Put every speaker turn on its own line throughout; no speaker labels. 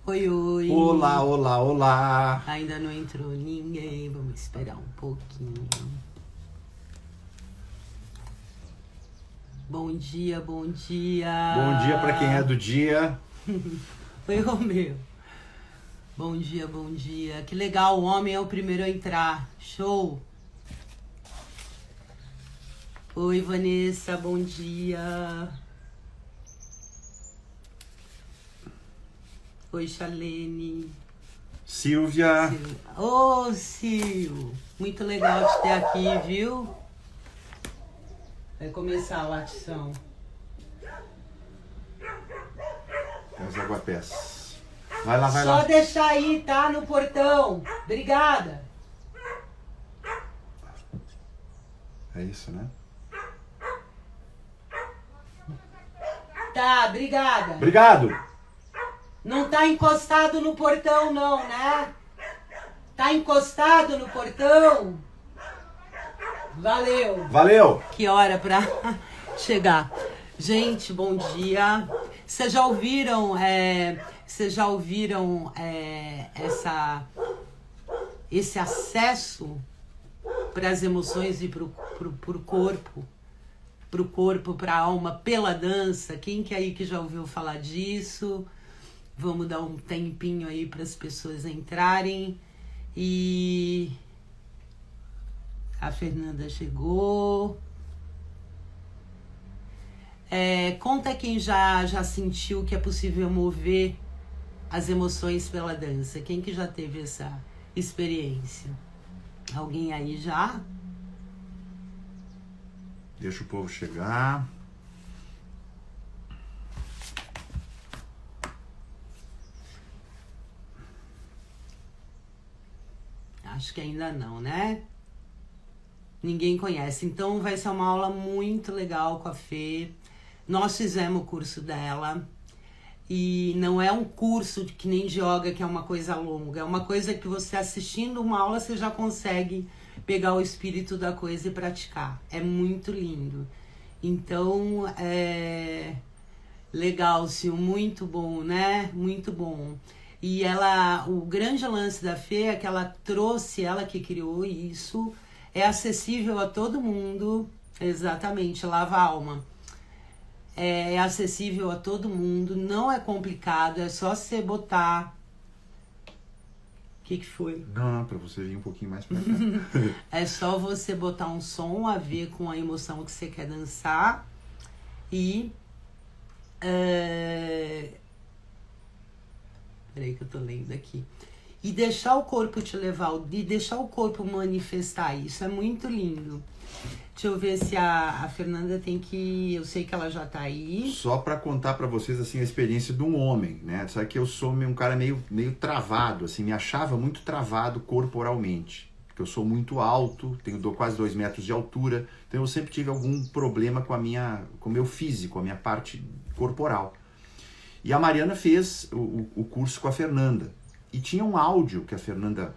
Oi, oi.
Olá, olá, olá.
Ainda não entrou ninguém, vamos esperar um pouquinho. Bom dia, bom dia.
Bom dia para quem é do dia.
Oi, Romeu. Bom dia, bom dia. Que legal, o homem é o primeiro a entrar. Show. Oi, Vanessa, bom dia. Oi, Chalene.
Silvia.
Ô, Sil. Muito legal te ter aqui, viu? Vai começar a latição.
Os aguapés. Vai lá, vai
Só
lá.
deixar aí, tá? No portão. Obrigada.
É isso, né?
Tá, obrigada.
Obrigado.
Não tá encostado no portão, não, né? Tá encostado no portão? Valeu.
Valeu.
Que hora pra chegar? Gente, bom dia. Vocês já ouviram, esse acesso para as emoções e pro corpo, para a alma pela dança? Quem que aí que já ouviu falar disso? Vamos dar um tempinho aí para as pessoas entrarem. E a Fernanda chegou. Conta quem já sentiu que é possível mover as emoções pela dança. Quem que já teve essa experiência? Alguém aí já?
Deixa o povo chegar.
Acho que ainda não, né? Ninguém conhece. Então vai ser uma aula muito legal com a Fê. Nós fizemos o curso dela. E não é um curso que nem de yoga, que é uma coisa longa. É uma coisa que você assistindo uma aula, você já consegue pegar o espírito da coisa e praticar. É muito lindo. Então, legal, Sil, muito bom, né? Muito bom. E o grande lance da Fê é que ela trouxe, ela que criou isso, é acessível a todo mundo, exatamente, lava a alma. É acessível a todo mundo, não é complicado, é só você botar... O que foi?
Não, para você vir um pouquinho mais pra cá.
É só você botar um som a ver com a emoção que você quer dançar e... Peraí que eu tô lendo aqui. E deixar o corpo te levar, e deixar o corpo manifestar isso, é muito lindo. Deixa eu ver se a Fernanda tem que... Eu sei que ela já tá aí.
Só para contar para vocês assim a experiência de um homem, né? Sabe que eu sou um cara meio travado, assim, me achava muito travado corporalmente. Porque eu sou muito alto, tenho quase 2 metros de altura, então eu sempre tive algum problema com o meu físico, a minha parte corporal. E a Mariana fez o curso com a Fernanda. E tinha um áudio que a Fernanda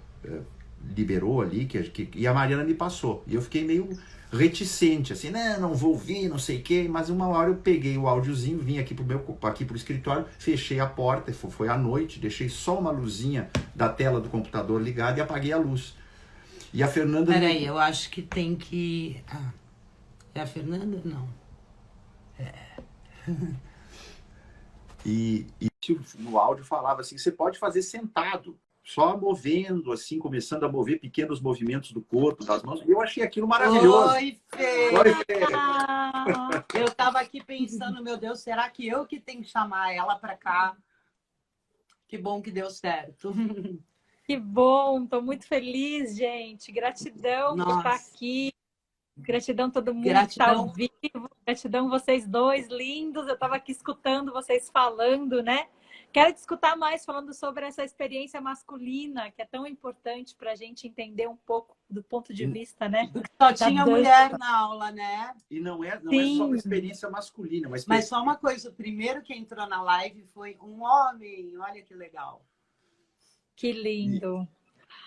liberou ali, e a Mariana me passou. E eu fiquei meio reticente, assim, não vou ouvir, não sei o quê. Mas uma hora eu peguei o áudiozinho, vim aqui pro escritório, fechei a porta, foi à noite, deixei só uma luzinha da tela do computador ligada e apaguei a luz. E a Fernanda...
Peraí, eu acho que tem que... é a Fernanda? Não.
E no áudio falava assim, você pode fazer sentado, só movendo, assim, começando a mover pequenos movimentos do corpo, das mãos. E eu achei aquilo maravilhoso.
Oi, Fê!
Oi, Fê!
Eu tava aqui pensando, meu Deus, será que eu que tenho que chamar ela pra cá? Que bom que deu certo.
Que bom, tô muito feliz, gente. Gratidão por estar aqui. Gratidão a todo mundo que está ao vivo. Gratidão vocês dois, lindos. Eu estava aqui escutando vocês falando, né? Quero te escutar mais falando sobre essa experiência masculina, que é tão importante para a gente entender um pouco do ponto de vista, né?
Só tinha mulher na aula, né?
E não é só uma experiência masculina.
Mas só uma coisa, o primeiro que entrou na live foi um homem. Olha que legal.
Que lindo.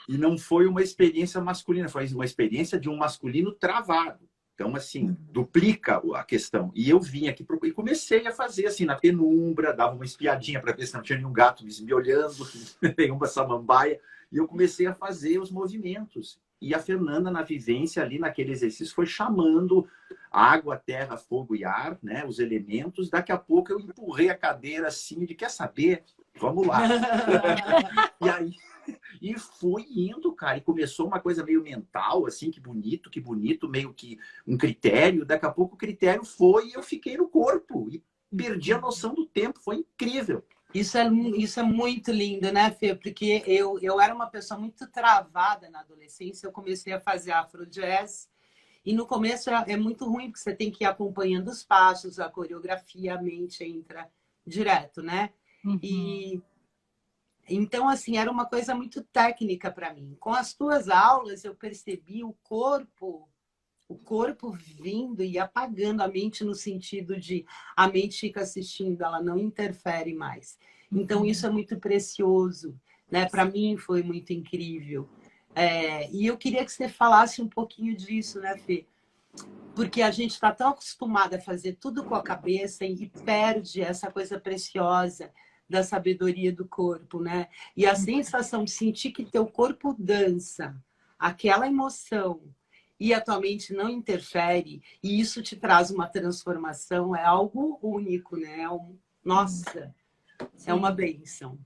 E não foi uma experiência masculina, foi uma experiência de um masculino travado. Então, assim, duplica a questão. E eu vim aqui e comecei a fazer, assim, na penumbra, dava uma espiadinha para ver se não tinha nenhum gato me olhando, nenhuma samambaia. E eu comecei a fazer os movimentos. E a Fernanda, na vivência ali, naquele exercício, foi chamando água, terra, fogo e ar, né? Os elementos. Daqui a pouco eu empurrei a cadeira assim, de quer saber? Vamos lá. E aí... E foi indo, cara, e começou uma coisa meio mental, assim, que bonito, meio que um critério. Daqui a pouco o critério foi e eu fiquei no corpo e perdi a noção do tempo, foi incrível.
Isso é muito lindo, né, Fê? Porque eu era uma pessoa muito travada na adolescência, eu comecei a fazer afro-jazz, e no começo é muito ruim, porque você tem que ir acompanhando os passos, a coreografia, a mente entra direto, né? E então, assim, era uma coisa muito técnica para mim. Com as tuas aulas, eu percebi o corpo vindo e apagando a mente no sentido de a mente fica assistindo, ela não interfere mais. Então, isso é muito precioso, né? Para mim foi muito incrível. E eu queria que você falasse um pouquinho disso, né, Fê? Porque a gente está tão acostumada a fazer tudo com a cabeça e perde essa coisa preciosa da sabedoria do corpo, né? E a sensação de sentir que teu corpo dança, aquela emoção, e a tua mente não interfere, e isso te traz uma transformação, é algo único, né? Nossa,
Sim.
É uma bênção.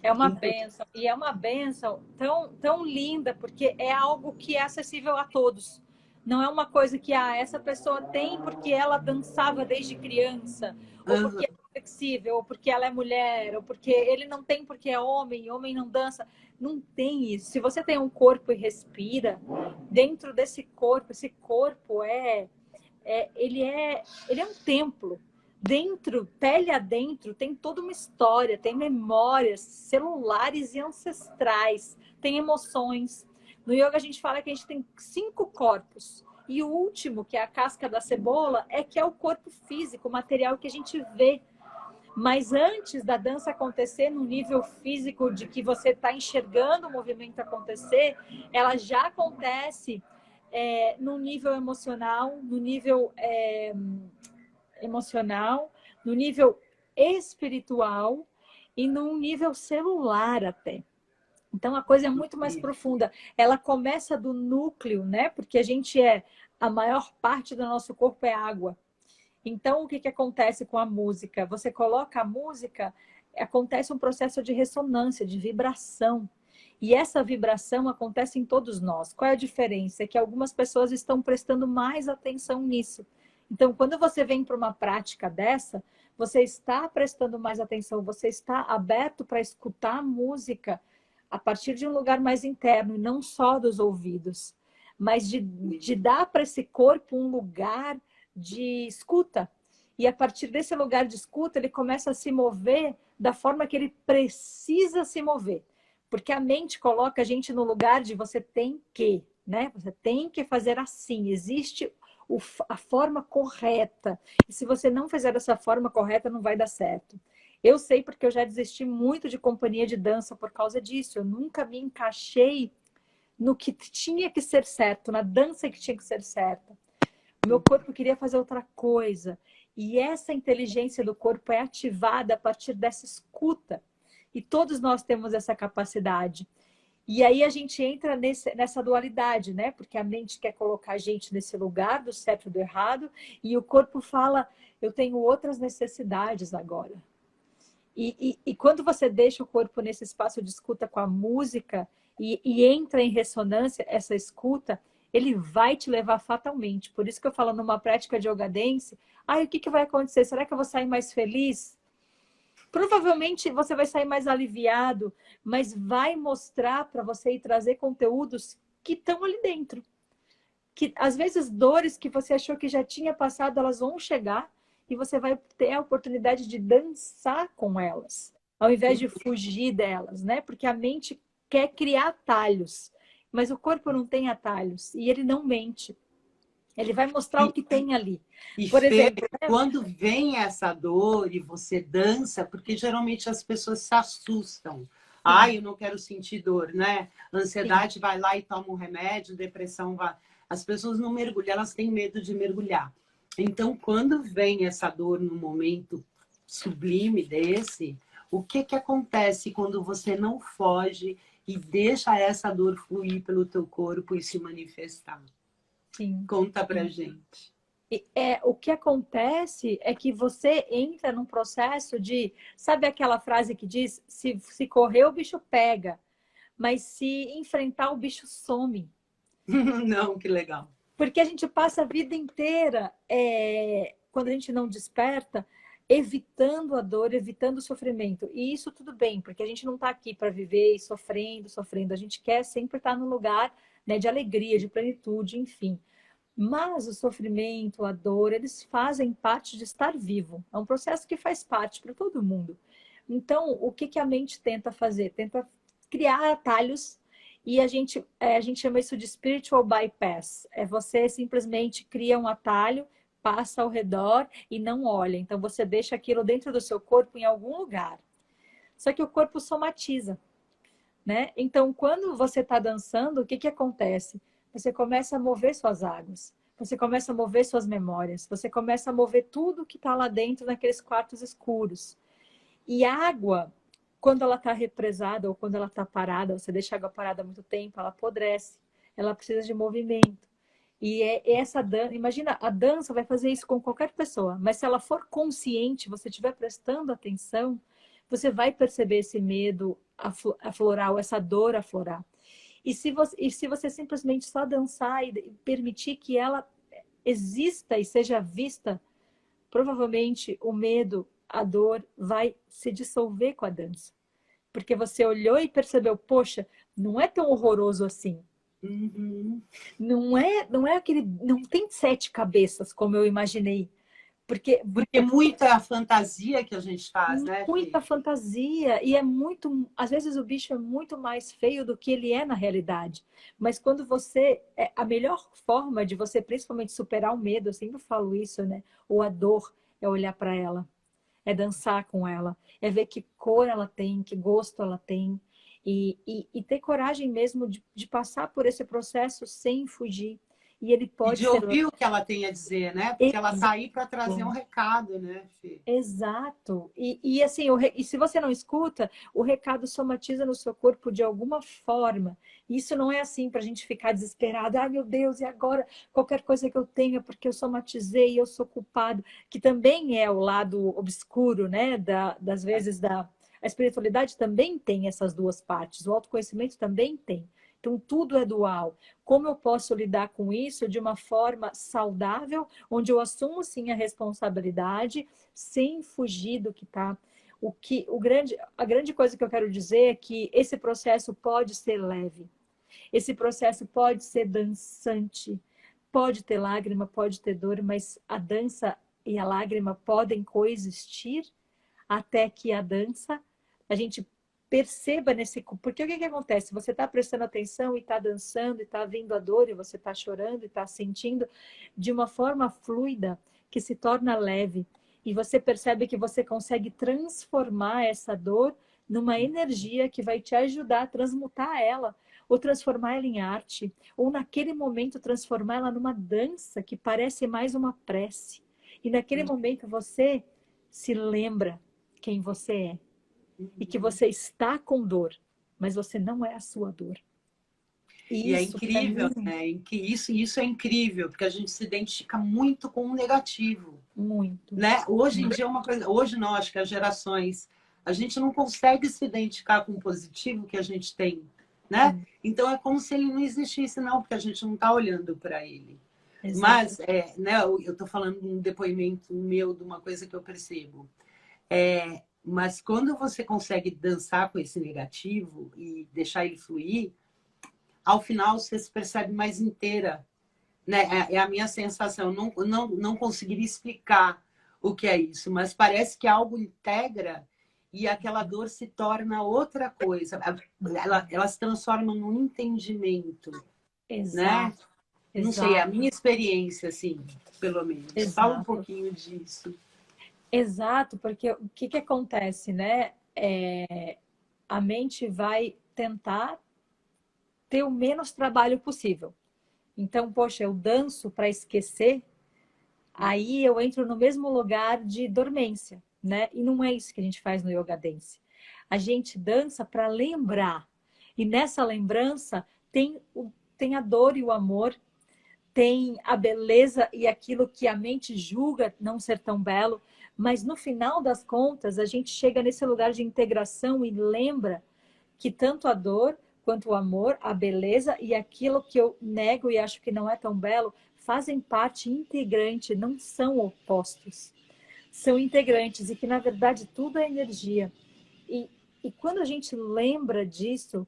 É uma bênção. E é uma bênção tão, tão linda, porque é algo que é acessível a todos. Não é uma coisa que essa pessoa tem porque ela dançava desde criança, ou porque é flexível, ou porque ela é mulher, ou porque ele não tem porque é homem não dança. Não tem isso. Se você tem um corpo e respira, dentro desse corpo, esse corpo ele é um templo. Dentro, pele adentro, tem toda uma história, tem memórias celulares e ancestrais, tem emoções. No yoga a gente fala que a gente tem 5 corpos. E o último, que é a casca da cebola, que é o corpo físico, o material que a gente vê. Mas antes da dança acontecer no nível físico de que você está enxergando o movimento acontecer, ela já acontece no nível emocional, no nível no nível espiritual e no nível celular até. Então, a coisa é muito mais profunda. Ela começa do núcleo, né? Porque a maior parte do nosso corpo é água. Então, o que acontece com a música? Você coloca a música, acontece um processo de ressonância, de vibração. E essa vibração acontece em todos nós. Qual é a diferença? É que algumas pessoas estão prestando mais atenção nisso. Então, quando você vem para uma prática dessa, você está prestando mais atenção, você está aberto para escutar a música a partir de um lugar mais interno, e não só dos ouvidos, mas de dar para esse corpo um lugar de escuta. E a partir desse lugar de escuta, ele começa a se mover da forma que ele precisa se mover. Porque a mente coloca a gente no lugar de você tem que, né? Você tem que fazer assim. Existe a forma correta. E se você não fizer dessa forma correta, não vai dar certo. Eu sei porque eu já desisti muito de companhia de dança por causa disso. Eu nunca me encaixei no que tinha que ser certo, na dança que tinha que ser certa. O meu corpo queria fazer outra coisa. E essa inteligência do corpo é ativada a partir dessa escuta. E todos nós temos essa capacidade. E aí a gente entra nessa dualidade, né? Porque a mente quer colocar a gente nesse lugar do certo e do errado, e o corpo fala, eu tenho outras necessidades agora. E quando você deixa o corpo nesse espaço de escuta com a música e entra em ressonância, essa escuta, ele vai te levar fatalmente. Por isso que eu falo numa prática de yoga dance, o que vai acontecer? Será que eu vou sair mais feliz? Provavelmente você vai sair mais aliviado, mas vai mostrar para você e trazer conteúdos que estão ali dentro. Que às vezes dores que você achou que já tinha passado, elas vão chegar e você vai ter a oportunidade de dançar com elas, ao invés de fugir delas, né? Porque a mente quer criar atalhos, mas o corpo não tem atalhos e ele não mente. Ele vai mostrar o que tem ali.
Por exemplo, quando vem essa dor e você dança, porque geralmente as pessoas se assustam. Eu não quero sentir dor, né? Ansiedade vai lá e toma um remédio, depressão vai. As pessoas não mergulham, elas têm medo de mergulhar. Então, quando vem essa dor num momento sublime desse, o que que acontece quando você não foge e deixa essa dor fluir pelo teu corpo e se manifestar?
Sim.
Conta pra gente.
O que acontece é que você entra num processo de... Sabe aquela frase que diz, se correr o bicho pega, mas se enfrentar o bicho some.
Não, que legal.
Porque a gente passa a vida inteira, quando a gente não desperta, evitando a dor, evitando o sofrimento. E isso tudo bem, porque a gente não está aqui para viver sofrendo, sofrendo. A gente quer sempre estar num lugar, né, de alegria, de plenitude, enfim. Mas o sofrimento, a dor, eles fazem parte de estar vivo. É um processo que faz parte para todo mundo. Então, o que a mente tenta fazer? Tenta criar atalhos e a gente chama isso de spiritual bypass. É você simplesmente cria um atalho, passa ao redor e não olha. Então, você deixa aquilo dentro do seu corpo em algum lugar. Só que o corpo somatiza, né? Então, quando você está dançando, o que acontece? Você começa a mover suas águas, você começa a mover suas memórias, você começa a mover tudo que está lá dentro naqueles quartos escuros. E a água, quando ela está represada ou quando ela está parada, você deixa a água parada há muito tempo, ela apodrece, ela precisa de movimento. E essa dança, imagina, a dança vai fazer isso com qualquer pessoa, mas se ela for consciente, você estiver prestando atenção, você vai perceber esse medo aflorar, ou essa dor aflorar. E se você simplesmente só dançar e permitir que ela exista e seja vista, provavelmente o medo, a dor vai se dissolver com a dança. Porque você olhou e percebeu, poxa, não é tão horroroso assim.
Uhum.
Não é aquele, não tem 7 cabeças como eu imaginei. Porque
muita fantasia que a gente faz, né?
Muita fantasia e é muito, às vezes o bicho é muito mais feio do que ele é na realidade. Mas quando a melhor forma de você principalmente superar o medo, eu sempre falo isso, né? Ou a dor, é olhar para ela, é dançar com ela, é ver que cor ela tem, que gosto ela tem e ter coragem mesmo de passar por esse processo sem fugir. E ele
E
pode
de
ser
ouvir o que ela tem a dizer, né? Porque ela tá aí para trazer um recado, né, Fê?
Exato. Assim, e se você não escuta, o recado somatiza no seu corpo de alguma forma. Isso não é assim para a gente ficar desesperado. Ai, meu Deus, e agora qualquer coisa que eu tenha, porque eu somatizei, eu sou culpado. Que também é o lado obscuro, né? Das vezes a espiritualidade também tem essas duas partes. O autoconhecimento também tem. Então, tudo é dual. Como eu posso lidar com isso de uma forma saudável, onde eu assumo sim a responsabilidade, sem fugir do que está. A grande coisa que eu quero dizer é que esse processo pode ser leve, esse processo pode ser dançante, pode ter lágrima, pode ter dor, mas a dança e a lágrima podem coexistir até que a gente perceba porque o que acontece? Você está prestando atenção e está dançando e está vindo a dor e você está chorando e está sentindo de uma forma fluida que se torna leve e você percebe que você consegue transformar essa dor numa energia que vai te ajudar a transmutar ela ou transformar ela em arte ou naquele momento transformar ela numa dança que parece mais uma prece e naquele momento você se lembra quem você é e que você está com dor, mas você não é a sua dor.
E é incrível, né? Isso é incrível, porque a gente se identifica muito com o negativo.
Muito.
Né? Hoje em dia é uma coisa. Hoje não, acho que as gerações. A gente não consegue se identificar com o positivo que a gente tem. Né? Então é como se ele não existisse, não, porque a gente não está olhando para ele. Exato. Mas, né, eu estou falando de um depoimento meu de uma coisa que eu percebo. Mas quando você consegue dançar com esse negativo e deixar ele fluir, ao final você se percebe mais inteira. Né? É a minha sensação. Não conseguiria explicar o que é isso, mas parece que algo integra e aquela dor se torna outra coisa. Ela se transforma num entendimento.
Exato.
Né? Não sei, é a minha experiência, assim, pelo menos.
Exato.
Fala um pouquinho disso.
Exato, porque o que acontece, né? A mente vai tentar ter o menos trabalho possível. Então, poxa, eu danço para esquecer, aí eu entro no mesmo lugar de dormência, né? E não é isso que a gente faz no Yoga Dance. A gente dança para lembrar. E nessa lembrança tem a dor e o amor, tem a beleza e aquilo que a mente julga não ser tão belo, mas no final das contas, a gente chega nesse lugar de integração e lembra que tanto a dor quanto o amor, a beleza e aquilo que eu nego e acho que não é tão belo, fazem parte integrante, não são opostos. São integrantes e que, na verdade, tudo é energia. E quando a gente lembra disso,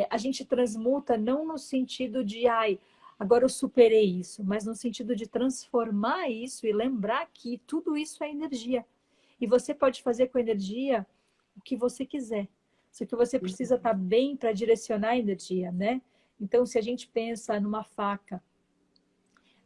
a gente transmuta não no sentido de, ai, agora eu superei isso, mas no sentido de transformar isso e lembrar que tudo isso é energia. E você pode fazer com a energia o que você quiser. Só que você precisa estar bem para direcionar a energia, né? Então, se a gente pensa numa faca,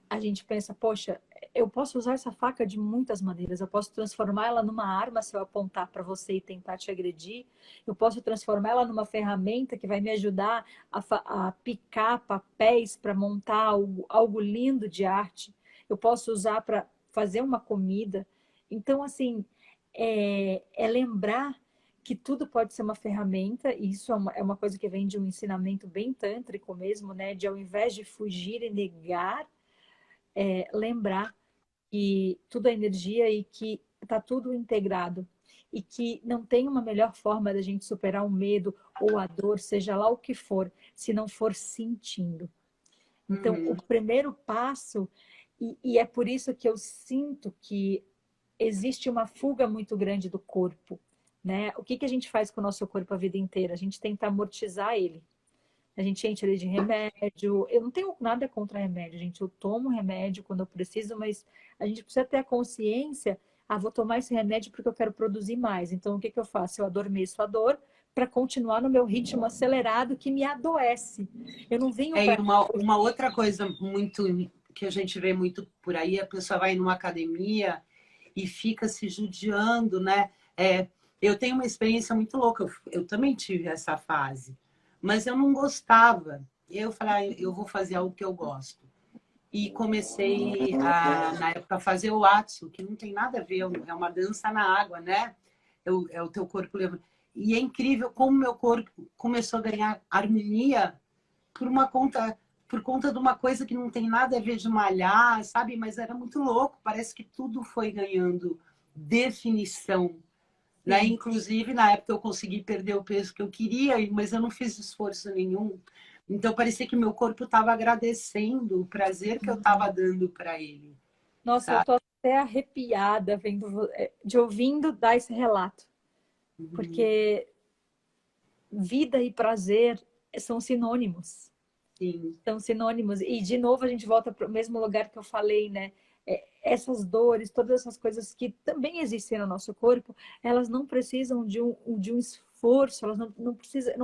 a gente pensa, poxa, eu posso usar essa faca de muitas maneiras. Eu posso transformar ela numa arma se eu apontar para você e tentar te agredir. Eu posso transformar ela numa ferramenta que vai me ajudar a picar papéis para montar algo lindo de arte. Eu posso usar para fazer uma comida. Então, assim, é lembrar que tudo pode ser uma ferramenta, e isso é uma coisa que vem de um ensinamento bem tântrico mesmo, né? De ao invés de fugir e negar, lembrar que tudo é energia e que está tudo integrado. E que não tem uma melhor forma da gente superar o medo ou a dor, seja lá o que for, se não for sentindo. Então, o primeiro passo, e é por isso que eu sinto que existe uma fuga muito grande do corpo, né? O que a gente faz com o nosso corpo a vida inteira? A gente tenta amortizar ele. A gente enche ele de remédio. Eu não tenho nada contra remédio, gente. Eu tomo remédio quando eu preciso, mas a gente precisa ter a consciência. Ah, vou tomar esse remédio porque eu quero produzir mais. Então, o que eu faço? Eu adormeço a dor para continuar no meu ritmo acelerado que me adoece. Eu não venho
E
para...
uma outra coisa muito que a gente vê muito por aí, a pessoa vai numa academia e fica se judiando, né? Eu tenho uma experiência muito louca. Eu também tive essa fase, mas eu não gostava. Eu falei, eu vou fazer algo que eu gosto. E comecei na época, a fazer o Atsu, que não tem nada a ver, é uma dança na água, né? É o teu corpo levando. E é incrível como meu corpo começou a ganhar harmonia por conta de uma coisa que não tem nada a ver de malhar, sabe? Mas era muito louco, parece que tudo foi ganhando definição, né? Inclusive, na época eu consegui perder o peso que eu queria, mas eu não fiz esforço nenhum. Então parecia que meu corpo estava agradecendo o prazer que eu estava dando para ele.
Nossa, eu
Sabe?
tô até arrepiada de ouvindo dar esse relato. Porque vida e prazer são sinônimos.
Sim.
São sinônimos. E, de novo, a gente volta para o mesmo lugar que eu falei, né? Essas dores, todas essas coisas que também existem no nosso corpo, elas não precisam de um esforço, elas não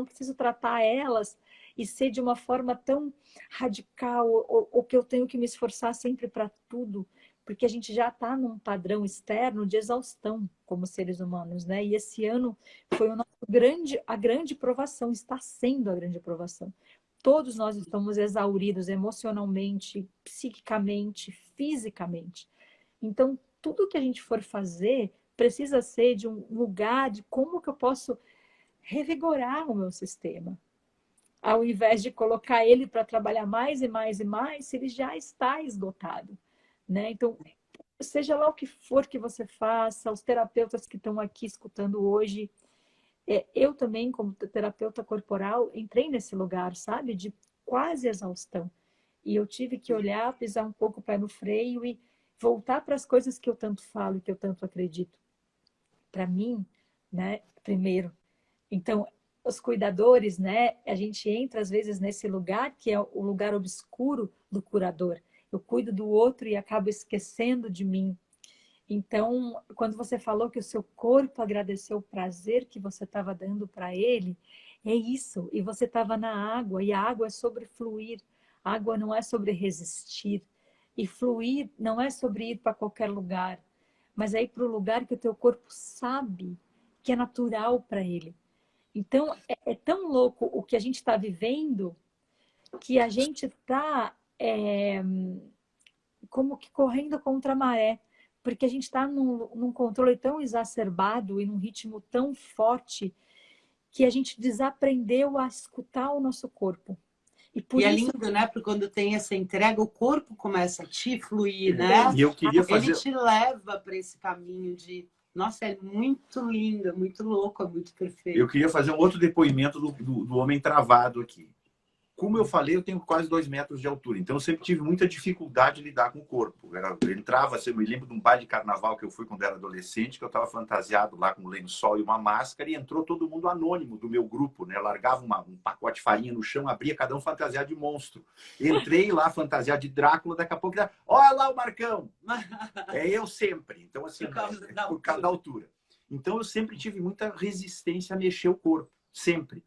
preciso tratar elas e ser de uma forma tão radical, ou que eu tenho que me esforçar sempre para tudo, porque a gente já está num padrão externo de exaustão como seres humanos, né? E esse ano foi a grande provação, está sendo a grande provação. Todos nós estamos exauridos emocionalmente, psiquicamente, fisicamente. Então, tudo que a gente for fazer precisa ser de um lugar de como que eu posso revigorar o meu sistema, ao invés de colocar ele para trabalhar mais e mais e mais, se ele já está esgotado, né? Então, seja lá o que for que você faça, os terapeutas que estão aqui escutando hoje, eu também, como terapeuta corporal, entrei nesse lugar, sabe? De quase exaustão. E eu tive que olhar, pisar um pouco o pé no freio e voltar para as coisas que eu tanto falo, que eu tanto acredito. Para mim, né? Primeiro. Então, os cuidadores, né? A gente entra às vezes nesse lugar que é o lugar obscuro do curador. Eu cuido do outro e acabo esquecendo de mim. Então, quando você falou que o seu corpo agradeceu o prazer que você estava dando para ele, é isso. E você estava na água, e a água é sobre fluir. A água não é sobre resistir. E fluir não é sobre ir para qualquer lugar, mas é ir para o lugar que o teu corpo sabe que é natural para ele. Então, é tão louco o que a gente está vivendo, que a gente está como que correndo contra a maré, porque a gente está num controle tão exacerbado e num ritmo tão forte que a gente desaprendeu a escutar o nosso corpo.
E é lindo, né? Porque quando tem essa entrega, o corpo começa a te fluir, né?
E eu queria fazer...
Ele te leva para esse caminho de... Nossa, é muito lindo, é muito louco, é muito perfeito.
Eu queria fazer um outro depoimento do homem travado aqui. Como eu falei, eu tenho quase 2 metros de altura, então eu sempre tive muita dificuldade de lidar com o corpo. Eu entrava, eu me lembro de um baile de carnaval que eu fui quando era adolescente, que eu estava fantasiado lá com um lençol e uma máscara, e entrou todo mundo anônimo do meu grupo, né? Eu largava um pacote de farinha no chão, abria cada um fantasiado de monstro. Entrei lá fantasiado de Drácula, daqui a pouco, olha lá o Marcão! É eu sempre. Então, assim, por causa da altura. Então, eu sempre tive muita resistência a mexer o corpo, sempre.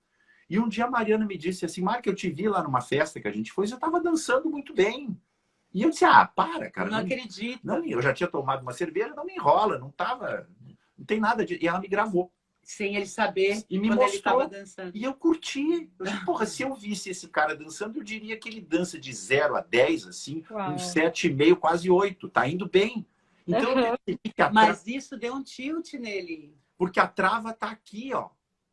E um dia a Mariana me disse assim, Marco, eu te vi lá numa festa que a gente foi, você estava dançando muito bem. E eu disse, para, cara.
Não acredito.
Não, eu já tinha tomado uma cerveja, não me enrola, não tem nada de... E ela me gravou.
Sem ele saber
e me
quando
mostrou,
ele estava dançando.
E eu curti. Porra, se eu visse esse cara dançando, eu diria que ele dança de 0 a 10, assim, uns 7,5, quase 8. Tá indo bem. Então, eu percebi que
Mas isso deu um tilt nele.
Porque a trava tá aqui, ó.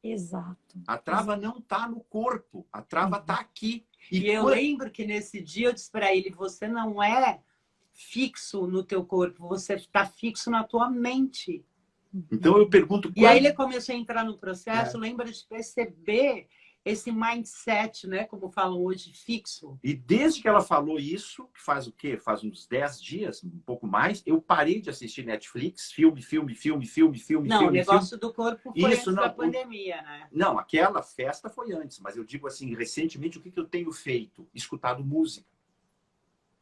Exato.
A trava não tá no corpo, a trava tá aqui.
E eu lembro que nesse dia eu disse para ele, você não é fixo no teu corpo, você está fixo na tua mente.
Então eu pergunto...
E aí ele começou a entrar no processo, lembra de perceber esse mindset, né, como falam hoje, fixo.
E desde que ela falou isso, que faz o quê? Faz uns 10 dias, um pouco mais, eu parei de assistir Netflix, filme.
Não, o negócio do corpo foi
isso,
antes da pandemia, né?
Não, aquela festa foi antes, mas eu digo assim, recentemente, o que eu tenho feito? Escutado música.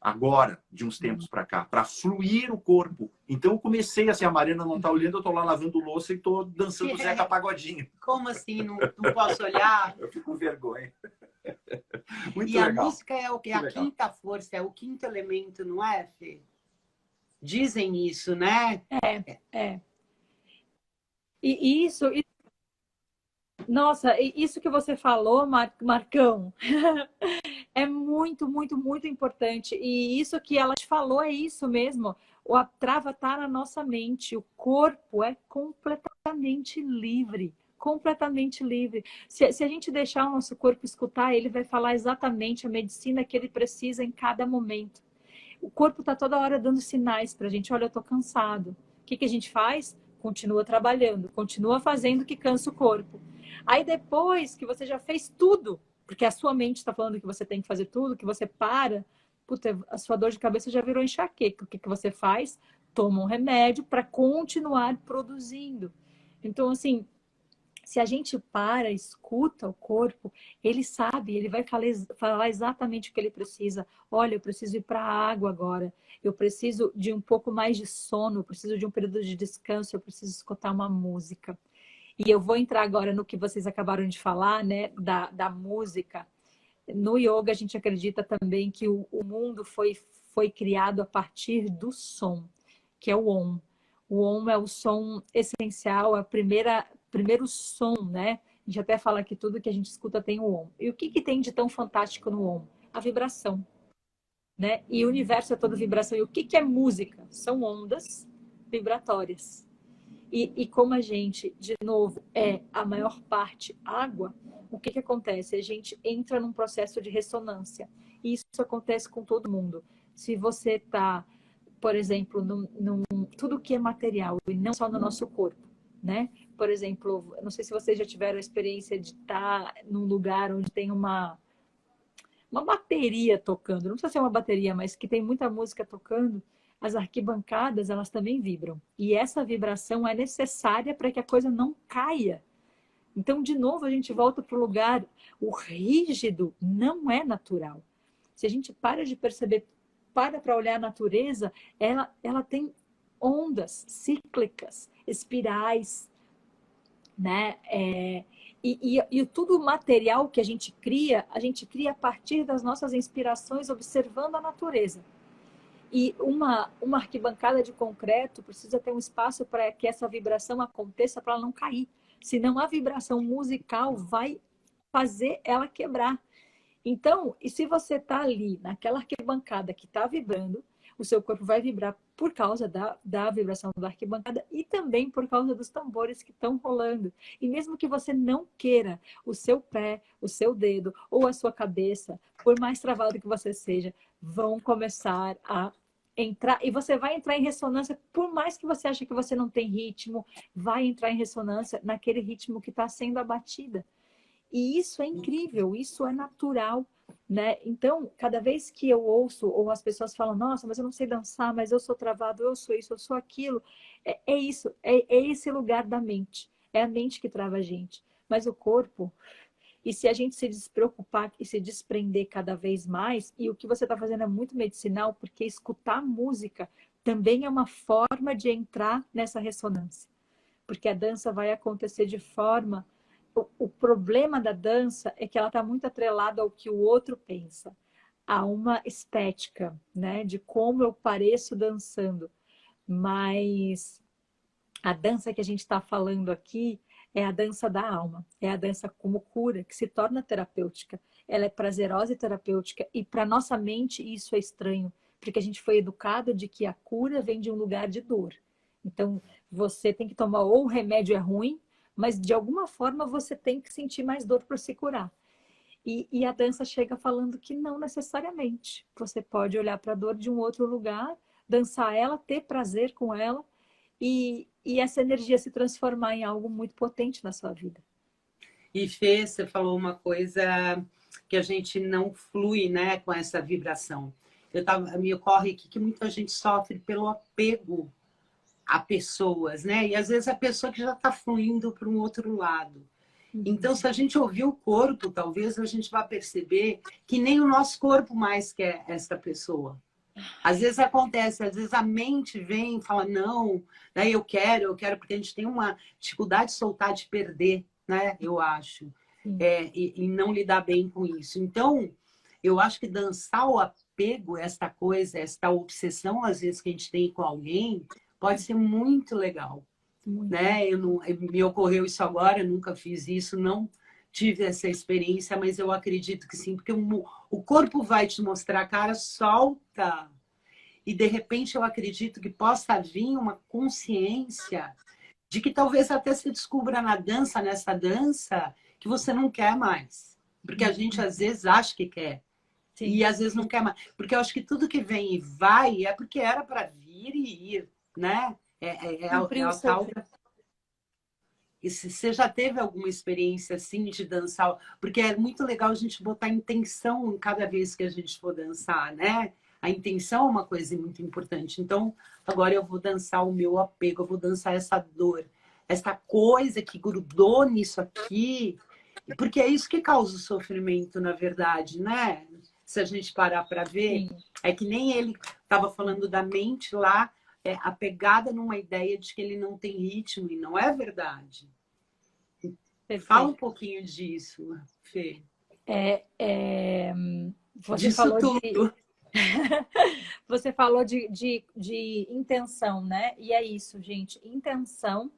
Agora, de uns tempos para cá, para fluir o corpo. Então eu comecei assim, a Mariana não tá olhando, eu tô lá lavando louça e tô dançando Zeca Pagodinho.
Como assim? Não posso olhar?
Eu fico com vergonha. Muito
e
legal.
A música é o que? A quinta força, é o quinto elemento, não é, Fê? Dizem isso, né?
É. E isso... Nossa, isso que você falou, Marcão, é muito, muito, muito importante. E isso que ela te falou é isso mesmo. A trava está na nossa mente. O corpo é completamente livre. Completamente livre. Se a gente deixar o nosso corpo escutar, ele vai falar exatamente a medicina que ele precisa em cada momento. O corpo está toda hora dando sinais para a gente. Olha, eu estou cansado. O que a gente faz? Continua trabalhando, continua fazendo o que cansa o corpo. Aí depois que você já fez tudo, porque a sua mente está falando que você tem que fazer tudo, que você para, puta, a sua dor de cabeça já virou enxaqueca. O que você faz? Toma um remédio para continuar produzindo. Então, assim, se a gente escuta o corpo, ele sabe, ele vai falar exatamente o que ele precisa. Olha, eu preciso ir para a água agora. Eu preciso de um pouco mais de sono, eu preciso de um período de descanso, eu preciso escutar uma música. E eu vou entrar agora no que vocês acabaram de falar, né, da música. No yoga, a gente acredita também que o mundo foi criado a partir do som, que é o Om. O Om é o som essencial, a primeiro som, né? A gente até fala que tudo que a gente escuta tem o Om. E o que tem de tão fantástico no Om? A vibração, né? E o universo é todo vibração. E o que é música? São ondas vibratórias. E como a gente, de novo, é a maior parte água, o que acontece? A gente entra num processo de ressonância. E isso acontece com todo mundo. Se você está, por exemplo, tudo que é material, e não só no nosso corpo, né? Por exemplo, não sei se vocês já tiveram a experiência de estar num lugar onde tem uma bateria tocando. Não precisa ser uma bateria, mas que tem muita música tocando. As arquibancadas, elas também vibram. E essa vibração é necessária para que a coisa não caia. Então, de novo, a gente volta para o lugar. O rígido não é natural. Se a gente para de perceber, para olhar a natureza, ela tem ondas cíclicas, espirais, né? E tudo material que a gente cria a partir das nossas inspirações, observando a natureza. E uma arquibancada de concreto precisa ter um espaço para que essa vibração aconteça, para ela não cair. Senão a vibração musical vai fazer ela quebrar. Então, e se você está ali, naquela arquibancada que está vibrando, o seu corpo vai vibrar por causa da vibração da arquibancada e também por causa dos tambores que estão rolando. E mesmo que você não queira, o seu pé, o seu dedo ou a sua cabeça, por mais travado que você seja, vão começar a entrar, e você vai entrar em ressonância, por mais que você ache que você não tem ritmo, vai entrar em ressonância naquele ritmo que está sendo abatida. E isso é incrível, isso é natural, né? Então, cada vez que eu ouço, ou as pessoas falam, nossa, mas eu não sei dançar, mas eu sou travado, eu sou isso, eu sou aquilo, é isso, é esse lugar da mente. É a mente que trava a gente. Mas o corpo, e se a gente se despreocupar e se desprender cada vez mais, e o que você está fazendo é muito medicinal, porque escutar música também é uma forma de entrar nessa ressonância. Porque a dança vai acontecer de forma... O problema da dança é que ela está muito atrelada ao que o outro pensa. Há uma estética, né? De como eu pareço dançando. Mas a dança que a gente está falando aqui é a dança da alma. É a dança como cura, que se torna terapêutica. Ela é prazerosa e terapêutica. E para nossa mente isso é estranho. Porque a gente foi educado de que a cura vem de um lugar de dor. Então, você tem que tomar ou o remédio é ruim, mas de alguma forma você tem que sentir mais dor para se curar. E a dança chega falando que não necessariamente. Você pode olhar para a dor de um outro lugar, dançar ela, ter prazer com ela e essa energia se transformar em algo muito potente na sua vida.
E Fê, você falou uma coisa que a gente não flui, né, com essa vibração. Me ocorre aqui que muita gente sofre pelo apego a pessoas, né? E às vezes a pessoa que já está fluindo para um outro lado. Então, se a gente ouvir o corpo, talvez a gente vá perceber que nem o nosso corpo mais quer essa pessoa. Às vezes acontece, às vezes a mente vem e fala, não, né, eu quero, porque a gente tem uma dificuldade de soltar, de perder, né? Eu acho. E não lidar bem com isso. Então, eu acho que dançar o apego, esta coisa, esta obsessão, às vezes, que a gente tem com alguém, pode ser muito legal. Né? Me ocorreu isso agora, eu nunca fiz isso, não tive essa experiência, mas eu acredito que sim, porque o corpo vai te mostrar, cara, solta. E de repente eu acredito que possa vir uma consciência de que talvez até se descubra na dança, nessa dança, que você não quer mais. Porque a gente às vezes acha que quer. Sim. E às vezes não quer mais. Porque eu acho que tudo que vem e vai é porque era para vir e ir, né? É a tal... E se você já teve alguma experiência assim de dançar? Porque é muito legal a gente botar intenção em cada vez que a gente for dançar, né? A intenção é uma coisa muito importante. Então, agora eu vou dançar o meu apego, eu vou dançar essa dor, essa coisa que grudou nisso aqui, porque é isso que causa o sofrimento, na verdade, né? Se a gente parar para ver, sim. É que nem ele estava falando da mente lá, apegada numa ideia de que ele não tem ritmo, e não é verdade. Perfeito. Fala um pouquinho disso, Fê.
Você disso falou tudo. Você falou de intenção, né? E é isso, gente. Intenção.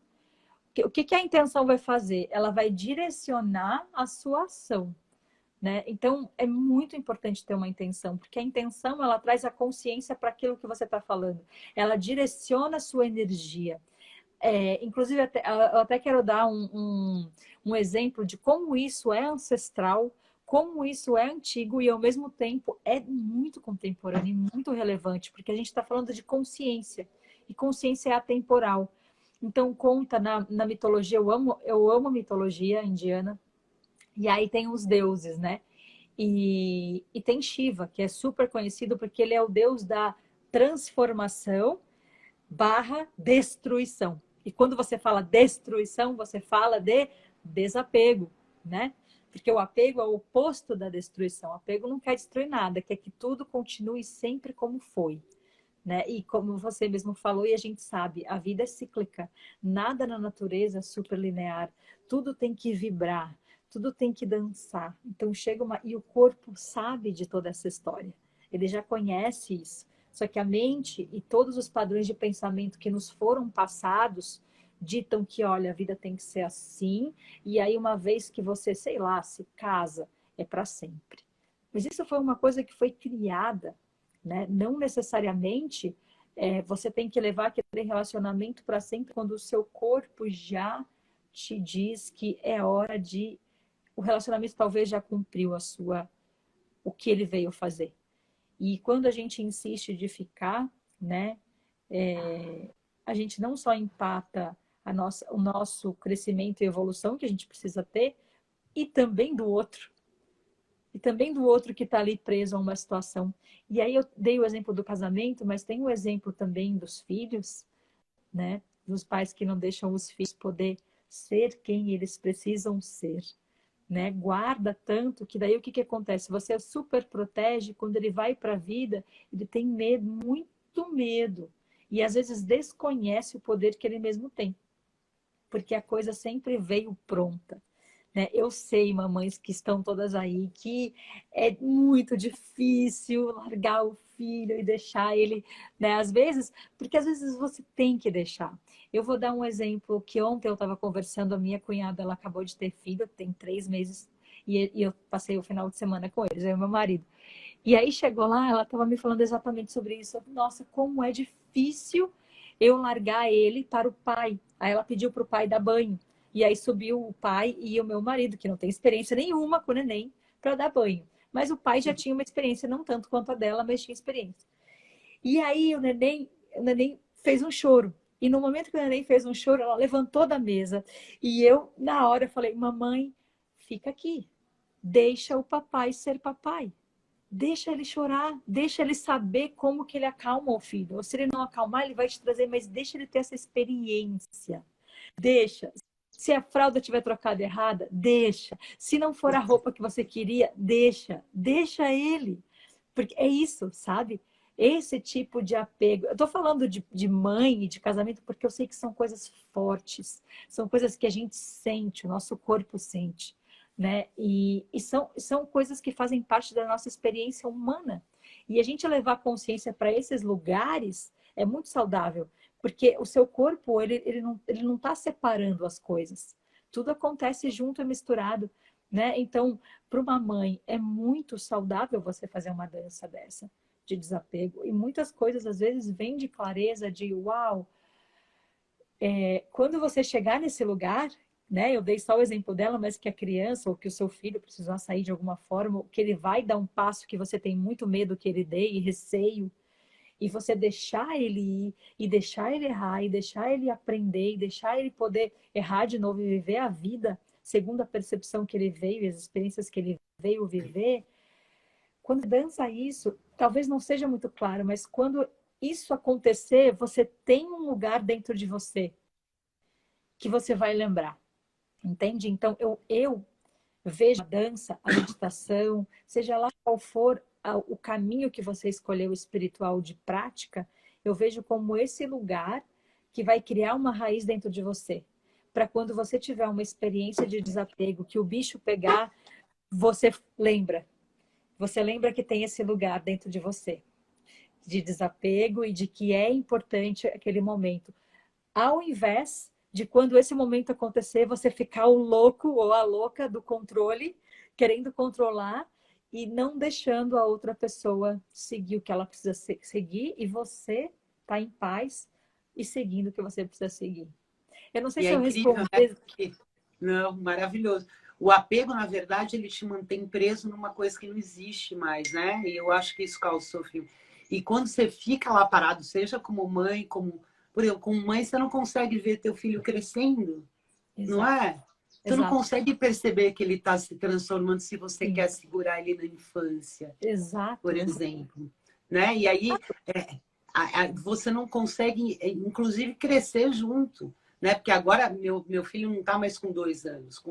O que a intenção vai fazer? Ela vai direcionar a sua ação. Né? Então, é muito importante ter uma intenção, porque a intenção, ela traz a consciência para aquilo que você está falando. Ela direciona a sua energia. Inclusive, eu até quero dar um exemplo de como isso é ancestral, como isso é antigo e, ao mesmo tempo, é muito contemporâneo e muito relevante, porque a gente está falando de consciência, e consciência é atemporal. Então, conta na mitologia, eu amo a mitologia indiana, e aí tem os deuses, né? E tem Shiva, que é super conhecido porque ele é o deus da transformação / destruição. E quando você fala destruição, você fala de desapego, né? Porque o apego é o oposto da destruição. O apego não quer destruir nada, quer que tudo continue sempre como foi. Né? E como você mesmo falou, e a gente sabe, a vida é cíclica. Nada na natureza é super linear. Tudo tem que vibrar. Tudo tem que dançar. Então chega e o corpo sabe de toda essa história. Ele já conhece isso. Só que a mente e todos os padrões de pensamento que nos foram passados ditam que, olha, a vida tem que ser assim. E aí, uma vez que você, sei lá, se casa, é para sempre. Mas isso foi uma coisa que foi criada, né? Não necessariamente você tem que levar aquele relacionamento para sempre quando o seu corpo já te diz que é hora de... O relacionamento talvez já cumpriu o que ele veio fazer. E quando a gente insiste de ficar, né? A gente não só empata o nosso crescimento e evolução que a gente precisa ter, e também do outro. E também do outro que está ali preso a uma situação. E aí eu dei o exemplo do casamento, mas tem o exemplo também dos filhos, né? Dos pais que não deixam os filhos poder ser quem eles precisam ser, né? Guarda tanto que daí o que acontece? Você super protege, quando ele vai para a vida, ele tem medo, muito medo. E às vezes desconhece o poder que ele mesmo tem. Porque a coisa sempre veio pronta. Né? Eu sei, mamães que estão todas aí, que é muito difícil largar o filho e deixar ele, né? Às vezes, porque às vezes você tem que deixar. Eu vou dar um exemplo que ontem eu estava conversando, a minha cunhada, ela acabou de ter filho, tem 3 meses, e eu passei o final de semana com eles, eu e meu marido. E aí chegou lá, ela estava me falando exatamente sobre isso. Nossa, como é difícil eu largar ele para o pai. Aí ela pediu para o pai dar banho. E aí subiu o pai e o meu marido, que não tem experiência nenhuma com o neném, para dar banho. Mas o pai já tinha uma experiência, não tanto quanto a dela, mas tinha experiência. E aí o neném fez um choro. E no momento que o neném fez um choro, ela levantou da mesa. E eu, na hora, falei, mamãe, fica aqui. Deixa o papai ser papai. Deixa ele chorar, deixa ele saber como que ele acalma o filho. Ou se ele não acalmar, ele vai te trazer, mas deixa ele ter essa experiência. Deixa. Se a fralda tiver trocada errada, deixa. Se não for a roupa que você queria, deixa. Deixa ele. Porque é isso, sabe? Esse tipo de apego. Eu tô falando de mãe e de casamento porque eu sei que são coisas fortes. São coisas que a gente sente, o nosso corpo sente. Né? E são coisas que fazem parte da nossa experiência humana. E a gente levar consciência para esses lugares é muito saudável. Porque o seu corpo, ele não está separando as coisas. Tudo acontece junto e misturado, né? Então, para uma mãe, é muito saudável você fazer uma dança dessa, de desapego. E muitas coisas, às vezes, vêm de clareza, de uau. Quando você chegar nesse lugar, né? Eu dei só o exemplo dela, mas que a criança ou que o seu filho precisar sair de alguma forma, que ele vai dar um passo que você tem muito medo que ele dê e receio, e você deixar ele ir, e deixar ele errar, e deixar ele aprender, e deixar ele poder errar de novo e viver a vida segundo a percepção que ele veio e as experiências que ele veio viver. Quando dança isso, talvez não seja muito claro, mas quando isso acontecer, você tem um lugar dentro de você que você vai lembrar, entende? Então, eu vejo a dança, a meditação, seja lá qual for o caminho que você escolheu espiritual de prática, eu vejo como esse lugar que vai criar uma raiz dentro de você. Para quando você tiver uma experiência de desapego, que o bicho pegar, você lembra. Você lembra que tem esse lugar dentro de você, de desapego e de que é importante aquele momento. Ao invés de quando esse momento acontecer, você ficar o louco ou a louca do controle, querendo controlar e não deixando a outra pessoa seguir o que ela precisa seguir e você tá em paz e seguindo o que você precisa seguir. Eu não sei
e
se eu
incrível,
respondi.
né? Porque... Não, maravilhoso. O apego, na verdade, ele te mantém preso numa coisa que não existe mais, né? E eu acho que isso causa sofrimento. E quando você fica lá parado, seja como mãe, por exemplo, como mãe, você não consegue ver teu filho crescendo, exato, não é? Tu exato, não consegue perceber que ele está se transformando se você sim, quer segurar ele na infância,
exato,
por exemplo. Né? E aí você não consegue, inclusive, crescer junto. Né? Porque agora meu filho não está mais com 2 anos.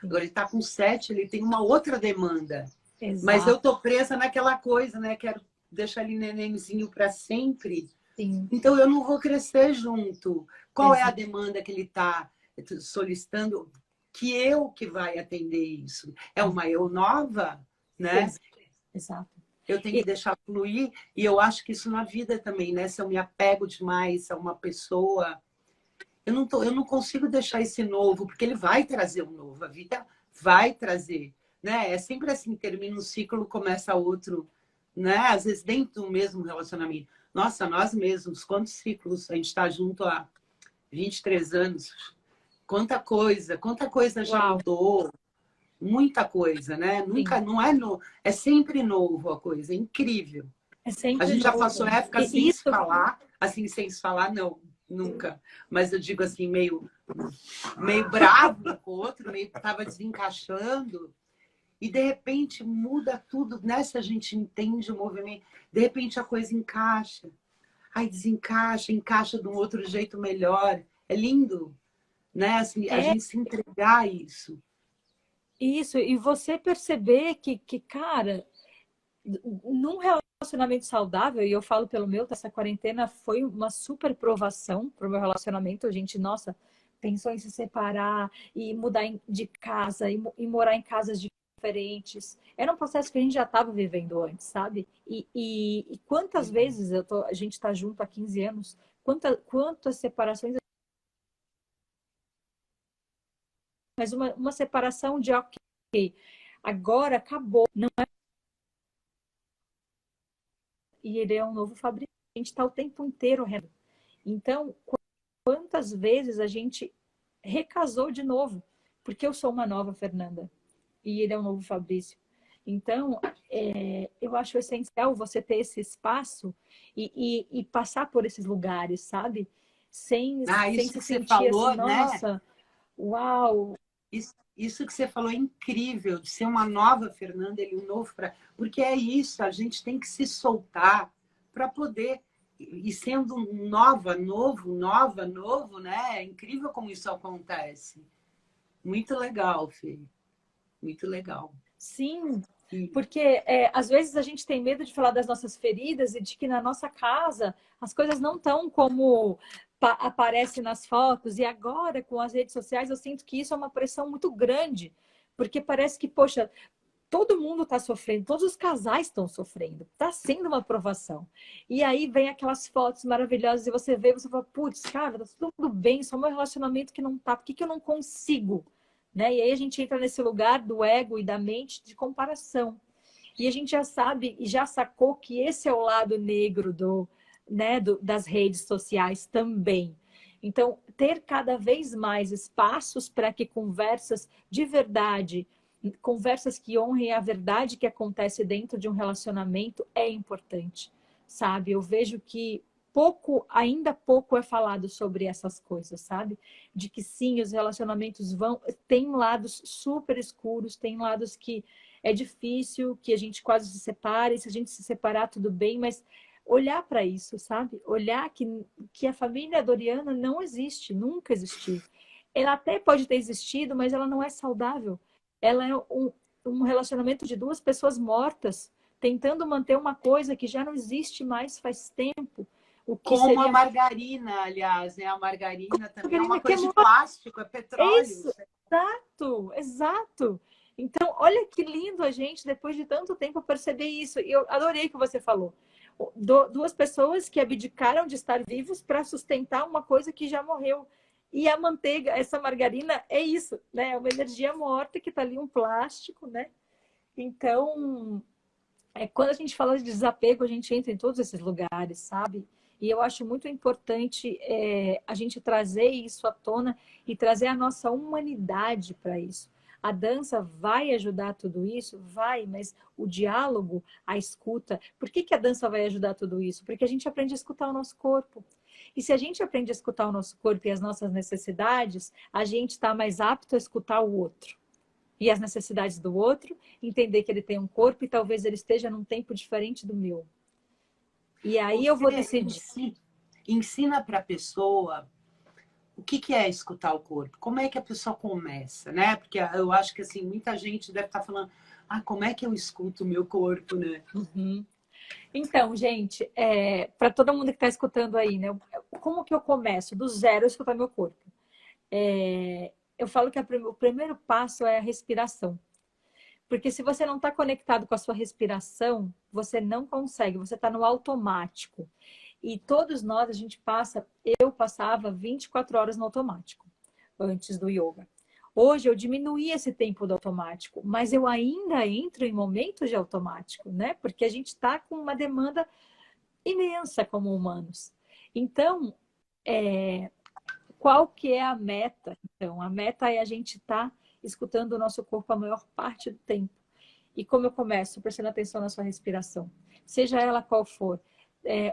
Agora ele está com 7, ele tem uma outra demanda. Exato. Mas eu tô presa naquela coisa, né? Quero deixar ele nenenzinho para sempre.
Sim.
Então eu não vou crescer junto. Qual é a demanda que ele está solicitando? Que vai atender isso? É uma eu nova, né?
Exato.
Eu tenho que deixar fluir. E eu acho que isso na vida também, né? Se eu me apego demais a uma pessoa, eu não consigo deixar esse novo, porque ele vai trazer um novo. A vida vai trazer, né? É sempre assim, termina um ciclo, começa outro, né? Às vezes dentro do mesmo relacionamento. Nossa, nós mesmos, quantos ciclos a gente está junto há 23 anos? Quanta coisa já
Uau.
mudou, muita coisa, né? Nunca,
Sim.
não é novo, é sempre novo a coisa, é incrível.
É
A
sempre
gente já
novo.
passou época
E
sem se
isso,
falar, assim, sem se falar, não, nunca. Mas eu digo assim, meio bravo um com o outro, meio que estava desencaixando. E de repente muda tudo, né? Se a gente entende o movimento, de repente a coisa encaixa. Aí desencaixa, encaixa de um outro jeito melhor. É lindo, né? Assim, a
é
gente se entregar a isso.
isso. E você perceber que, cara, num relacionamento saudável, e eu falo pelo meu, essa quarentena foi uma super provação para o meu relacionamento. A gente, nossa, pensou em se separar e mudar de casa e morar em casas diferentes. Era um processo que a gente já estava vivendo antes, sabe? E quantas vezes a gente está junto há 15 anos, quantas separações, mas uma separação de ok, agora acabou, não é? E ele é um novo Fabrício. A gente está o tempo inteiro. Então, quantas vezes a gente recasou de novo? Porque eu sou uma nova Fernanda e ele é um novo Fabrício. Então, eu acho essencial você ter esse espaço e passar por esses lugares, sabe? Sem
Isso
se
que você
sentir assim,
falou, né?
nossa, uau.
Isso que você falou é incrível, de ser uma nova Fernanda, ele um novo para. Porque é isso, a gente tem que se soltar para poder. E sendo novo, né? É incrível como isso acontece. Muito legal, Fê. Muito legal.
Sim,
E,
porque às vezes a gente tem medo de falar das nossas feridas e de que na nossa casa as coisas não estão como aparece nas fotos. E agora, com as redes sociais, eu sinto que isso é uma pressão muito grande, porque parece que, poxa, todo mundo está sofrendo, todos os casais estão sofrendo, está sendo uma provação. E aí vem aquelas fotos maravilhosas e você vê, você fala, putz, cara, tá tudo bem, só meu relacionamento que não tá, por que que eu não consigo? Né? E aí a gente entra nesse lugar do ego e da mente de comparação. E a gente já sabe e já sacou que esse é o lado negro das redes sociais também. Então, ter cada vez mais espaços para que conversas de verdade, conversas que honrem a verdade que acontece dentro de um relacionamento é importante, sabe? Eu vejo que ainda pouco é falado sobre essas coisas, sabe? De que sim, os relacionamentos tem lados super escuros, tem lados que é difícil, que a gente quase se separe, se a gente se separar tudo bem, mas olhar para isso, sabe? Olhar que a família Doriana não existe, nunca existiu. Ela até pode ter existido, mas ela não é saudável. Ela é um relacionamento de duas pessoas mortas, tentando manter uma coisa que já não existe mais faz tempo. O que
como a
seria
margarina, aliás, né? A margarina também é uma
margarina que é
coisa de plástico, é petróleo.
isso, exato, exato. Então, olha que lindo a gente, depois de tanto tempo, perceber isso. E eu adorei o que você falou. Duas pessoas que abdicaram de estar vivos para sustentar uma coisa que já morreu. E a manteiga, essa margarina, é isso, né? É uma energia morta que está ali, um plástico, né? Então, quando a gente fala de desapego, a gente entra em todos esses lugares, sabe? E eu acho muito importante a gente trazer isso à tona e trazer a nossa humanidade para isso. A dança vai ajudar tudo isso? Vai, mas o diálogo, a escuta. Por que que a dança vai ajudar tudo isso? Porque a gente aprende a escutar o nosso corpo. E se a gente aprende a escutar o nosso corpo e as nossas necessidades, a gente está mais apto a escutar o outro e as necessidades do outro, entender que ele tem um corpo e talvez ele esteja num tempo diferente do meu. E aí eu vou
Você
decidir.
ensina para a pessoa o que é escutar o corpo, como é que a pessoa começa, né? Porque eu acho que assim, muita gente deve estar falando, como é que eu escuto o meu corpo, né?
Uhum. Então, gente, para todo mundo que está escutando aí, né? Como que eu começo? Do zero a escutar meu corpo. Eu falo que o primeiro passo é a respiração. Porque se você não está conectado com a sua respiração, você não consegue, você está no automático. E todos nós, eu passava 24 horas no automático antes do yoga. Hoje eu diminuí esse tempo do automático, mas eu ainda entro em momentos de automático, né? Porque a gente está com uma demanda imensa como humanos. Então, qual que é a meta? Então, a meta é a gente estar escutando o nosso corpo a maior parte do tempo. E como eu começo? Prestando atenção na sua respiração. Seja ela qual for.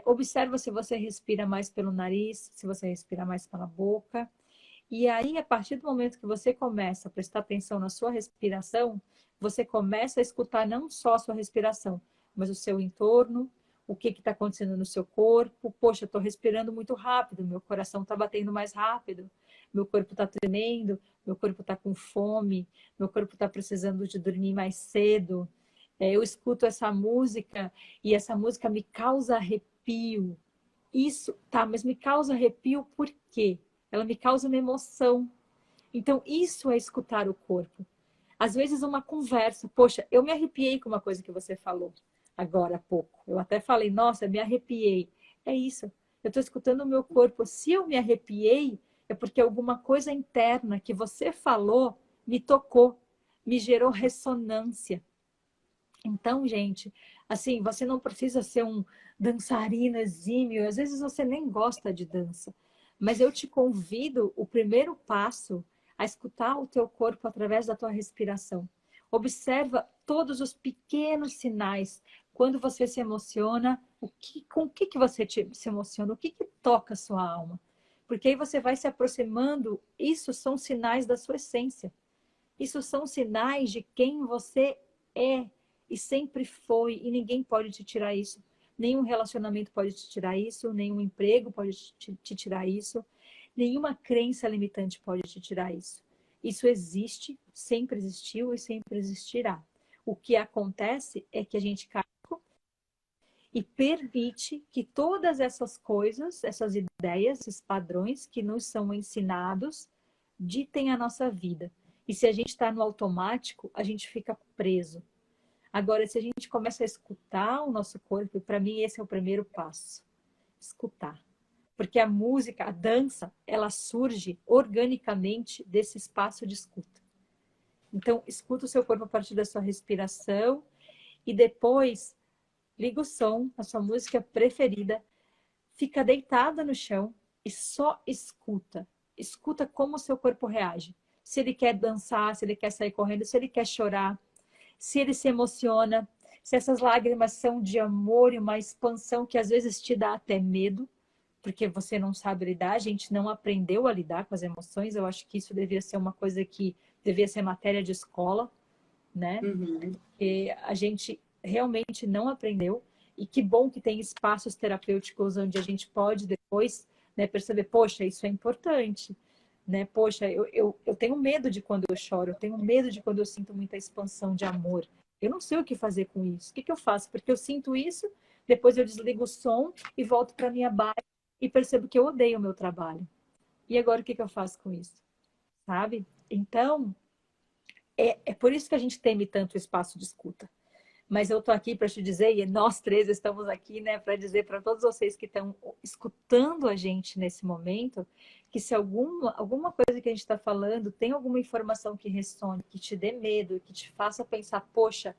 Observa se você respira mais pelo nariz, se você respira mais pela boca. E aí, a partir do momento que você começa a prestar atenção na sua respiração, você começa a escutar não só a sua respiração, mas o seu entorno, o que está acontecendo no seu corpo. Poxa, eu estou respirando muito rápido, meu coração está batendo mais rápido, meu corpo está tremendo, meu corpo está com fome, meu corpo está precisando de dormir mais cedo. Eu escuto essa música e essa música me causa arrepio. Isso, tá, mas me causa arrepio por quê? Ela me causa uma emoção. Então, isso é escutar o corpo. Às vezes, uma conversa. Poxa, eu me arrepiei com uma coisa que você falou agora há pouco. Eu até falei, nossa, me arrepiei. É isso. Eu estou escutando o meu corpo. Se eu me arrepiei, é porque alguma coisa interna que você falou me tocou, me gerou ressonância. Então, gente, assim, você não precisa ser um dançarino exímio. Às vezes você nem gosta de dança. Mas eu te convido, o primeiro passo, a escutar o teu corpo através da tua respiração. Observa todos os pequenos sinais. Quando você se emociona, com o que você se emociona? O que toca a sua alma? Porque aí você vai se aproximando. Isso são sinais da sua essência. Isso são sinais de quem você é e sempre foi. E ninguém pode te tirar isso. Nenhum relacionamento pode te tirar isso, nenhum emprego pode te tirar isso, nenhuma crença limitante pode te tirar isso. Isso existe, sempre existiu e sempre existirá. O que acontece é que a gente cai e permite que todas essas coisas, essas ideias, esses padrões que nos são ensinados, ditem a nossa vida. E se a gente está no automático, a gente fica preso. Agora, se a gente começa a escutar o nosso corpo, e para mim esse é o primeiro passo, escutar. Porque a música, a dança, ela surge organicamente desse espaço de escuta. Então, escuta o seu corpo a partir da sua respiração e depois liga o som, a sua música preferida, fica deitada no chão e só escuta. Escuta como o seu corpo reage. Se ele quer dançar, se ele quer sair correndo, se ele quer chorar, se ele se emociona, se essas lágrimas são de amor e uma expansão que às vezes te dá até medo, porque você não sabe lidar, a gente não aprendeu a lidar com as emoções. Eu acho que isso deveria ser uma coisa que devia ser matéria de escola, né? Porque a gente realmente não aprendeu. E que bom que tem espaços terapêuticos onde a gente pode depois, né, perceber, poxa, isso é importante. Né? Poxa, eu tenho medo de quando eu choro, eu tenho medo de quando eu sinto muita expansão de amor. Eu não sei o que fazer com isso. O que eu faço? Porque eu sinto isso, depois eu desligo o som e volto para minha base e percebo que eu odeio o meu trabalho. E agora o que eu faço com isso? Sabe? Então, é por isso que a gente teme tanto o espaço de escuta. Mas eu estou aqui para te dizer, e nós três estamos aqui, né, para dizer para todos vocês que estão escutando a gente nesse momento, que se alguma coisa que a gente está falando tem alguma informação que ressone, que te dê medo, que te faça pensar, poxa,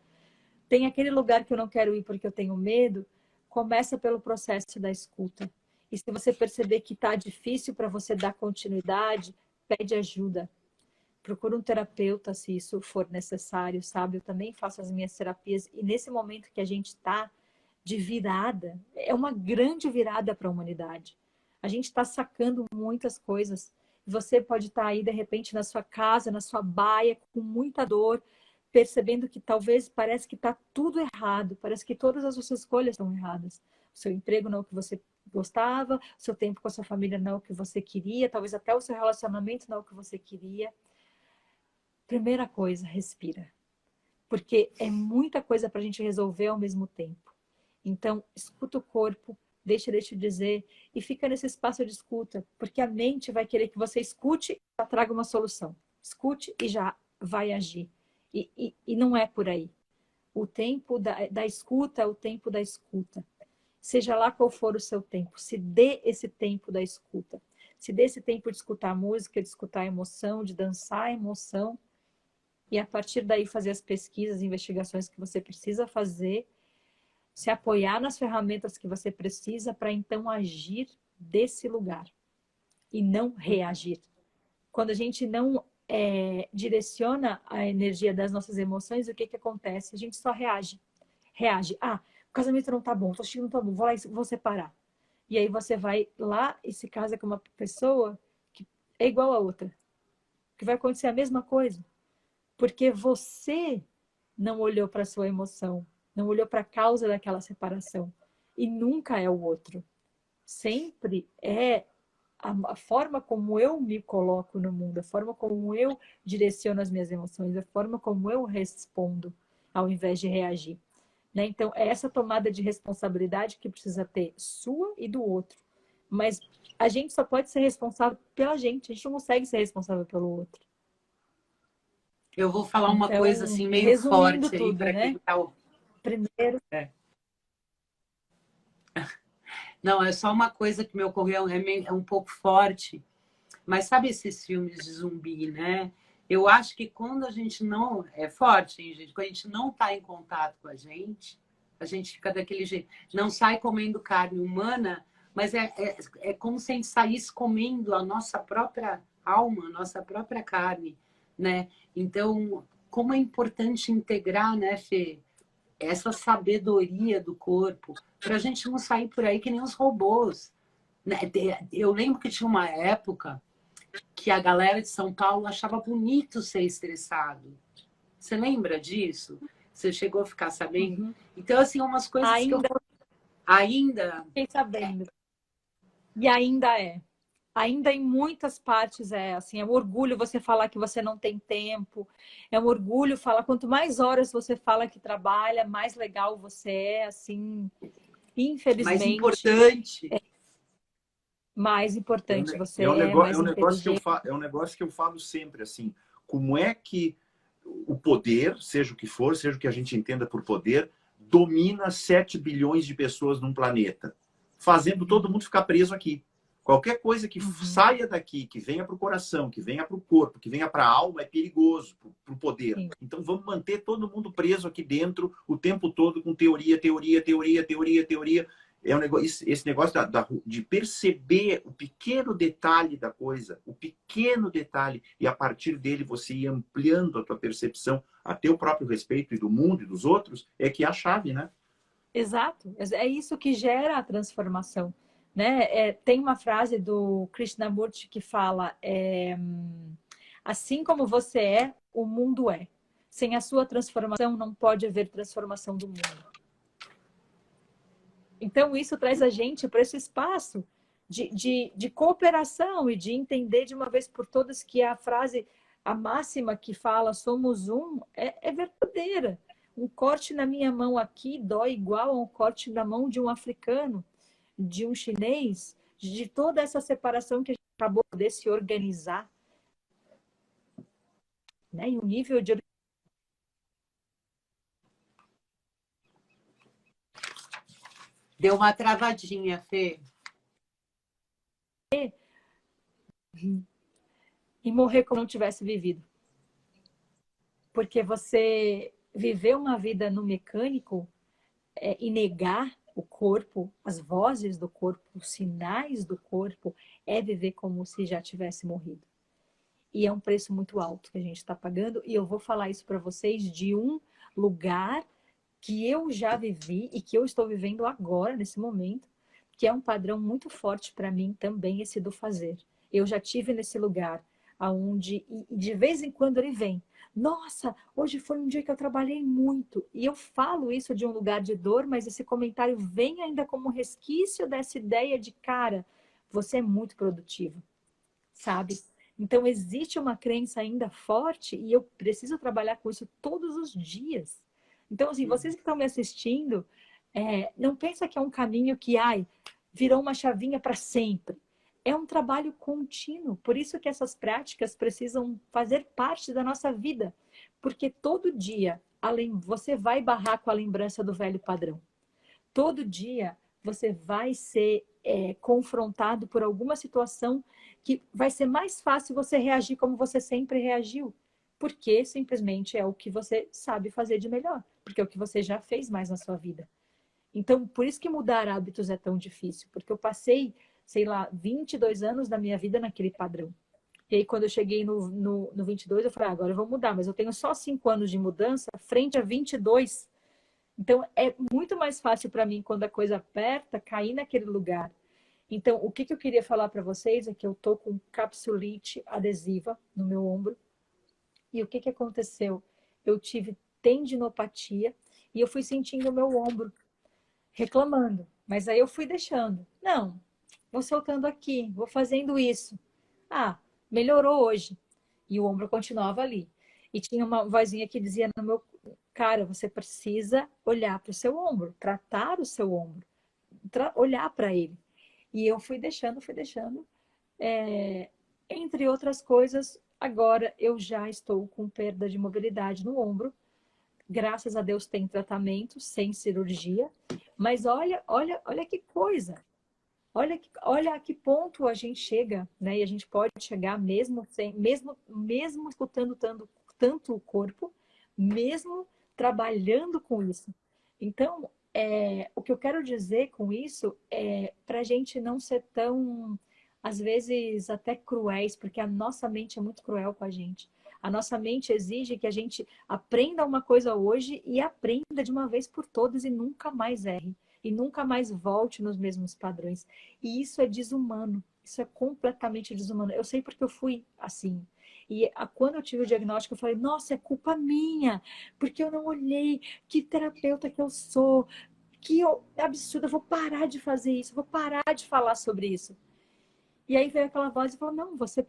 tem aquele lugar que eu não quero ir porque eu tenho medo, começa pelo processo da escuta. E se você perceber que está difícil para você dar continuidade, pede ajuda. Procura um terapeuta se isso for necessário, sabe? Eu também faço as minhas terapias e nesse momento que a gente está de virada, é uma grande virada para a humanidade. A gente está sacando muitas coisas. Você pode estar aí, de repente, na sua casa, na sua baia, com muita dor, percebendo que talvez parece que está tudo errado, parece que todas as suas escolhas estão erradas. O seu emprego não é o que você gostava, o seu tempo com a sua família não é o que você queria, talvez até o seu relacionamento não é o que você queria. Primeira coisa, respira. Porque é muita coisa para a gente resolver ao mesmo tempo. Então, escuta o corpo, deixa ele te dizer e fica nesse espaço de escuta. Porque a mente vai querer que você escute e já traga uma solução. Escute e já vai agir. E não é por aí. O tempo da escuta é o tempo da escuta. Seja lá qual for o seu tempo, se dê esse tempo da escuta. Se dê esse tempo de escutar a música, de escutar a emoção, de dançar a emoção, e a partir daí fazer as pesquisas, investigações que você precisa fazer, se apoiar nas ferramentas que você precisa para então agir desse lugar e não reagir. Quando a gente não direciona a energia das nossas emoções, o que acontece? A gente só reage. Reage. Ah, o casamento não tá bom, tô achando que não tá bom, vou lá e vou separar. E aí você vai lá e se casa com uma pessoa que é igual a outra. Que vai acontecer a mesma coisa. Porque você não olhou para a sua emoção, não olhou para a causa daquela separação. E nunca é o outro. Sempre é a forma como eu me coloco no mundo, a forma como eu direciono as minhas emoções, a forma como eu respondo, ao invés de reagir. Né? Então, é essa tomada de responsabilidade que precisa ter, sua e do outro. Mas a gente só pode ser responsável pela gente, a gente não consegue ser responsável pelo outro.
Eu vou falar uma coisa assim meio forte aí para quem tá ouvindo.
Primeiro,
não, é só uma coisa que me ocorreu, é um pouco forte, mas sabe esses filmes de zumbi, né? Eu acho que quando a gente não... É forte, hein, gente? Quando a gente não está em contato com a gente fica daquele jeito. Não sai comendo carne humana, mas é como se a gente saísse comendo a nossa própria alma, a nossa própria carne, né? Então, como é importante integrar, né, Fê? Essa sabedoria do corpo, para a gente não sair por aí que nem os robôs. Né? Eu lembro que tinha uma época que a galera de São Paulo achava bonito ser estressado. Você lembra disso? Você chegou a ficar sabendo?
Uhum.
Então, assim, umas coisas
ainda,
que eu... Ainda...
Fiquei sabendo. E ainda é. Ainda em muitas partes é assim, é um orgulho você falar que você não tem tempo, é um orgulho falar, quanto mais horas você fala que trabalha, mais legal você é, assim, infelizmente.
Mais importante.
Mais importante você
mais inteligente. É um negócio que eu falo sempre, assim, como é que o poder, seja o que for, seja o que a gente entenda por poder, domina 7 bilhões de pessoas num planeta, fazendo todo mundo ficar preso aqui. Qualquer coisa que saia daqui, que venha para o coração, que venha para o corpo, que venha para a alma, é perigoso para o poder. Sim. Então vamos manter todo mundo preso aqui dentro o tempo todo com teoria. É um negócio, esse negócio de perceber o pequeno detalhe da coisa, o pequeno detalhe, e a partir dele você ir ampliando a tua percepção a teu próprio respeito e do mundo e dos outros, é que é a chave, né?
Exato. É isso que gera a transformação. Né? Tem uma frase do Krishnamurti que fala assim como você é, o mundo é. Sem a sua transformação, não pode haver transformação do mundo. Então, isso traz a gente para esse espaço de cooperação e de entender de uma vez por todas que a frase, a máxima que fala somos um, é verdadeira. Um corte na minha mão aqui dói igual a um corte na mão de um africano, de um chinês, de toda essa separação que a gente acabou de se organizar. Né? E o nível de...
Deu uma travadinha, Fê.
E morrer como não tivesse vivido. Porque você viver uma vida no mecânico e negar o corpo, as vozes do corpo, os sinais do corpo, é viver como se já tivesse morrido. E é um preço muito alto que a gente está pagando. E eu vou falar isso para vocês de um lugar que eu já vivi e que eu estou vivendo agora, nesse momento, que é um padrão muito forte para mim também, esse do fazer. Eu já tive nesse lugar onde, de vez em quando ele vem, nossa, hoje foi um dia que eu trabalhei muito. E eu falo isso de um lugar de dor, mas esse comentário vem ainda como um resquício dessa ideia de, cara, você é muito produtivo, sabe? Então, existe uma crença ainda forte e eu preciso trabalhar com isso todos os dias. Então, assim, vocês que estão me assistindo, não pensa que é um caminho que, virou uma chavinha para sempre. É um trabalho contínuo. Por isso que essas práticas precisam fazer parte da nossa vida. Porque todo dia, você vai barrar com a lembrança do velho padrão. Todo dia, você vai ser confrontado por alguma situação que vai ser mais fácil você reagir como você sempre reagiu. Porque simplesmente é o que você sabe fazer de melhor. Porque é o que você já fez mais na sua vida. Então, por isso que mudar hábitos é tão difícil. Porque eu passei, sei lá, 22 anos da minha vida naquele padrão. E aí, quando eu cheguei no 22, eu falei, agora eu vou mudar. Mas eu tenho só 5 anos de mudança frente a 22. Então, é muito mais fácil para mim, quando a coisa aperta, cair naquele lugar. Então, o que eu queria falar para vocês é que eu tô com capsulite adesiva no meu ombro. E o que aconteceu? Eu tive tendinopatia e eu fui sentindo o meu ombro reclamando. Mas aí eu fui deixando. Não, vou soltando aqui, vou fazendo isso. Ah, melhorou hoje. E o ombro continuava ali. E tinha uma vozinha que dizia no meu cara, você precisa olhar para o seu ombro, tratar o seu ombro, olhar para ele. E eu fui deixando. Entre outras coisas, agora eu já estou com perda de mobilidade no ombro. Graças a Deus tem tratamento, sem cirurgia. Mas olha que coisa. Olha a que ponto a gente chega, né? E a gente pode chegar mesmo escutando tanto o corpo, mesmo trabalhando com isso. Então, o que eu quero dizer com isso é para a gente não ser tão, às vezes, até cruéis, porque a nossa mente é muito cruel com a gente. A nossa mente exige que a gente aprenda uma coisa hoje e aprenda de uma vez por todas e nunca mais erre. E nunca mais volte nos mesmos padrões. E isso é desumano. Isso é completamente desumano. Eu sei porque eu fui assim. E quando eu tive o diagnóstico, eu falei, nossa, é culpa minha. Porque eu não olhei que terapeuta que eu sou. Absurdo, eu vou parar de fazer isso. Eu vou parar de falar sobre isso. E aí veio aquela voz e falou, não, você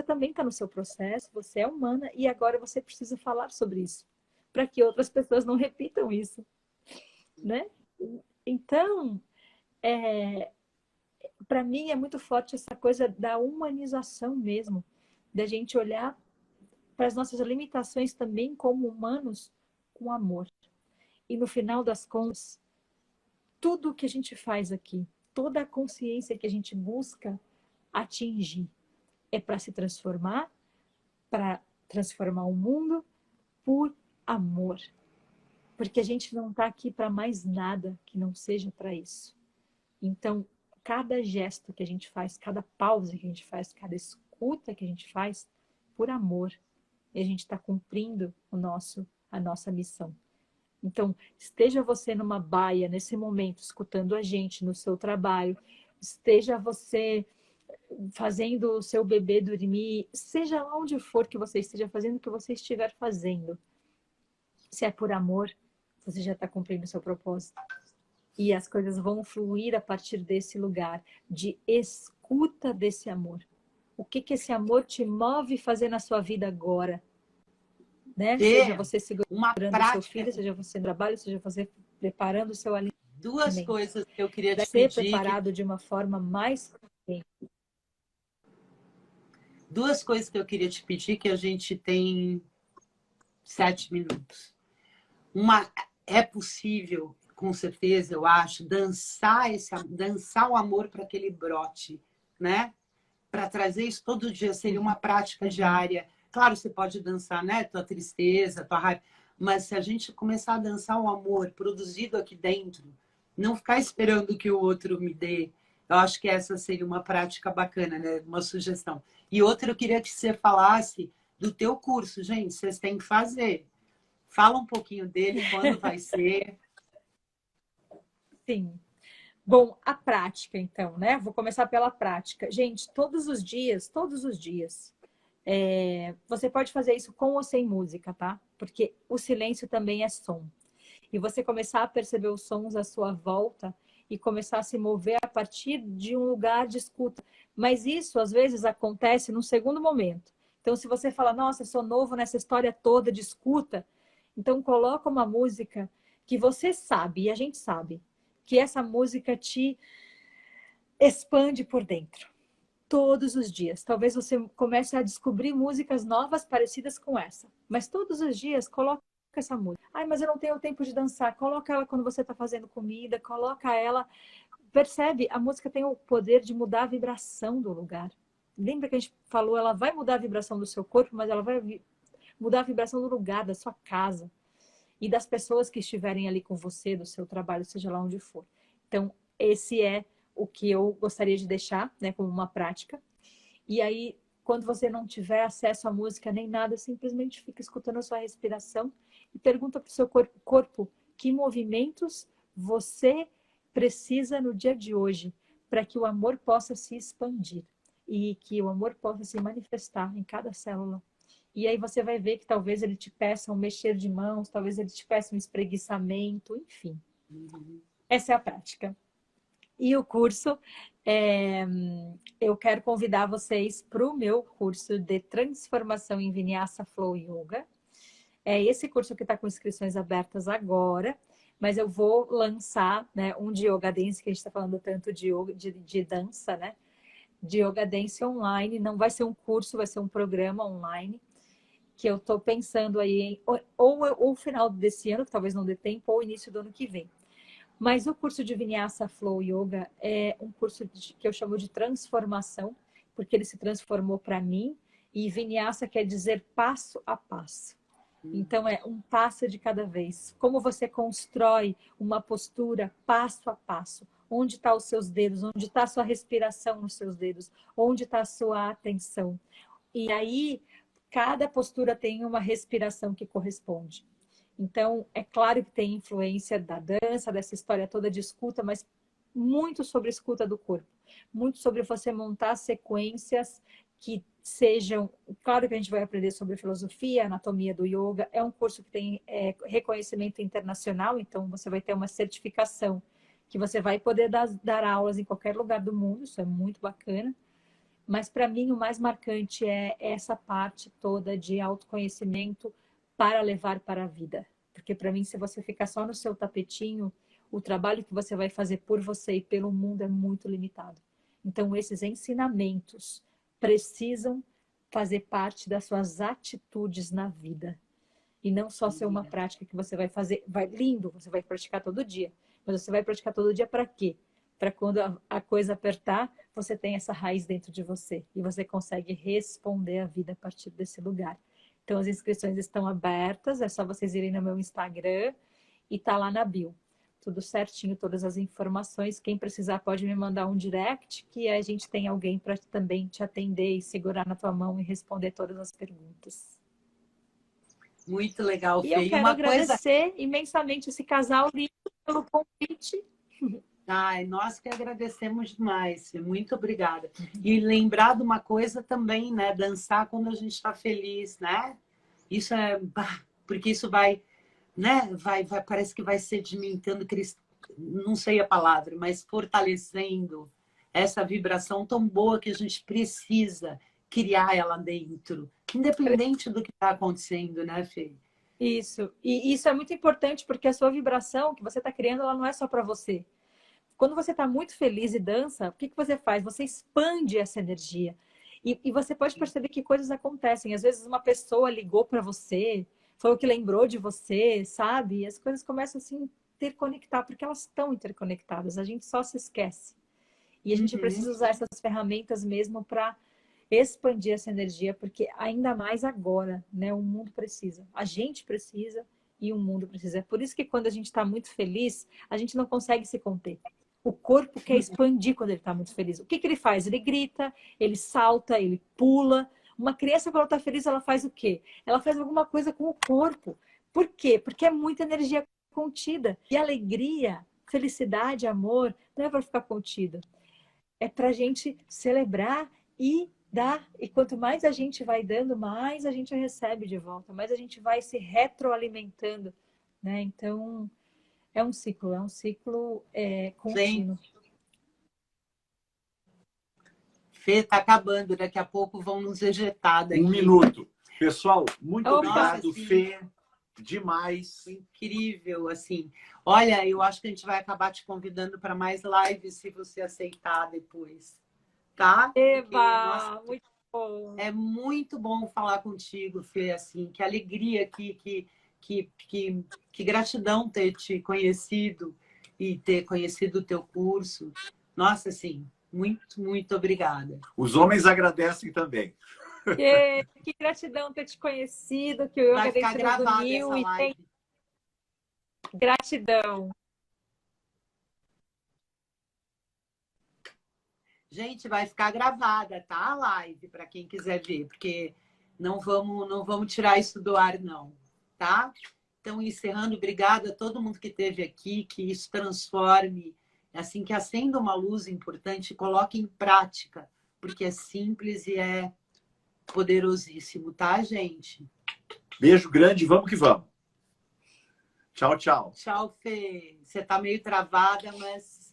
também está no seu processo. Você é humana e agora você precisa falar sobre isso. Para que outras pessoas não repitam isso. Né? Então, para mim é muito forte essa coisa da humanização mesmo, da gente olhar para as nossas limitações também como humanos com amor. E no final das contas, tudo que a gente faz aqui, toda a consciência que a gente busca atingir é para se transformar, para transformar o mundo por amor. Porque a gente não está aqui para mais nada que não seja para isso. Então, cada gesto que a gente faz, cada pausa que a gente faz, cada escuta que a gente faz, por amor, e a gente está cumprindo a nossa missão. Então, esteja você numa baia, nesse momento, escutando a gente no seu trabalho, esteja você fazendo o seu bebê dormir, seja lá onde for que você esteja fazendo, o que você estiver fazendo. Se é por amor, você já está cumprindo o seu propósito. E as coisas vão fluir a partir desse lugar de escuta desse amor. O que esse amor te move a fazer na sua vida agora? Né? Seja você segurando o seu filho, seja você no trabalho, seja você preparando o seu alimento.
Duas coisas que eu queria te
pedir. Ser preparado de uma forma mais...
Duas coisas que eu queria te pedir, que a gente tem 7 minutos. Uma, é possível, com certeza, eu acho, dançar o amor para que ele brote, né? Para trazer isso todo dia, seria uma prática diária. Claro, você pode dançar, né? Tua tristeza, tua raiva. Mas se a gente começar a dançar o amor produzido aqui dentro, não ficar esperando que o outro me dê, eu acho que essa seria uma prática bacana, né? Uma sugestão. E outra, eu queria que você falasse do teu curso. Gente, vocês têm que fazer. Fala um pouquinho dele, quando vai ser.
Sim. Bom, a prática, então, né? Vou começar pela prática. Gente, todos os dias, você pode fazer isso com ou sem música, tá? Porque o silêncio também é som. E você começar a perceber os sons à sua volta e começar a se mover a partir de um lugar de escuta. Mas isso, às vezes, acontece num segundo momento. Então, se você fala, nossa, eu sou novo nessa história toda de escuta, então coloca uma música que você sabe, e a gente sabe, que essa música te expande por dentro. Todos os dias. Talvez você comece a descobrir músicas novas parecidas com essa. Mas todos os dias, coloca essa música. Ai, mas eu não tenho tempo de dançar. Coloca ela quando você está fazendo comida, coloca ela percebe? A música tem o poder de mudar a vibração do lugar. Lembra que a gente falou, ela vai mudar a vibração do seu corpo, mas ela vai mudar a vibração do lugar, da sua casa e das pessoas que estiverem ali com você, do seu trabalho, seja lá onde for. Então, esse é o que eu gostaria de deixar, né, como uma prática. E aí, quando você não tiver acesso à música nem nada, simplesmente fica escutando a sua respiração e pergunta para o seu corpo que movimentos você precisa no dia de hoje para que o amor possa se expandir e que o amor possa se manifestar em cada célula. E aí você vai ver que talvez ele te peça um mexer de mãos, talvez ele te peça um espreguiçamento, enfim. Essa é a prática. E o curso, eu quero convidar vocês para o meu curso de transformação em Vinyasa Flow Yoga. É esse curso que está com inscrições abertas agora, mas eu vou lançar, né, um de Yoga Dance, que a gente está falando tanto de, yoga, de dança, né? De Yoga Dance online. Não vai ser um curso, vai ser um programa online, que eu estou pensando aí em ou final desse ano, que talvez não dê tempo, ou início do ano que vem. Mas o curso de Vinyasa Flow Yoga é um curso que eu chamo de transformação, porque ele se transformou para mim, e Vinyasa quer dizer passo a passo. Então, é um passo de cada vez. Como você constrói uma postura passo a passo. Onde estão os seus dedos? Onde está a sua respiração nos seus dedos? Onde está a sua atenção? E aí, cada postura tem uma respiração que corresponde. Então, é claro que tem influência da dança, dessa história toda de escuta, mas muito sobre escuta do corpo. Muito sobre você montar sequências que sejam... Claro que a gente vai aprender sobre filosofia, anatomia do yoga. É um curso que tem reconhecimento internacional, então você vai ter uma certificação que você vai poder dar aulas em qualquer lugar do mundo. Isso é muito bacana. Mas, para mim, o mais marcante é essa parte toda de autoconhecimento para levar para a vida. Porque, para mim, se você ficar só no seu tapetinho, o trabalho que você vai fazer por você e pelo mundo é muito limitado. Então, esses ensinamentos precisam fazer parte das suas atitudes na vida. E não só ser uma prática que você vai fazer, lindo, você vai praticar todo dia. Mas você vai praticar todo dia para quê? Para quando a coisa apertar, você tem essa raiz dentro de você. E você consegue responder a vida a partir desse lugar. Então, as inscrições estão abertas. É só vocês irem no meu Instagram e tá lá na bio. Tudo certinho, todas as informações. Quem precisar pode me mandar um direct, que a gente tem alguém para também te atender e segurar na tua mão e responder todas as perguntas.
Muito legal, Fê.
E eu quero agradecer imensamente esse casal lindo pelo convite.
Ai, nós que agradecemos demais, Fê. Muito obrigada. E lembrar de uma coisa também, né? Dançar quando a gente está feliz, né? Isso é... Porque isso vai... né? Parece que vai sedimentando, não sei a palavra, mas fortalecendo essa vibração tão boa que a gente precisa criar ela dentro, independente do que está acontecendo, né, Fê?
Isso. E isso é muito importante, porque a sua vibração que você está criando, ela não é só para você. Quando você está muito feliz e dança, o que você faz? Você expande essa energia. E você pode perceber que coisas acontecem. Às vezes uma pessoa ligou para você, falou que lembrou de você, sabe? E as coisas começam a se interconectar, porque elas estão interconectadas. A gente só se esquece. E a gente precisa usar essas ferramentas mesmo para expandir essa energia, porque ainda mais agora, né? O mundo precisa. A gente precisa e o mundo precisa. É por isso que quando a gente está muito feliz, a gente não consegue se conter. O corpo quer expandir quando ele está muito feliz. O que ele faz? Ele grita, ele salta, ele pula. Uma criança, quando ela está feliz, ela faz o quê? Ela faz alguma coisa com o corpo. Por quê? Porque é muita energia contida. E alegria, felicidade, amor, não é para ficar contida. É para a gente celebrar e dar. E quanto mais a gente vai dando, mais a gente recebe de volta. Mais a gente vai se retroalimentando, né? Então, é um ciclo contínuo.
Fê, tá acabando. Daqui a pouco vão nos ejetar daqui.
1 minuto. Pessoal, muito obrigado,
Sim.
Fê. Demais.
Incrível, assim. Olha, eu acho que a gente vai acabar te convidando para mais lives, se você aceitar depois. Tá?
Eba, muito bom.
É muito bom falar contigo, Fê, assim. Que alegria, que gratidão ter te conhecido. e ter conhecido o teu curso. Nossa, assim, muito, muito obrigada.
Os homens agradecem também.
Que gratidão ter te conhecido, que o Yoga Dentro uniu e tem gratidão.
Gente, vai ficar gravada, tá? A live, para quem quiser ver, porque não vamos tirar isso do ar, não, tá? Então, encerrando, obrigada a todo mundo que esteve aqui, que isso transforme, assim, que acenda uma luz importante, coloque em prática, porque é simples e é poderosíssimo, tá, gente?
Beijo grande, vamos que vamos. Tchau, tchau.
Tchau, Fê. Você tá meio travada, mas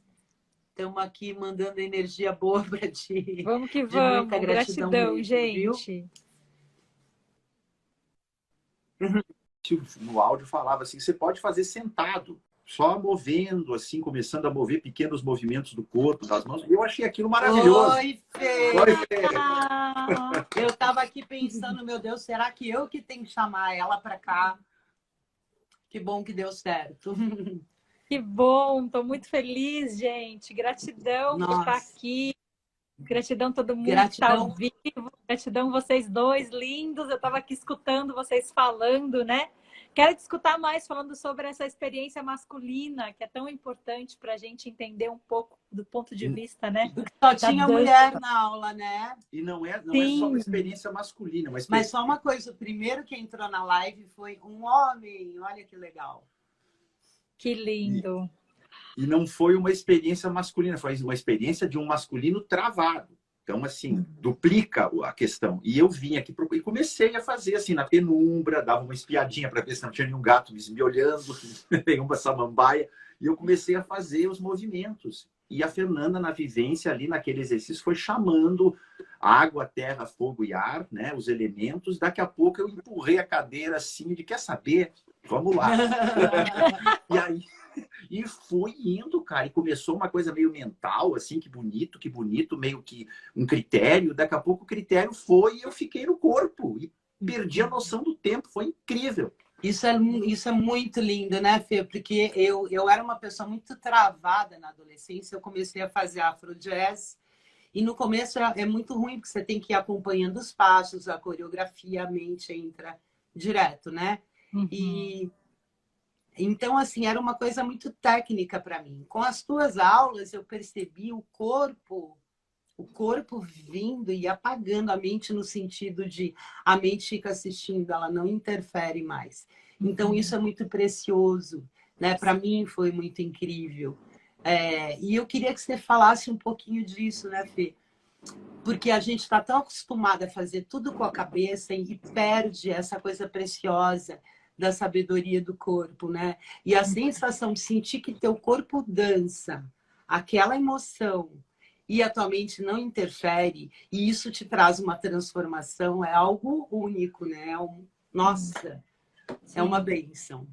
estamos aqui mandando energia boa para ti.
Vamos que vamos. Muita gratidão mesmo, gente.
No áudio falava assim, você pode fazer sentado, só movendo, assim, começando a mover pequenos movimentos do corpo, das mãos. Eu achei aquilo maravilhoso.
Oi, Fê!
Oi, Fê!
Eu estava aqui pensando, meu Deus, será que eu que tenho que chamar ela para cá? Que bom que deu certo.
Que bom, estou muito feliz, gente. Gratidão por estar aqui. Gratidão a todo mundo que está ao vivo. Gratidão vocês dois, lindos. Eu estava aqui escutando vocês falando, né? Quero te escutar mais falando sobre essa experiência masculina, que é tão importante para a gente entender um pouco do ponto de vista, né?
Só tinha mulher na aula, né?
E não é só uma experiência masculina.
Mas só uma coisa, o primeiro que entrou na live foi um homem. Olha que legal.
Que lindo.
E não foi uma experiência masculina, foi uma experiência de um masculino travado. Então, assim, duplica a questão. E eu vim aqui e comecei a fazer, assim, na penumbra, dava uma espiadinha para ver se não tinha nenhum gato me olhando, nenhuma samambaia. E eu comecei a fazer os movimentos. E a Fernanda, na vivência ali, naquele exercício, foi chamando água, terra, fogo e ar, né? Os elementos. Daqui a pouco eu empurrei a cadeira assim, de quer saber? Vamos lá. E aí... E foi indo, cara, e começou uma coisa meio mental, assim, que bonito, meio que um critério. Daqui a pouco o critério foi e eu fiquei no corpo e perdi a noção do tempo, foi incrível.
Isso é muito lindo, né, Fê? Porque eu era uma pessoa muito travada na adolescência, eu comecei a fazer afro-jazz, e no começo é muito ruim, porque você tem que ir acompanhando os passos, a coreografia, a mente entra direto, né?
Uhum.
Então, assim, era uma coisa muito técnica para mim. Com as tuas aulas, eu percebi o corpo vindo e apagando a mente no sentido de a mente fica assistindo, ela não interfere mais. Então, isso é muito precioso, né? Para mim foi muito incrível. E eu queria que você falasse um pouquinho disso, né, Fê? Porque a gente está tão acostumada a fazer tudo com a cabeça e perde essa coisa preciosa da sabedoria do corpo, né? E a sensação de sentir que teu corpo dança, aquela emoção, e a tua mente não interfere, e isso te traz uma transformação, é algo único, né? Nossa,
Sim.
É uma bênção.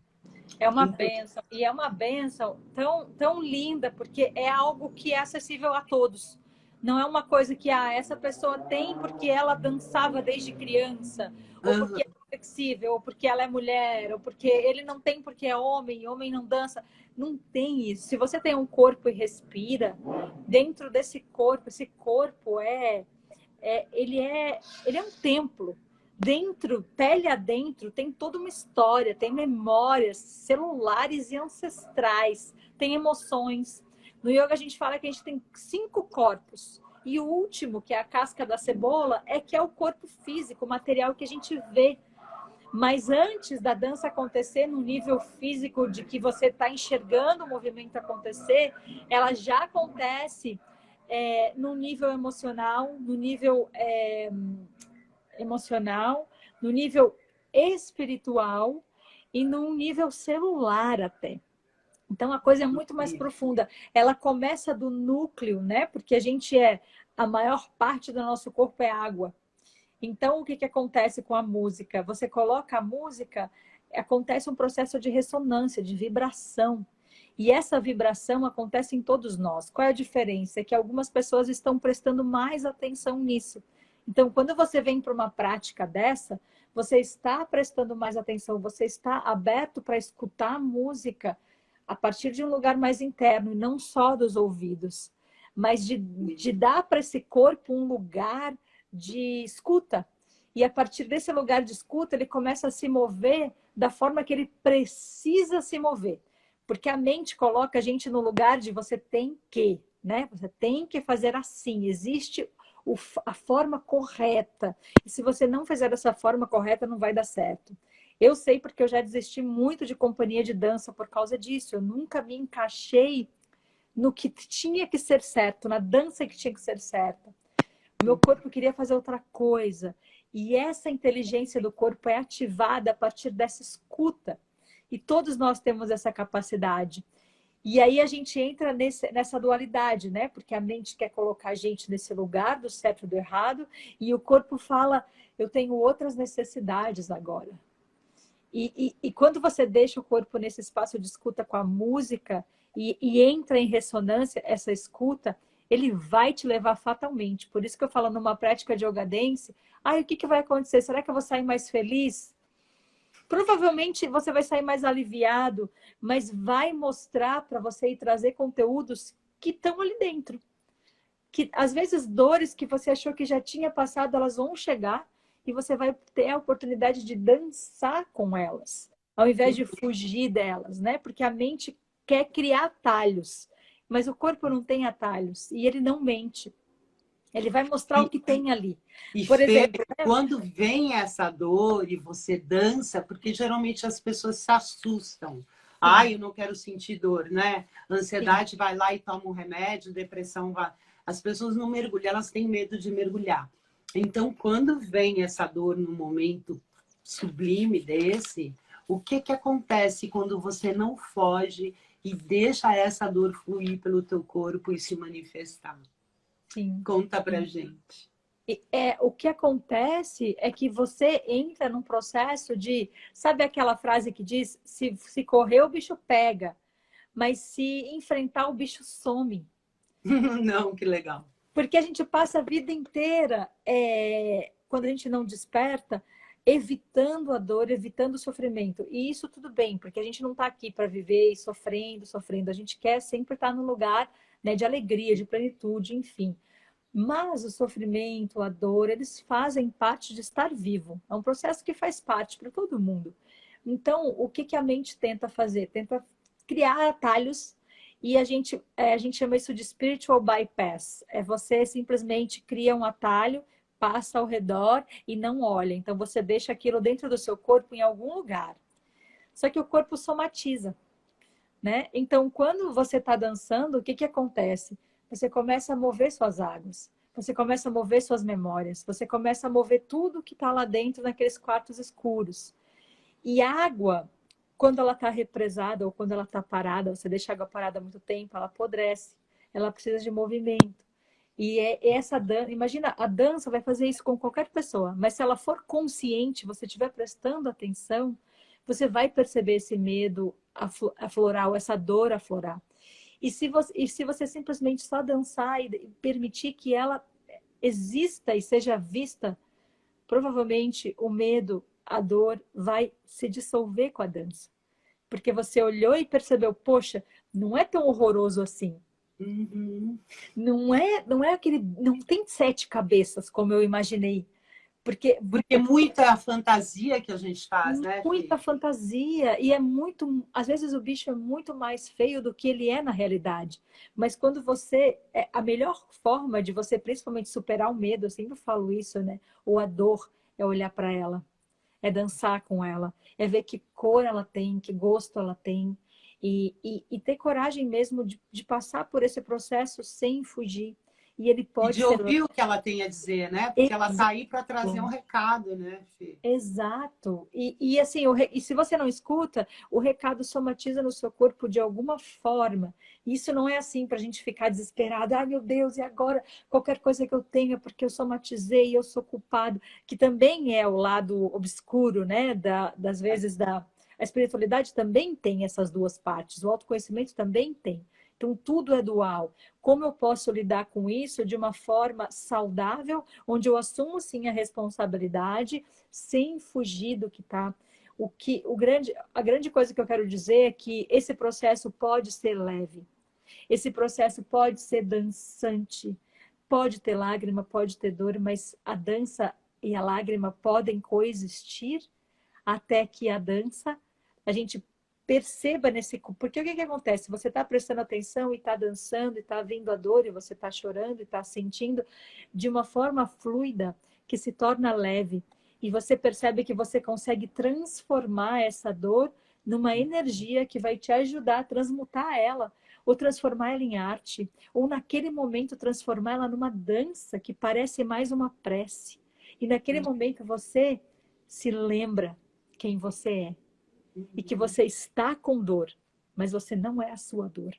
É uma bênção. E é uma bênção tão, tão linda, porque é algo que é acessível a todos. Não é uma coisa que essa pessoa tem porque ela dançava desde criança, ou porque é flexível, ou porque ela é mulher, ou porque ele não tem porque é homem não dança. Não tem isso. Se você tem um corpo e respira, dentro desse corpo, esse corpo ele é um templo. Dentro, pele adentro, tem toda uma história, tem memórias celulares e ancestrais, tem emoções. No yoga a gente fala que a gente tem 5 corpos. E o último, que é a casca da cebola, que é o corpo físico, o material que a gente vê. Mas antes da dança acontecer no nível físico de que você está enxergando o movimento acontecer, ela já acontece no nível emocional, no nível no nível espiritual e no nível celular até. Então, a coisa é muito mais profunda. Ela começa do núcleo, né? Porque a maior parte do nosso corpo é água. Então, o que acontece com a música? Você coloca a música, acontece um processo de ressonância, de vibração. E essa vibração acontece em todos nós. Qual é a diferença? É que algumas pessoas estão prestando mais atenção nisso. Então, quando você vem para uma prática dessa, você está prestando mais atenção, você está aberto para escutar a música a partir de um lugar mais interno, e não só dos ouvidos, mas de dar para esse corpo um lugar de escuta. E a partir desse lugar de escuta, ele começa a se mover da forma que ele precisa se mover. Porque a mente coloca a gente no lugar de você tem que, né? Você tem que fazer assim. Existe a forma correta. E se você não fizer dessa forma correta, não vai dar certo. Eu sei porque eu já desisti muito de companhia de dança por causa disso. Eu nunca me encaixei no que tinha que ser certo, na dança que tinha que ser certa. O meu corpo queria fazer outra coisa. E essa inteligência do corpo é ativada a partir dessa escuta. E todos nós temos essa capacidade. E aí a gente entra nessa dualidade, né? Porque a mente quer colocar a gente nesse lugar do certo e do errado, e o corpo fala, eu tenho outras necessidades agora. E quando você deixa o corpo nesse espaço de escuta com a música e entra em ressonância, essa escuta, ele vai te levar fatalmente. Por isso que eu falo numa prática de yoga dance, o que vai acontecer? Será que eu vou sair mais feliz? Provavelmente você vai sair mais aliviado, mas vai mostrar para você e trazer conteúdos que estão ali dentro. Que às vezes dores que você achou que já tinha passado, elas vão chegar e você vai ter a oportunidade de dançar com elas, ao invés de fugir delas, né? Porque a mente quer criar atalhos, mas o corpo não tem atalhos e ele não mente. Ele vai mostrar o que tem ali.
E
por exemplo,
quando vem essa dor e você dança, porque geralmente as pessoas se assustam. Eu não quero sentir dor, né? Ansiedade vai lá e toma um remédio, depressão vai. As pessoas não mergulham, elas têm medo de mergulhar. Então, quando vem essa dor num momento sublime desse, o que acontece quando você não foge e deixa essa dor fluir pelo teu corpo e se manifestar?
Sim.
Conta pra gente.
O que acontece é que você entra num processo de... Sabe aquela frase que diz, se correr o bicho pega, mas se enfrentar o bicho some.
Não, que legal.
Porque a gente passa a vida inteira, quando a gente não desperta, evitando a dor, evitando o sofrimento. E isso tudo bem, porque a gente não está aqui para viver sofrendo. A gente quer sempre estar num lugar, né, de alegria, de plenitude, enfim. Mas o sofrimento, a dor, eles fazem parte de estar vivo. É um processo que faz parte para todo mundo. Então, o que a mente tenta fazer? Tenta criar atalhos e a gente chama isso de spiritual bypass. Você simplesmente cria um atalho, passa ao redor e não olha. Então, você deixa aquilo dentro do seu corpo em algum lugar. Só que o corpo somatiza, né? Então, quando você está dançando, o que acontece? Você começa a mover suas águas, você começa a mover suas memórias, você começa a mover tudo que está lá dentro naqueles quartos escuros. E a água, quando ela está represada ou quando ela está parada, você deixa a água parada há muito tempo, ela apodrece, ela precisa de movimento. E essa dança, imagina, a dança vai fazer isso com qualquer pessoa, mas se ela for consciente, você estiver prestando atenção, você vai perceber esse medo aflorar, ou essa dor aflorar. E se você simplesmente só dançar e permitir que ela exista e seja vista, provavelmente o medo, a dor vai se dissolver com a dança. Porque você olhou e percebeu, poxa, não é tão horroroso assim.
Uhum.
Não é aquele... Não tem 7 cabeças, como eu imaginei. Porque
muita fantasia que a gente faz, né?
Muita fantasia. E é muito... Às vezes o bicho é muito mais feio do que ele é na realidade. Mas quando você... A melhor forma de você, principalmente, superar o medo, eu sempre falo isso, né? Ou a dor, é olhar para ela. É dançar com ela. É ver que cor ela tem, que gosto ela tem. E ter coragem mesmo de passar por esse processo sem fugir. E ele pode
de ouvir o que ela tem a dizer, né? Porque ela está aí para trazer um recado, né, Fê?
Exato. E assim, e se você não escuta, o recado somatiza no seu corpo de alguma forma. Isso não é assim para a gente ficar desesperado. Ai, meu Deus, e agora? Qualquer coisa que eu tenha, porque eu somatizei, eu sou culpado. Que também é o lado obscuro, né? Das vezes a espiritualidade também tem essas duas partes. O autoconhecimento também tem. Então, tudo é dual. Como eu posso lidar com isso de uma forma saudável, onde eu assumo, sim, a responsabilidade, sem fugir do que está... A grande coisa que eu quero dizer é que esse processo pode ser leve. Esse processo pode ser dançante. Pode ter lágrima, pode ter dor, mas a dança e a lágrima podem coexistir até que a dança, a gente perceba nesse... Porque o que acontece? Você está prestando atenção e está dançando, e está vindo a dor, e você está chorando, e está sentindo de uma forma fluida, que se torna leve. E você percebe que você consegue transformar essa dor numa energia que vai te ajudar a transmutar ela, ou transformar ela em arte, ou naquele momento transformar ela numa dança que parece mais uma prece. E naquele momento você se lembra quem você é. E que você está com dor, mas você não é a sua dor.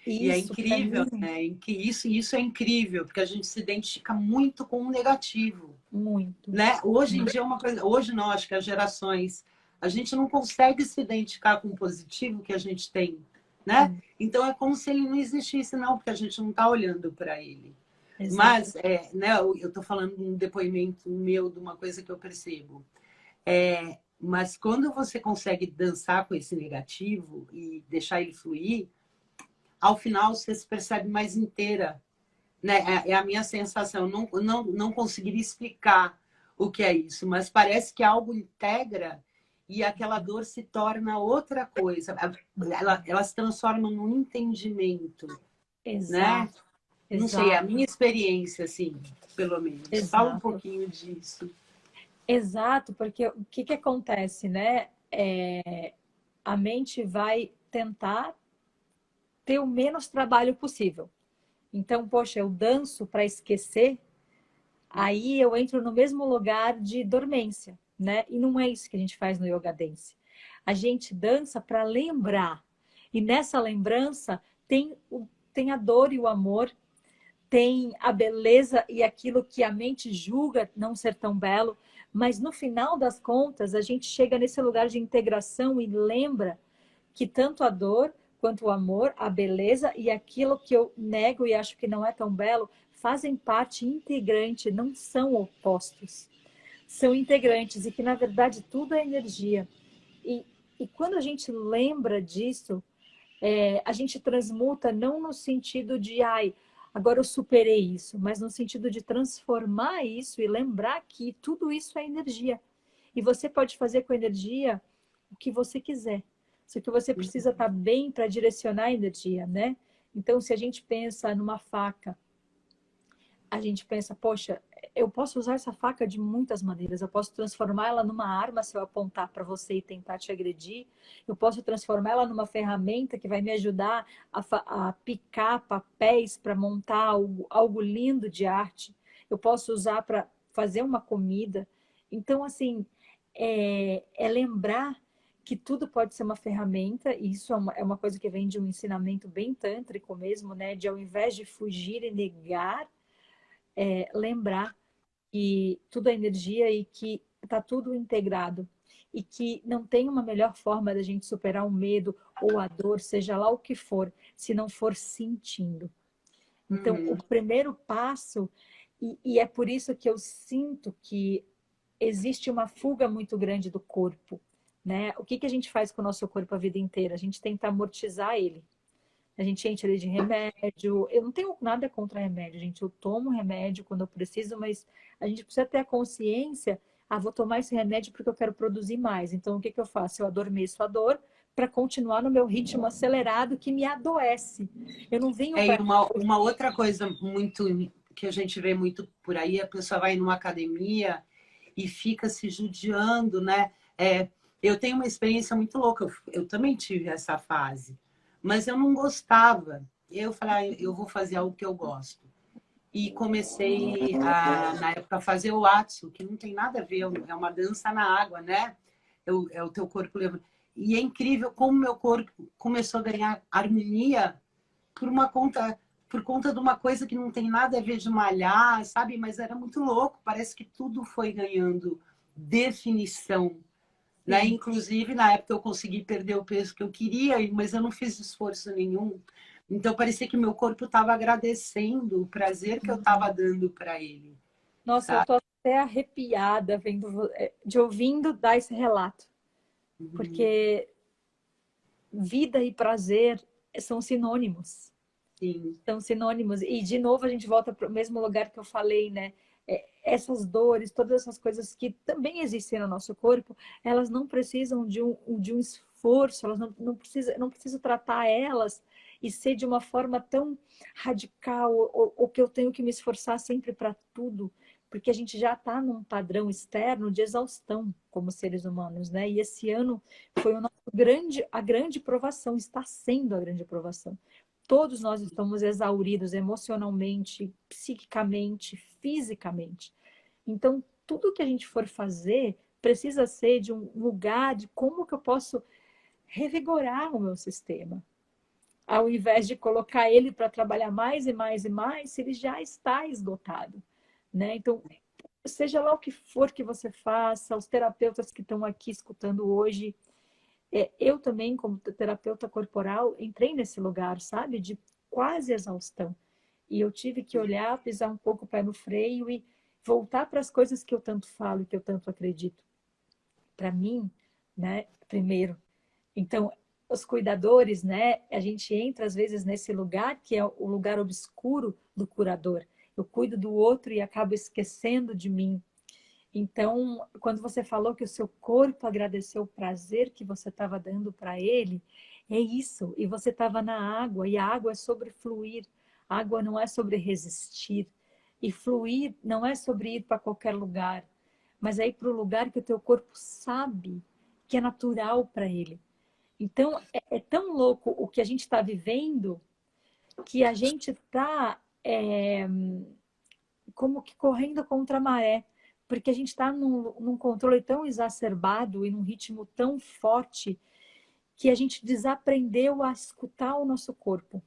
E é incrível, né? Isso é incrível, porque a gente se identifica muito com o negativo.
Muito.
Né? Hoje em dia é uma coisa... Hoje não, acho que as gerações... A gente não consegue se identificar com o positivo que a gente tem, né? Então é como se ele não existisse, não, porque a gente não está olhando para ele. Exato. Mas, né, eu estou falando de um depoimento meu, de uma coisa que eu percebo. Mas quando você consegue dançar com esse negativo e deixar ele fluir, ao final você se percebe mais inteira. Né? É a minha sensação. Não conseguiria explicar o que é isso, mas parece que algo integra e aquela dor se torna outra coisa. Ela se transforma num entendimento.
Exato.
Né? Não sei, é a minha experiência, assim, pelo menos.
Exato.
Fala um pouquinho disso.
Exato, porque o que acontece, né? A mente vai tentar ter o menos trabalho possível. Então, poxa, eu danço para esquecer, aí eu entro no mesmo lugar de dormência, né? E não é isso que a gente faz no Yoga Dance. A gente dança para lembrar. E nessa lembrança tem a dor e o amor, tem a beleza e aquilo que a mente julga não ser tão belo, mas no final das contas a gente chega nesse lugar de integração e lembra que tanto a dor quanto o amor, a beleza e aquilo que eu nego e acho que não é tão belo, fazem parte integrante, não são opostos. São integrantes e que, na verdade, tudo é energia. E quando a gente lembra disso, a gente transmuta não no sentido de, agora eu superei isso, mas no sentido de transformar isso e lembrar que tudo isso é energia. E você pode fazer com a energia o que você quiser. Só que você precisa estar bem para direcionar a energia, né? Então, se a gente pensa numa faca, a gente pensa, poxa, eu posso usar essa faca de muitas maneiras. Eu posso transformar ela numa arma se eu apontar para você e tentar te agredir. Eu posso transformar ela numa ferramenta que vai me ajudar a picar papéis para montar algo lindo de arte. Eu posso usar para fazer uma comida. Então, assim, é lembrar que tudo pode ser uma ferramenta, e isso é uma coisa que vem de um ensinamento bem tântrico mesmo, né? De ao invés de fugir e negar, lembrar que tudo é energia e que está tudo integrado. E que não tem uma melhor forma da gente superar o medo ou a dor, seja lá o que for, se não for sentindo. Então, o primeiro passo, e é por isso que eu sinto que existe uma fuga muito grande do corpo. Né? O que a gente faz com o nosso corpo a vida inteira? A gente tenta amortizar ele. A gente enche ele de remédio. Eu não tenho nada contra remédio, gente. Eu tomo remédio quando eu preciso, mas a gente precisa ter a consciência, vou tomar esse remédio porque eu quero produzir mais. Então, o que eu faço? Eu adormeço a dor para continuar no meu ritmo acelerado que me adoece. Eu não venho
para... Uma outra coisa muito que a gente vê muito por aí, a pessoa vai numa academia e fica se judiando, né? Eu tenho uma experiência muito louca. Eu também tive essa fase. Mas eu não gostava. Eu falei, eu vou fazer algo que eu gosto. E comecei, na época, a fazer o Atsu, que não tem nada a ver. É uma dança na água, né? É o teu corpo levando. E é incrível como meu corpo começou a ganhar harmonia por conta de uma coisa que não tem nada a ver de malhar, sabe? Mas era muito louco. Parece que tudo foi ganhando definição. Né? Inclusive, na época, eu consegui perder o peso que eu queria, mas eu não fiz esforço nenhum. Então, parecia que meu corpo estava agradecendo o prazer que eu estava dando para ele.
Nossa, sabe? Eu estou até arrepiada de ouvindo dar esse relato. Porque vida e prazer são sinônimos.
Sim.
São sinônimos. E, de novo, a gente volta para o mesmo lugar que eu falei, né? Essas dores, todas essas coisas que também existem no nosso corpo, elas não precisam de um esforço, elas não preciso tratar elas e ser de uma forma tão radical, ou que eu tenho que me esforçar sempre para tudo, porque a gente já está num padrão externo de exaustão como seres humanos, né? E esse ano foi a grande provação, está sendo a grande provação. Todos nós estamos exauridos emocionalmente, psiquicamente, fisicamente. Então, tudo que a gente for fazer precisa ser de um lugar de como que eu posso revigorar o meu sistema. Ao invés de colocar ele para trabalhar mais e mais e mais, se ele já está esgotado, né? Então, seja lá o que for que você faça, os terapeutas que estão aqui escutando hoje, eu também, como terapeuta corporal, entrei nesse lugar, sabe? De quase exaustão. E eu tive que olhar, pisar um pouco o pé no freio e voltar para as coisas que eu tanto falo, que eu tanto acredito. Para mim, né? Primeiro. Então, os cuidadores, né? A gente entra às vezes nesse lugar que é o lugar obscuro do curador. Eu cuido do outro e acabo esquecendo de mim. Então, quando você falou que o seu corpo agradeceu o prazer que você estava dando para ele, é isso. E você estava na água, e a água é sobre fluir. A água não é sobre resistir. E fluir não é sobre ir para qualquer lugar, mas é ir para o lugar que o teu corpo sabe que é natural para ele. Então, é tão louco o que a gente está vivendo que a gente está como que correndo contra a maré, porque a gente está num controle tão exacerbado e num ritmo tão forte que a gente desaprendeu a escutar o nosso corpo.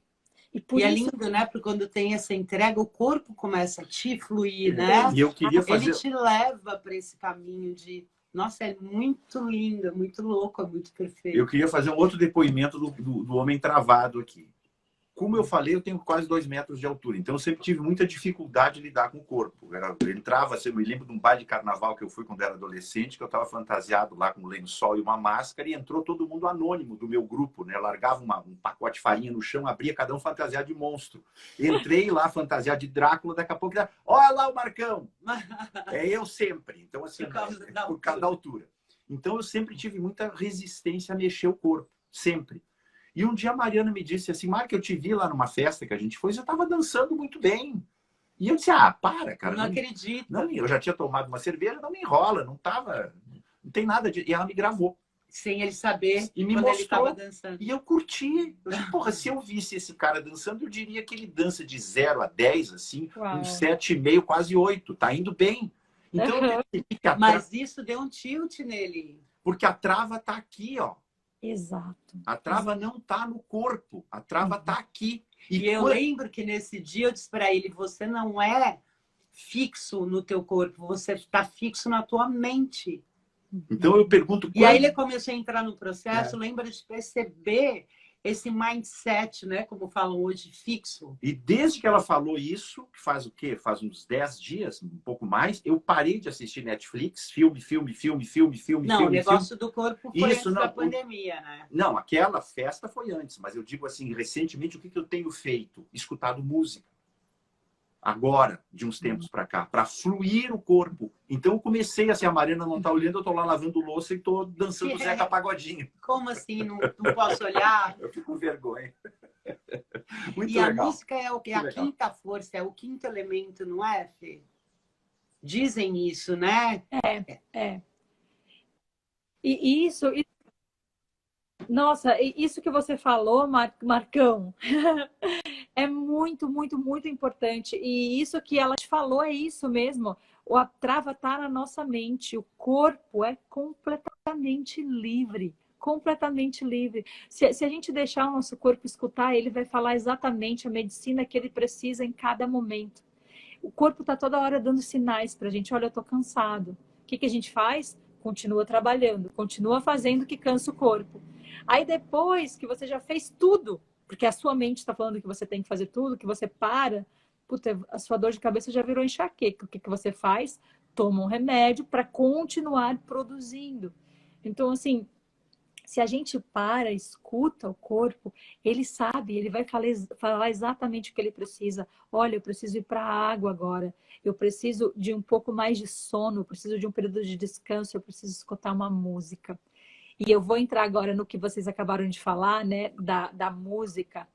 E é lindo, né? Porque quando tem essa entrega, o corpo começa a te fluir, né?
E eu queria fazer...
Ele te leva para esse caminho de... Nossa, é muito lindo, é muito louco, é muito perfeito.
Eu queria fazer um outro depoimento do homem travado aqui. Como eu falei, eu tenho quase 2 metros de altura, então eu sempre tive muita dificuldade de lidar com o corpo. Eu entrava, eu me lembro de um baile de carnaval que eu fui quando era adolescente, que eu estava fantasiado lá com um lençol e uma máscara, e entrou todo mundo anônimo do meu grupo, né? Eu largava um pacote de farinha no chão, abria cada um fantasiado de monstro. Entrei lá fantasiado de Drácula, daqui a pouco, olha lá o Marcão! É eu sempre. Então, assim, por causa da altura. Então, eu sempre tive muita resistência a mexer o corpo, sempre. E um dia a Mariana me disse assim, Marco, eu te vi lá numa festa que a gente foi, você estava dançando muito bem. E eu disse, para, cara.
Não acredito.
Não, eu já tinha tomado uma cerveja, não me enrola, não tem nada de... E ela me gravou.
Sem ele saber
e me
quando
mostrou,
ele estava dançando.
E eu curti. Eu disse, porra, se eu visse esse cara dançando, eu diria que ele dança de 0 a 10, assim, uns 7,5, quase 8. Tá indo bem. Então, eu percebi que
Mas isso deu um tilt nele.
Porque a trava tá aqui, ó.
Exato.
A trava não tá no corpo, a trava tá aqui.
E eu lembro que nesse dia eu disse para ele, você não é fixo no teu corpo, você está fixo na tua mente.
Então eu pergunto...
E aí ele começou a entrar no processo, lembra de perceber esse mindset, né? Como falam hoje, fixo.
E desde que ela falou isso, que faz o quê? Faz uns 10 dias, um pouco mais, eu parei de assistir Netflix, filme.
Não, o negócio do corpo foi
isso,
antes da pandemia, né?
Não, aquela festa foi antes, mas eu digo assim, recentemente, o que eu tenho feito? Escutado música. Agora, de uns tempos para cá, para fluir o corpo. Então eu comecei assim, a Mariana não tá olhando, eu tô lá lavando louça e tô dançando Zeca Pagodinho.
Como assim? Não posso olhar?
Eu fico com vergonha. Muito
e
legal.
A música é o que? A quinta força, é o quinto elemento, não é, Fê? Dizem isso, né?
É. E isso... Nossa, isso que você falou, Marcão, é muito, muito, muito importante. E isso que ela te falou é isso mesmo. A trava está na nossa mente. O corpo é completamente livre. Completamente livre. Se a gente deixar o nosso corpo escutar, ele vai falar exatamente a medicina que ele precisa em cada momento. O corpo está toda hora dando sinais para a gente. Olha, eu estou cansado. O que a gente faz? Continua trabalhando, continua fazendo o que cansa o corpo. Aí depois que você já fez tudo, porque a sua mente está falando que você tem que fazer tudo, que você para, puta, a sua dor de cabeça já virou enxaqueca. O que você faz? toma um remédio para continuar produzindo. Então, assim, se a gente para, escuta o corpo, ele sabe, ele vai falar exatamente o que ele precisa. Olha, eu preciso ir para a água agora, eu preciso de um pouco mais de sono, eu preciso de um período de descanso, eu preciso escutar uma música. E eu vou entrar agora no que vocês acabaram de falar, né, da música.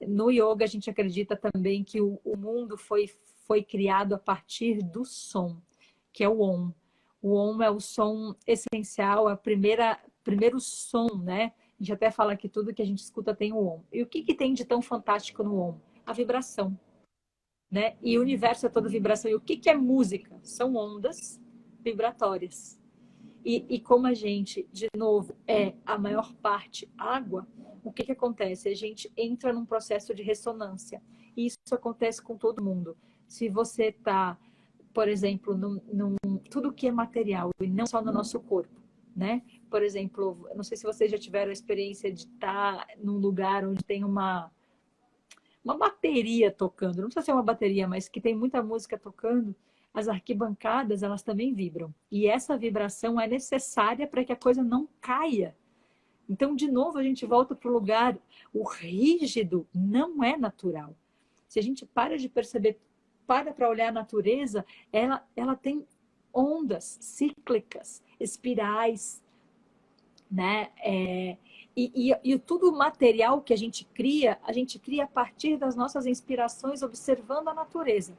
No yoga, a gente acredita também que o mundo foi criado a partir do som, que é o Om. O Om é o som essencial, primeiro som, né? A gente até fala que tudo que a gente escuta tem o Om. E o que tem de tão fantástico no Om? A vibração, né? E o universo é toda vibração. E o que é música? São ondas vibratórias. E como a gente, de novo, é a maior parte água, o que acontece? A gente entra num processo de ressonância. E isso acontece com todo mundo. Se você está, por exemplo, tudo que é material, e não só no nosso corpo, né? Por exemplo, não sei se vocês já tiveram a experiência de estar num lugar onde tem uma bateria tocando. Não precisa ser uma bateria, mas que tem muita música tocando. As arquibancadas, elas também vibram. E essa vibração é necessária para que a coisa não caia. Então, de novo, a gente volta para o lugar. O rígido não é natural. Se a gente para de perceber, para olhar a natureza, ela tem ondas cíclicas, espirais, né? E tudo material que a gente cria a partir das nossas inspirações, observando a natureza.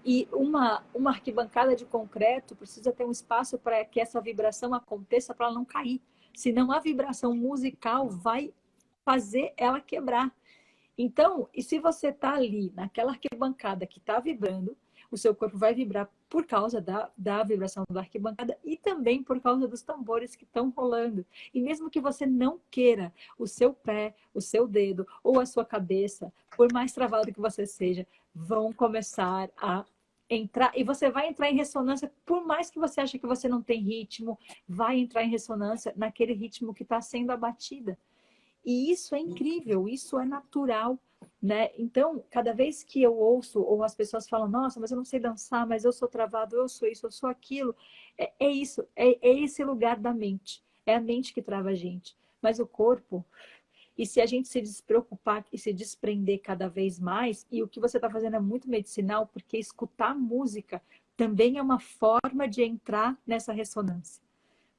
E uma arquibancada de concreto precisa ter um espaço para que essa vibração aconteça, para ela não cair. Senão a vibração musical vai fazer ela quebrar. Então, e se você está ali, naquela arquibancada que está vibrando, o seu corpo vai vibrar por causa da vibração da arquibancada e também por causa dos tambores que estão rolando. E mesmo que você não queira, o seu pé, o seu dedo ou a sua cabeça, por mais travado que você seja, vão começar a entrar, e você vai entrar em ressonância, por mais que você ache que você não tem ritmo, vai entrar em ressonância naquele ritmo que está sendo abatida. E isso é incrível, isso é natural, né? Então, cada vez que eu ouço, ou as pessoas falam, nossa, mas eu não sei dançar, mas eu sou travado, eu sou isso, eu sou aquilo, é isso, é esse lugar da mente, é a mente que trava a gente. Mas o corpo, e se a gente se despreocupar e se desprender cada vez mais, e o que você está fazendo é muito medicinal, porque escutar música também é uma forma de entrar nessa ressonância.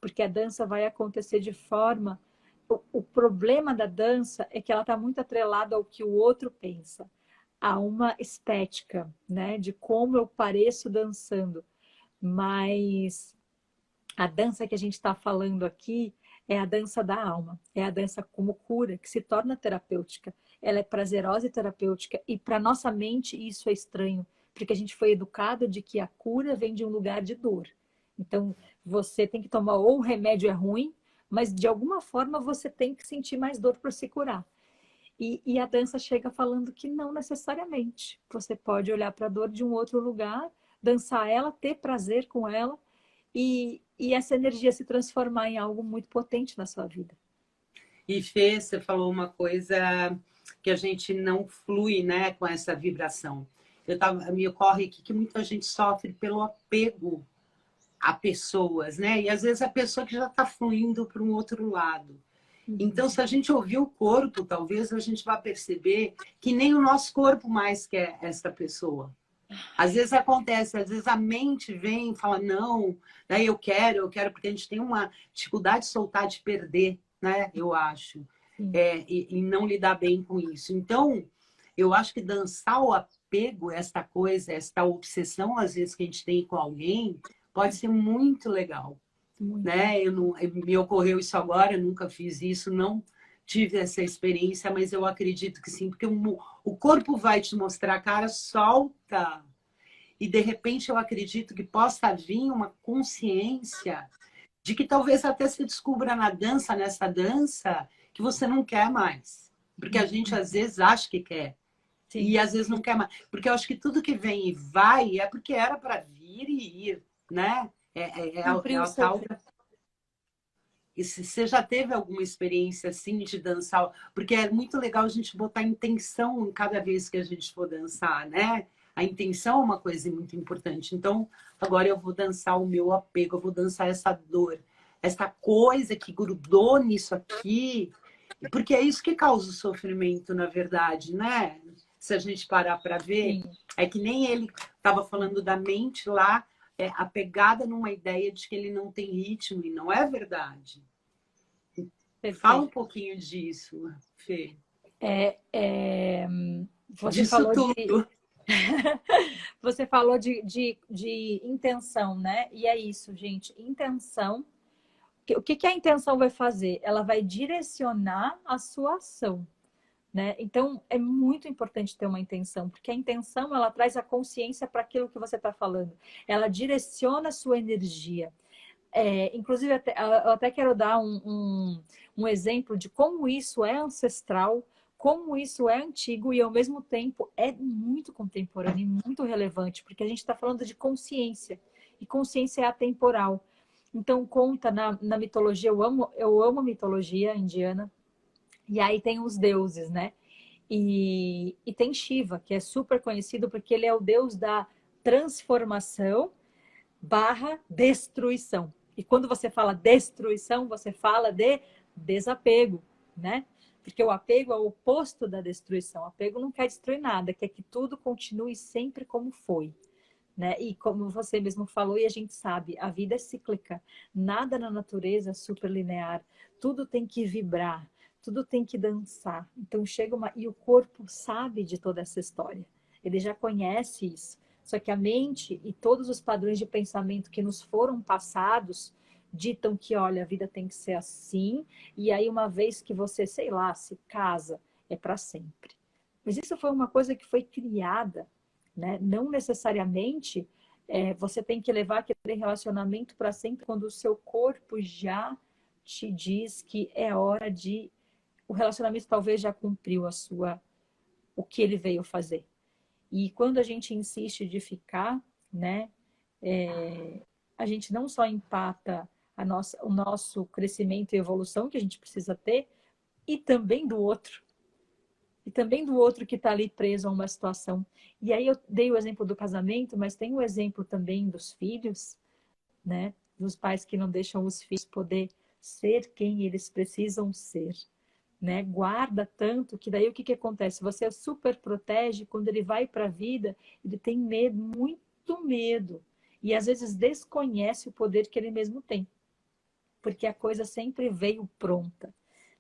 Porque a dança vai acontecer de forma... O problema da dança é que ela está muito atrelada ao que o outro pensa. Há uma estética, né? De como eu pareço dançando. Mas a dança que a gente está falando aqui é a dança da alma, é a dança como cura, que se torna terapêutica. Ela é prazerosa e terapêutica, e para nossa mente isso é estranho, porque a gente foi educado de que a cura vem de um lugar de dor. Então, você tem que tomar, ou o remédio é ruim, mas de alguma forma você tem que sentir mais dor para se curar. E a dança chega falando que não necessariamente. Você pode olhar para a dor de um outro lugar, dançar ela, ter prazer com ela, e essa energia se transformar em algo muito potente na sua vida.
E Fê, você falou uma coisa que a gente não flui, né, com essa vibração. Me ocorre aqui que muita gente sofre pelo apego a pessoas, né? E às vezes a pessoa que já está fluindo para um outro lado. Então, se a gente ouvir o corpo, talvez a gente vá perceber que nem o nosso corpo mais quer essa pessoa. Às vezes acontece, às vezes a mente vem e fala, não, daí eu quero, porque a gente tem uma dificuldade de soltar, de perder, né? Eu acho. E não lidar bem com isso. Então, eu acho que dançar o apego, esta coisa, esta obsessão, às vezes, que a gente tem com alguém, pode ser muito legal. Né? Me ocorreu isso agora, eu nunca fiz isso, não tive essa experiência, mas eu acredito que sim, porque o corpo vai te mostrar, cara, solta. E de repente eu acredito que possa vir uma consciência de que talvez até se descubra nessa dança, que você não quer mais. Porque a gente às vezes acha que quer. Sim. E às vezes não quer mais. Porque eu acho que tudo que vem e vai é porque era para vir e ir, né? É a tal... E se você já teve alguma experiência assim de dançar? Porque é muito legal a gente botar intenção em cada vez que a gente for dançar, né? A intenção é uma coisa muito importante. Então, agora eu vou dançar o meu apego, eu vou dançar essa dor, essa coisa que grudou nisso aqui, porque é isso que causa o sofrimento, na verdade, né? Se a gente parar para ver,
Sim.
é que nem ele estava falando da mente lá, apegada numa ideia de que ele não tem ritmo, e não é verdade.
Perfeito.
Fala um pouquinho disso, Fê.
Você
Disso
falou
tudo.
Você falou de intenção, né? E é isso, gente. Intenção. O que a intenção vai fazer? Ela vai direcionar a sua ação, né? Então, é muito importante ter uma intenção, porque a intenção, ela traz a consciência para aquilo que você está falando. Ela direciona a sua energia. Inclusive, eu até quero dar um exemplo de como isso é ancestral, como isso é antigo e, ao mesmo tempo, é muito contemporâneo e muito relevante, porque a gente está falando de consciência, e consciência é atemporal. Então, conta na mitologia, eu amo a mitologia indiana, e aí tem os deuses, né? E tem Shiva, que é super conhecido porque ele é o deus da transformação barra destruição. E quando você fala destruição, você fala de desapego, né? Porque o apego é o oposto da destruição. O apego não quer destruir nada, quer que tudo continue sempre como foi, né? E como você mesmo falou, e a gente sabe, a vida é cíclica. Nada na natureza é super linear. Tudo tem que vibrar, tudo tem que dançar. Então chega uma... E o corpo sabe de toda essa história. Ele já conhece isso. Só que a mente e todos os padrões de pensamento que nos foram passados ditam que, olha, a vida tem que ser assim. E aí, uma vez que você, sei lá, se casa, é para sempre. Mas isso foi uma coisa que foi criada, né? Não necessariamente você tem que levar aquele relacionamento para sempre quando o seu corpo já te diz que é hora de... O relacionamento talvez já cumpriu o que ele veio fazer. E quando a gente insiste de ficar, né, a gente não só empata o nosso crescimento e evolução que a gente precisa ter, e também do outro. E também do outro que está ali preso a uma situação. E aí eu dei o exemplo do casamento, mas tem o exemplo também dos filhos, né? Dos pais que não deixam os filhos poder ser quem eles precisam ser. Né? Guarda tanto que daí o que acontece? Você super protege, quando ele vai para a vida, ele tem medo, muito medo. E às vezes desconhece o poder que ele mesmo tem. Porque a coisa sempre veio pronta.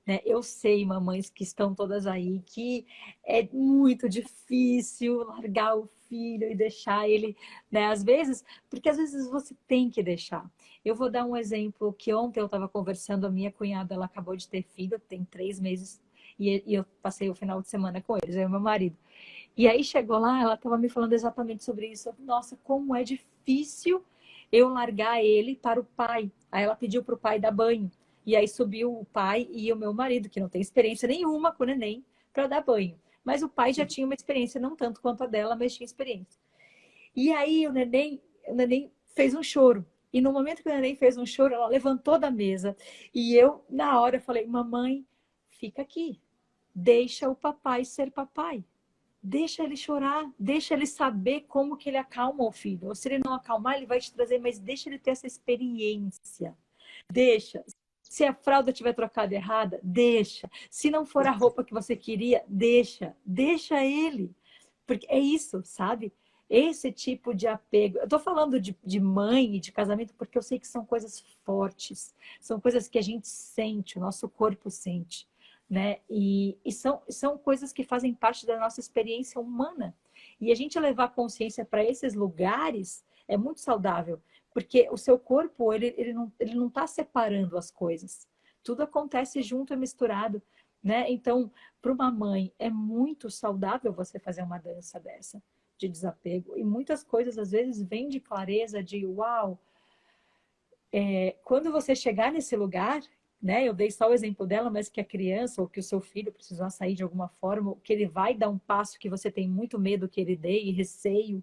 Né? Eu sei, mamães que estão todas aí, que é muito difícil largar o filho e deixar ele, né? Às vezes, porque às vezes você tem que deixar. Eu vou dar um exemplo que ontem eu estava conversando, a minha cunhada, ela acabou de ter filho, tem 3 meses, e eu passei o final de semana com eles, eu e meu marido. E aí chegou lá, ela estava me falando exatamente sobre isso. Nossa, como é difícil eu largar ele para o pai. Aí ela pediu para o pai dar banho. E aí subiu o pai e o meu marido, que não tem experiência nenhuma com o neném, para dar banho. Mas o pai já tinha uma experiência, não tanto quanto a dela, mas tinha experiência. E aí o neném fez um choro. E no momento que o neném fez um choro, ela levantou da mesa. E eu, na hora, falei, mamãe, fica aqui. Deixa o papai ser papai. Deixa ele chorar, deixa ele saber como que ele acalma o filho. Ou se ele não acalmar, ele vai te trazer, mas deixa ele ter essa experiência. Deixa. Se a fralda tiver trocada errada, deixa. Se não for a roupa que você queria, deixa. Deixa ele. Porque é isso, sabe? Esse tipo de apego. Eu tô falando de mãe e de casamento porque eu sei que são coisas fortes. São coisas que a gente sente, o nosso corpo sente. Né? E são coisas que fazem parte da nossa experiência humana. E a gente levar consciência para esses lugares é muito saudável. Porque o seu corpo, ele não está separando as coisas. Tudo acontece junto e misturado, né? Então, para uma mãe, é muito saudável você fazer uma dança dessa, de desapego. E muitas coisas, às vezes, vêm de clareza, de uau. Quando você chegar nesse lugar, né? Eu dei só o exemplo dela, mas que a criança ou que o seu filho precisar sair de alguma forma, que ele vai dar um passo que você tem muito medo que ele dê e receio,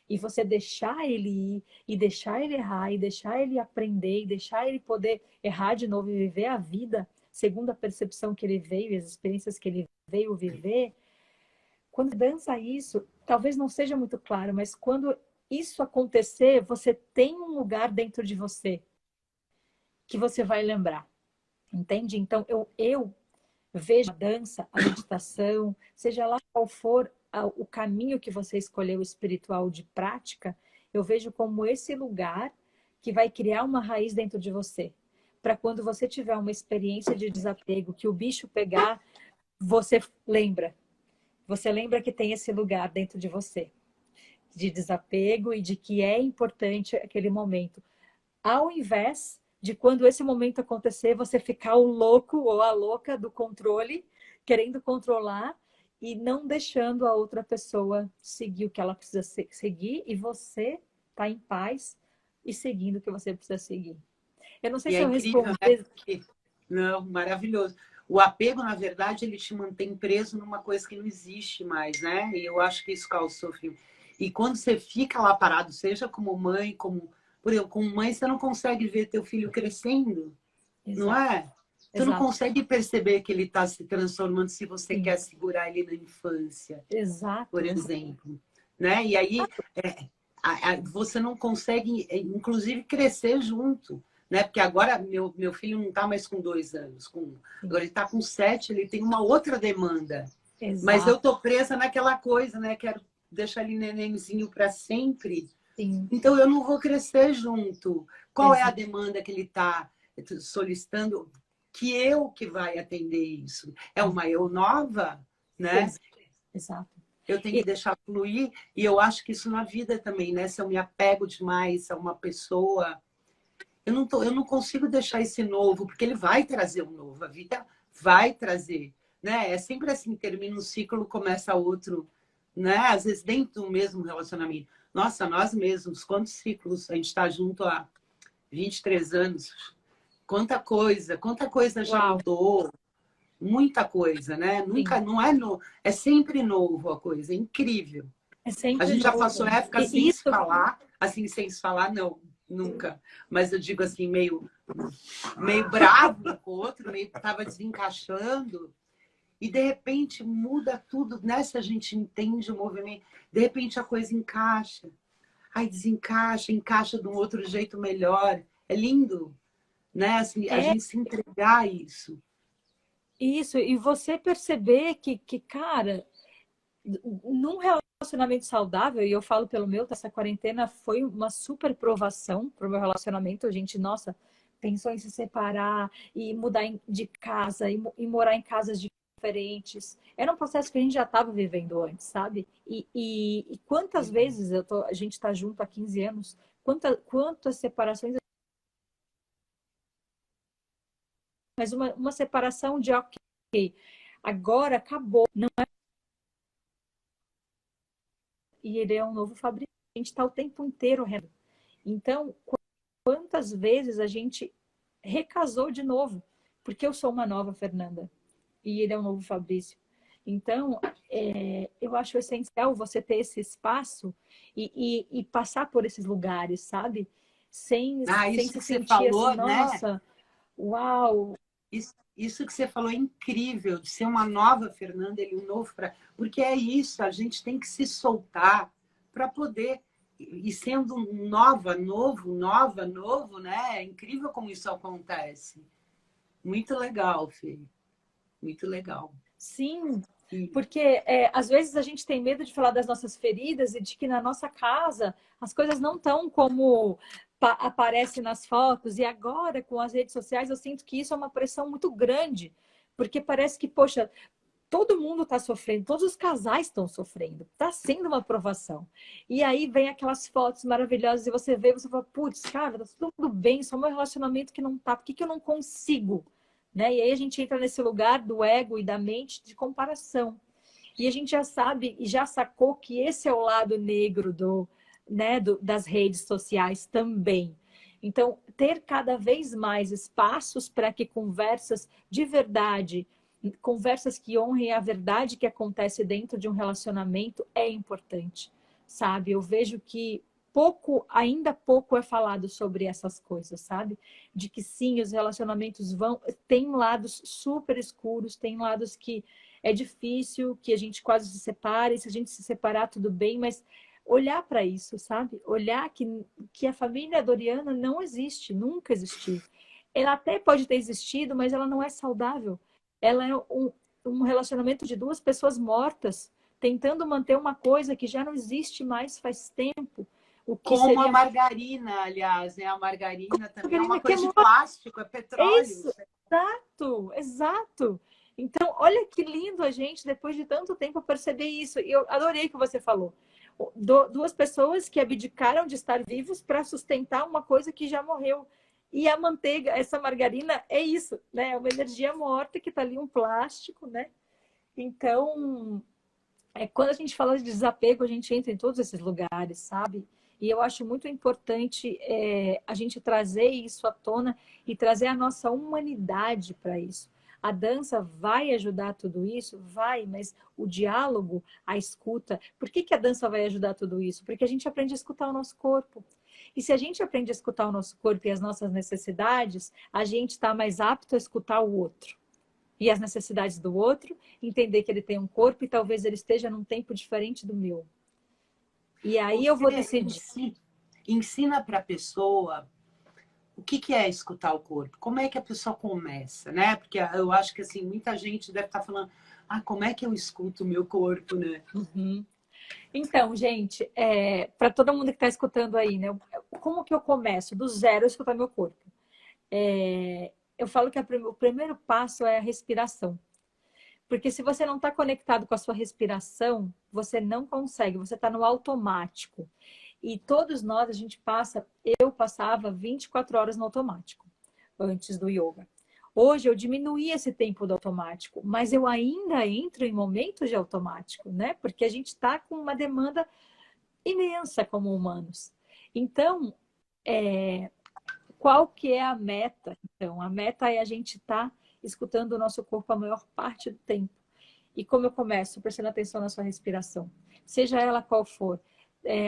e você deixar ele ir, e deixar ele errar, e deixar ele aprender, e deixar ele poder errar de novo e viver a vida segundo a percepção que ele veio e as experiências que ele veio viver, Quando dança isso, talvez não seja muito claro, mas quando isso acontecer, você tem um lugar dentro de você que você vai lembrar, entende? Então, eu vejo a dança, a meditação, seja lá qual for o caminho que você escolheu espiritual de prática, eu vejo como esse lugar que vai criar uma raiz dentro de você. Para quando você tiver uma experiência de desapego, que o bicho pegar, você lembra. Você lembra que tem esse lugar dentro de você, de desapego e de que é importante aquele momento. Ao invés de quando esse momento acontecer, você ficar o louco ou a louca do controle, querendo controlar e não deixando a outra pessoa seguir o que ela precisa seguir e você tá em paz e seguindo o que você precisa seguir. Eu não sei
e
se
é
eu
incrível,
respondi.
né? Porque... Não, maravilhoso. O apego, na verdade, ele te mantém preso numa coisa que não existe mais, né? E eu acho que isso causa sofrimento. E quando você fica lá parado, seja como mãe, como... Por exemplo, como mãe, você não consegue ver teu filho crescendo,
Exato.
não é? Tu não
Exato.
consegue perceber que ele está se transformando se você
Sim.
quer segurar ele na infância,
Exato.
por exemplo. Né? E aí você não consegue, inclusive, crescer junto. Né? Porque agora meu filho não está mais com 2 anos. Agora ele está com 7, ele tem uma outra demanda.
Exato.
Mas eu tô presa naquela coisa, né? Quero deixar ele nenenzinho para sempre.
Sim.
Então eu não vou crescer junto. Qual é a
Exato.
demanda que ele está solicitando? Que vai atender isso? É uma eu nova, né?
Exato.
Eu tenho que deixar fluir, e eu acho que isso na vida também, né? Se eu me apego demais a uma pessoa, eu não consigo deixar esse novo, porque ele vai trazer um novo, a vida vai trazer, né? É sempre assim, termina um ciclo, começa outro, né? Às vezes dentro do mesmo relacionamento. Nossa, nós mesmos, quantos ciclos a gente está junto há 23 anos? Quanta coisa já
Uau.
mudou. Muita coisa, né? Nunca, não é é sempre novo a coisa, é incrível.
É sempre
A gente
novo.
Já passou época sem
isso...
se falar, assim, sem se falar, não, nunca. Mas eu digo assim, meio bravo um com o outro, meio que estava desencaixando. E de repente muda tudo, né? Se a gente entende o movimento, de repente a coisa encaixa. Aí desencaixa, encaixa de um outro jeito melhor. É lindo, né? Assim, a gente se entregar a isso.
Isso, e você perceber que cara, num relacionamento saudável, e eu falo pelo meu, essa quarentena foi uma super provação para o meu relacionamento. A gente, nossa, pensou em se separar e mudar de casa e morar em casas diferentes. Era um processo que a gente já estava vivendo antes, sabe? E quantas vezes a gente está junto há 15 anos, quantas separações. Mas uma separação de ok, agora acabou, não é? E ele é um novo Fabrício. A gente está o tempo inteiro. Então, quantas vezes a gente recasou de novo? Porque eu sou uma nova Fernanda e ele é um novo Fabrício. Então, eu acho essencial você ter esse espaço e passar por esses lugares, sabe? Sem se sentir
falou,
assim, nossa,
né?
Uau!
Isso que você falou é incrível, de ser uma nova Fernanda, ele um novo para. Porque é isso, a gente tem que se soltar para poder. E sendo novo, né? É incrível como isso acontece. Muito legal, Fê. Muito legal.
Sim, porque às vezes a gente tem medo de falar das nossas feridas e de que na nossa casa as coisas não estão como aparece nas fotos. E agora, com as redes sociais, eu sinto que isso é uma pressão muito grande, porque parece que, poxa, todo mundo está sofrendo, todos os casais estão sofrendo, está sendo uma provação. E aí vem aquelas fotos maravilhosas e você vê, você fala, putz, cara, tá tudo bem, só meu relacionamento que não tá, por que eu não consigo? Né? E aí a gente entra nesse lugar do ego e da mente de comparação. E a gente já sabe e já sacou que esse é o lado negro das redes sociais também. Então, ter cada vez mais espaços para que conversas de verdade, conversas que honrem a verdade que acontece dentro de um relacionamento é importante, sabe? Eu vejo que ainda pouco é falado sobre essas coisas, sabe? De que sim, os relacionamentos tem lados super escuros, tem lados que é difícil, que a gente quase se separa, e se a gente se separar, tudo bem, mas olhar para isso, sabe? Olhar que a família Doriana não existe, nunca existiu. Ela até pode ter existido, mas ela não é saudável. Ela é um relacionamento de duas pessoas mortas, tentando manter uma coisa que já não existe mais faz tempo. O que
Como
seria...
a margarina, aliás, né? A margarina também é uma
que é
coisa de plástico, é petróleo.
Isso, exato, exato. Então, olha que lindo a gente, depois de tanto tempo, perceber isso. E eu adorei o que você falou. Duas pessoas que abdicaram de estar vivos para sustentar uma coisa que já morreu. E a manteiga, essa margarina, é isso, né? É uma energia morta que está ali, um plástico, né? Então, quando a gente fala de desapego, a gente entra em todos esses lugares, sabe? E eu acho muito importante a gente trazer isso à tona e trazer a nossa humanidade para isso. A dança vai ajudar tudo isso? Vai, mas o diálogo, a escuta... Por que a dança vai ajudar tudo isso? Porque a gente aprende a escutar o nosso corpo. E se a gente aprende a escutar o nosso corpo e as nossas necessidades, a gente está mais apto a escutar o outro. E as necessidades do outro, entender que ele tem um corpo e talvez ele esteja num tempo diferente do meu. E aí eu vou decidir.
Ensina para a pessoa o que é escutar o corpo, como é que a pessoa começa, né? Porque eu acho que assim, muita gente deve estar falando, como é que eu escuto o meu corpo, né?
Uhum. Então, gente, para todo mundo que está escutando aí, né? Como que eu começo? Do zero a escutar meu corpo. Eu falo que o primeiro passo é a respiração. Porque se você não está conectado com a sua respiração, você não consegue, você está no automático. E todos nós, eu passava 24 horas no automático, antes do yoga. Hoje eu diminuí esse tempo do automático, mas eu ainda entro em momentos de automático, né? Porque a gente está com uma demanda imensa como humanos. Então, qual que é a meta? Então, a meta é a gente estar escutando o nosso corpo a maior parte do tempo. E como eu começo? Prestando atenção na sua respiração. Seja ela qual for.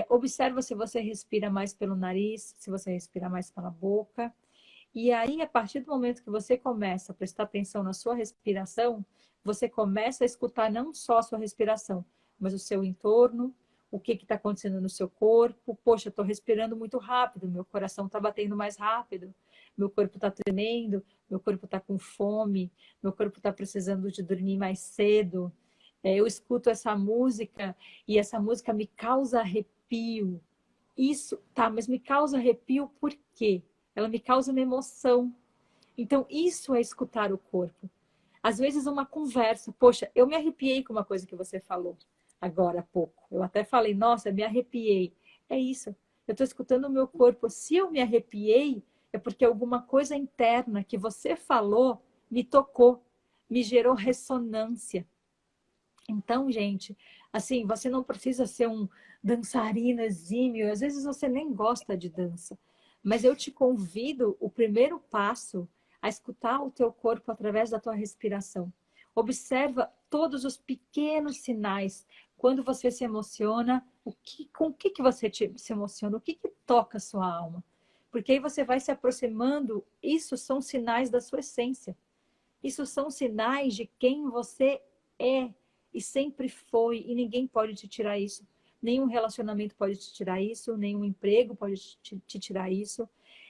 Observa se você respira mais pelo nariz, se você respira mais pela boca. E aí, a partir do momento que você começa a prestar atenção na sua respiração, você começa a escutar não só a sua respiração, mas o seu entorno, o que está acontecendo no seu corpo. Poxa, eu estou respirando muito rápido, meu coração está batendo mais rápido, meu corpo está tremendo, meu corpo está com fome, meu corpo está precisando de dormir mais cedo. Eu escuto essa música e essa música me causa arrepio. Isso, tá, mas me causa arrepio por quê? Ela me causa uma emoção. Então, isso é escutar o corpo. Às vezes, uma conversa. Poxa, eu me arrepiei com uma coisa que você falou agora há pouco. Eu até falei, nossa, me arrepiei. É isso. Eu estou escutando o meu corpo. Se eu me arrepiei, é porque alguma coisa interna que você falou me tocou, me gerou ressonância. Então, gente, assim, você não precisa ser um dançarino exímio. Às vezes você nem gosta de dança. Mas eu te convido, o primeiro passo, a escutar o teu corpo através da tua respiração. Observa todos os pequenos sinais. Quando você se emociona, com o que você se emociona? O que toca a sua alma? Porque aí você vai se aproximando. Isso são sinais da sua essência. Isso são sinais de quem você é e sempre foi. E ninguém pode te tirar isso. Nenhum relacionamento pode te tirar isso. Nenhum emprego pode te tirar isso.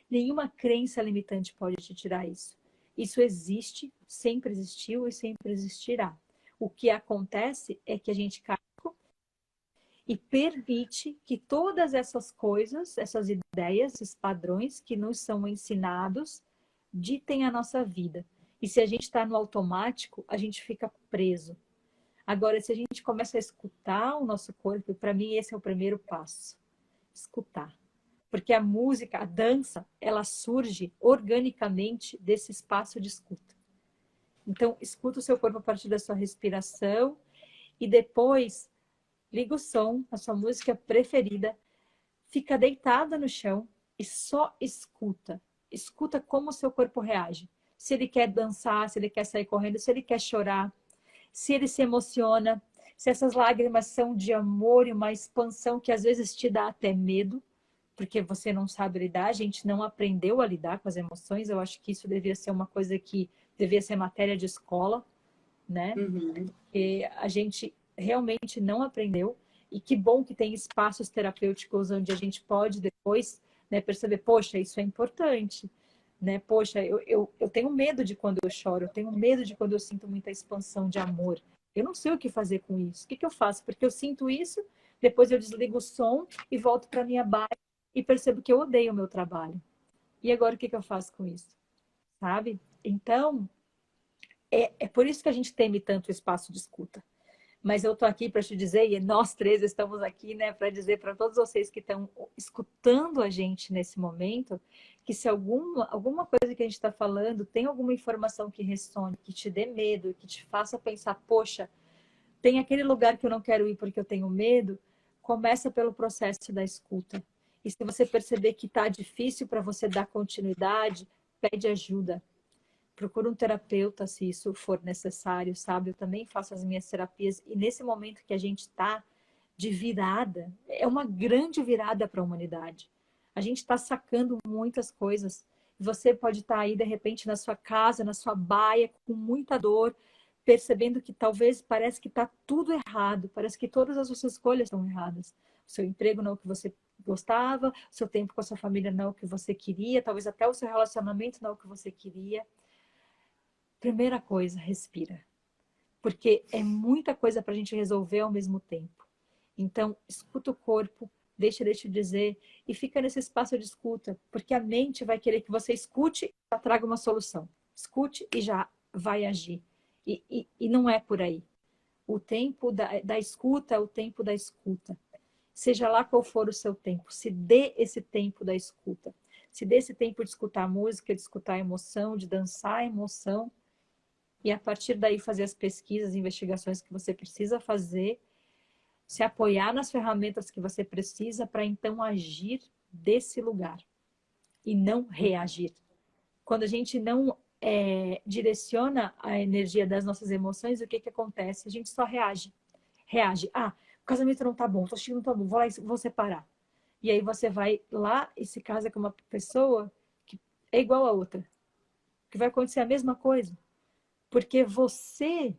Nenhuma crença limitante pode te tirar isso. Isso existe, sempre existiu e sempre existirá. O que acontece é que a gente cai e permite que todas essas coisas, essas ideias, esses padrões que nos são ensinados, ditem a nossa vida. E se a gente está no automático, a gente fica preso. Agora, se a gente começa a escutar o nosso corpo, para mim esse é o primeiro passo. Escutar. Porque a música, a dança, ela surge organicamente desse espaço de escuta. Então, escuta o seu corpo a partir da sua respiração e depois liga o som, a sua música preferida, fica deitada no chão e só escuta. Escuta como o seu corpo reage. Se ele quer dançar, se ele quer sair correndo, se ele quer chorar, se ele se emociona, se essas lágrimas são de amor e uma expansão que às vezes te dá até medo, porque você não sabe lidar, a gente não aprendeu a lidar com as emoções. Eu acho que isso deveria ser uma coisa que devia ser matéria de escola, né? Porque a gente realmente não aprendeu. E que bom que tem espaços terapêuticos onde a gente pode depois, né, perceber, poxa, isso é importante, né? Poxa, eu tenho medo de quando eu choro, eu tenho medo de quando eu sinto muita expansão de amor. Eu não sei o que fazer com isso. O que eu faço? Porque eu sinto isso, depois eu desligo o som e volto para minha base e percebo que eu odeio o meu trabalho. E agora o que eu faço com isso? Sabe? Então, é por isso que a gente teme tanto o espaço de escuta. Mas eu estou aqui para te dizer, e nós três estamos aqui, né, para dizer para todos vocês que estão escutando a gente nesse momento, que se alguma coisa que a gente está falando tem alguma informação que ressone, que te dê medo, que te faça pensar, poxa, tem aquele lugar que eu não quero ir porque eu tenho medo, começa pelo processo da escuta. E se você perceber que está difícil para você dar continuidade, pede ajuda. Procura um terapeuta se isso for necessário, sabe? Eu também faço as minhas terapias e nesse momento que a gente está de virada, é uma grande virada para a humanidade. A gente está sacando muitas coisas. Você pode estar aí, de repente, na sua casa, na sua baia, com muita dor, percebendo que talvez parece que está tudo errado, parece que todas as suas escolhas estão erradas. O seu emprego não é o que você gostava, o seu tempo com a sua família não é o que você queria, talvez até o seu relacionamento não é o que você queria. Primeira coisa, respira. Porque é muita coisa para a gente resolver ao mesmo tempo. Então, escuta o corpo, deixa ele te dizer e fica nesse espaço de escuta. Porque a mente vai querer que você escute e já traga uma solução. Escute e já vai agir. E não é por aí. O tempo da escuta é o tempo da escuta. Seja lá qual for o seu tempo, se dê esse tempo da escuta. Se dê esse tempo de escutar a música, de escutar a emoção, de dançar a emoção. E a partir daí fazer as pesquisas, investigações que você precisa fazer, se apoiar nas ferramentas que você precisa para então agir desse lugar e não reagir. Quando a gente não direciona a energia das nossas emoções, o que acontece? A gente só reage. Reage. Ah, o casamento não tá bom, tô achando que não tá bom, vou lá e vou separar. E aí você vai lá e se casa com uma pessoa que é igual a outra. Que vai acontecer a mesma coisa. Porque você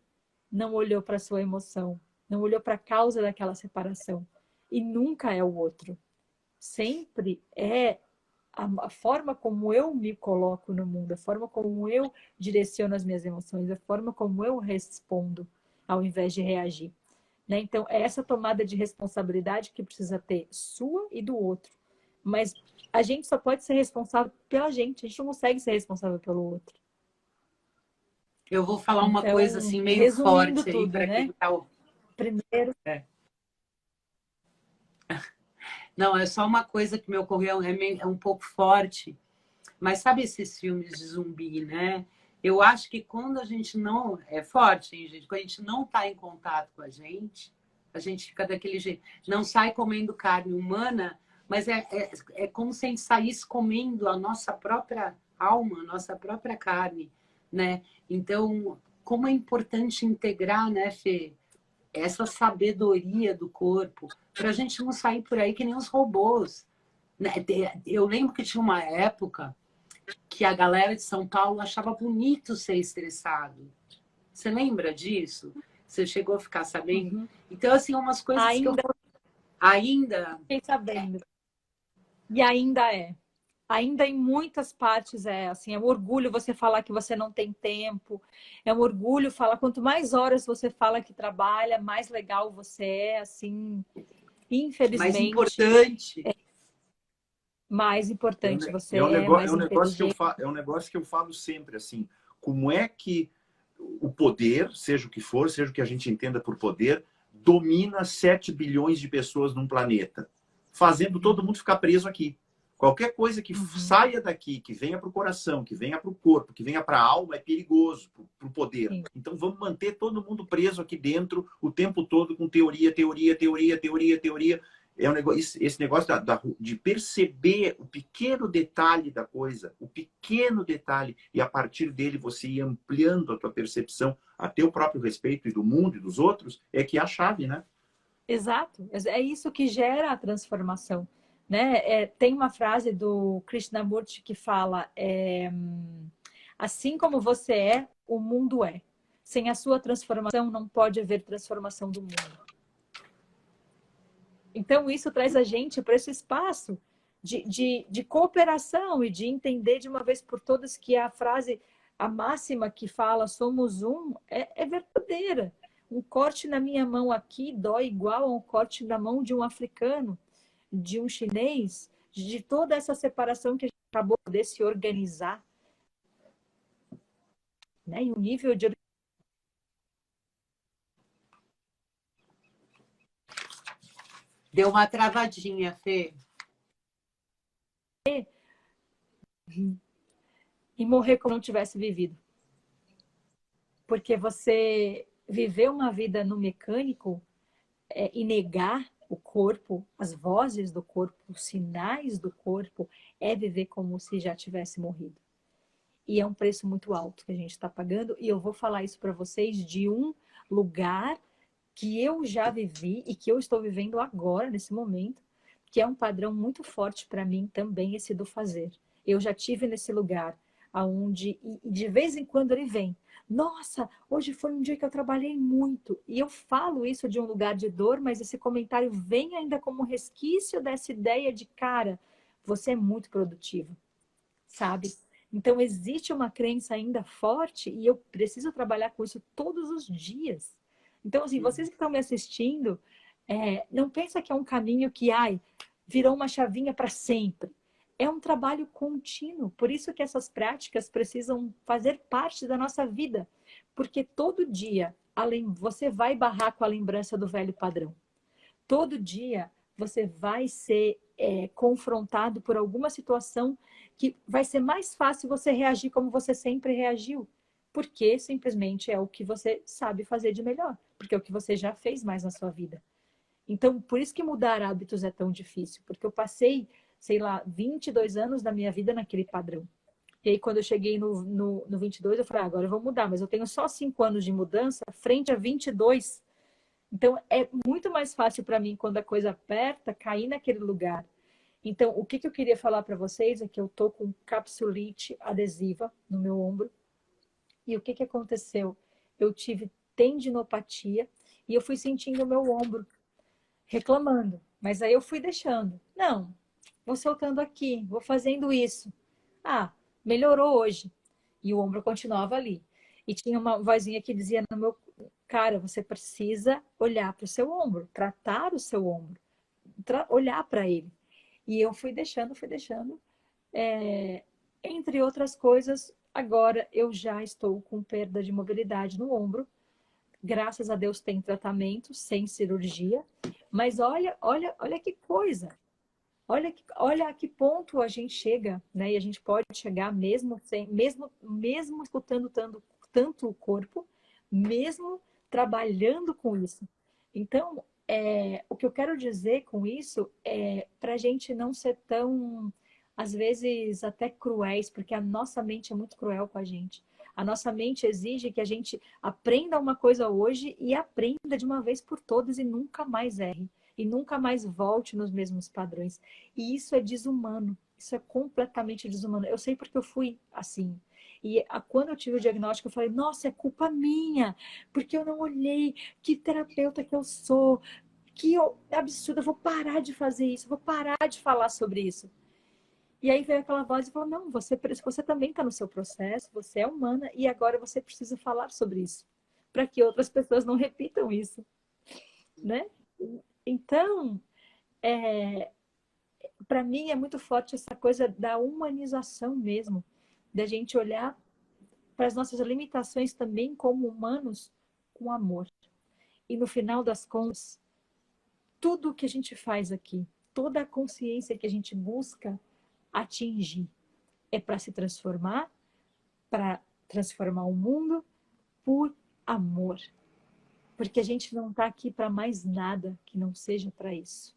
não olhou para a sua emoção, não olhou para a causa daquela separação. E nunca é o outro. Sempre é a forma como eu me coloco no mundo, a forma como eu direciono as minhas emoções, a forma como eu respondo, ao invés de reagir. Né? Então, é essa tomada de responsabilidade que precisa ter, sua e do outro. Mas a gente só pode ser responsável pela gente, a gente não consegue ser responsável pelo outro.
Eu vou falar uma coisa assim meio forte aí para quem tá ouvindo.
Primeiro.
Não, é só uma coisa que me ocorreu, é um pouco forte. Mas sabe esses filmes de zumbi, né? Eu acho que quando a gente não... É forte, hein, gente? Quando a gente não está em contato com a gente fica daquele jeito. Não sai comendo carne humana, mas é como se a gente saísse comendo a nossa própria alma, a nossa própria carne, né? Então, como é importante integrar, né, Fê, essa sabedoria do corpo, para a gente não sair por aí que nem os robôs. Né? Eu lembro que tinha uma época que a galera de São Paulo achava bonito ser estressado. Você lembra disso? Você chegou a ficar sabendo?
Uhum.
Então, assim, umas coisas
ainda...
que eu... Ainda?
Fiquei sabendo. E ainda é. Ainda em muitas partes é assim, é um orgulho você falar que você não tem tempo, é um orgulho falar, quanto mais horas você fala que trabalha, mais legal você é, assim, infelizmente.
Mais importante.
Mais importante você
é um negócio que eu falo sempre, assim, como é que o poder, seja o que for, seja o que a gente entenda por poder, domina 7 bilhões de pessoas num planeta, fazendo todo mundo ficar preso aqui. Qualquer coisa que saia daqui, que venha para o coração, que venha para o corpo, que venha para a alma, é perigoso para o poder. Sim. Então vamos manter todo mundo preso aqui dentro o tempo todo com teoria. É um negócio, esse negócio de perceber o pequeno detalhe da coisa, o pequeno detalhe, e a partir dele você ir ampliando a tua percepção a teu próprio respeito e do mundo e dos outros, é que é a chave, né?
Exato. É isso que gera a transformação. né? Tem uma frase do Krishnamurti que fala, assim como você é, o mundo é. Sem a sua transformação, não pode haver transformação do mundo. Então, isso traz a gente para esse espaço de cooperação e de entender de uma vez por todas que a frase, a máxima que fala somos um, é verdadeira. Um corte na minha mão aqui dói igual a um corte na mão de um africano, de um chinês, de toda essa separação que a gente acabou de se organizar. Né? E o nível de...
Deu uma travadinha, Fê.
E morrer como não tivesse vivido. Porque você viver uma vida no mecânico e negar o corpo, as vozes do corpo, os sinais do corpo, é viver como se já tivesse morrido. E é um preço muito alto que a gente está pagando. E eu vou falar isso para vocês de um lugar que eu já vivi e que eu estou vivendo agora, nesse momento, que é um padrão muito forte para mim também, esse do fazer. Eu já tive nesse lugar aonde, e de vez em quando ele vem. Nossa, hoje foi um dia que eu trabalhei muito. E eu falo isso de um lugar de dor, mas esse comentário vem ainda como um resquício dessa ideia de, cara, você é muito produtivo, sabe? Então, existe uma crença ainda forte e eu preciso trabalhar com isso todos os dias. Então, assim, vocês que estão me assistindo, não pensa que é um caminho que, virou uma chavinha para sempre. É um trabalho contínuo. Por isso que essas práticas precisam fazer parte da nossa vida. Porque todo dia, você vai barrar com a lembrança do velho padrão. Todo dia, você vai ser confrontado por alguma situação que vai ser mais fácil você reagir como você sempre reagiu. Porque simplesmente é o que você sabe fazer de melhor. Porque é o que você já fez mais na sua vida. Então, por isso que mudar hábitos é tão difícil. Porque eu passei, sei lá, 22 anos da minha vida naquele padrão. E aí, quando eu cheguei no 22, eu falei, agora eu vou mudar. Mas eu tenho só 5 anos de mudança frente a 22. Então, é muito mais fácil para mim, quando a coisa aperta, cair naquele lugar. Então, o que eu queria falar para vocês é que eu tô com capsulite adesiva no meu ombro. E o que aconteceu? Eu tive tendinopatia e eu fui sentindo o meu ombro reclamando. Mas aí eu fui deixando. Não, vou soltando aqui, vou fazendo isso. Melhorou hoje. E o ombro continuava ali. E tinha uma vozinha que dizia no meu... Cara, você precisa olhar para o seu ombro, tratar o seu ombro, olhar para ele. E eu fui deixando. Entre outras coisas, agora eu já estou com perda de mobilidade no ombro. Graças a Deus tem tratamento, sem cirurgia. Mas olha que coisa. Olha a que ponto a gente chega, né? E a gente pode chegar mesmo escutando tanto o corpo, mesmo trabalhando com isso. Então, o que eu quero dizer com isso é para a gente não ser tão, às vezes, até cruéis, porque a nossa mente é muito cruel com a gente. A nossa mente exige que a gente aprenda uma coisa hoje e aprenda de uma vez por todas e nunca mais erre. E nunca mais volte nos mesmos padrões. E isso é desumano. Isso é completamente desumano. Eu sei porque eu fui assim. E quando eu tive o diagnóstico, eu falei, nossa, é culpa minha, porque eu não olhei que terapeuta que eu sou, absurdo, eu vou parar de fazer isso, eu vou parar de falar sobre isso. E aí veio aquela voz e falou, não, você também está no seu processo, você é humana e agora você precisa falar sobre isso, para que outras pessoas não repitam isso, né? Então, para mim é muito forte essa coisa da humanização mesmo, da gente olhar para as nossas limitações também como humanos com amor. E no final das contas, tudo o que a gente faz aqui, toda a consciência que a gente busca atingir é para se transformar, para transformar o mundo por amor. Porque a gente não está aqui para mais nada que não seja para isso.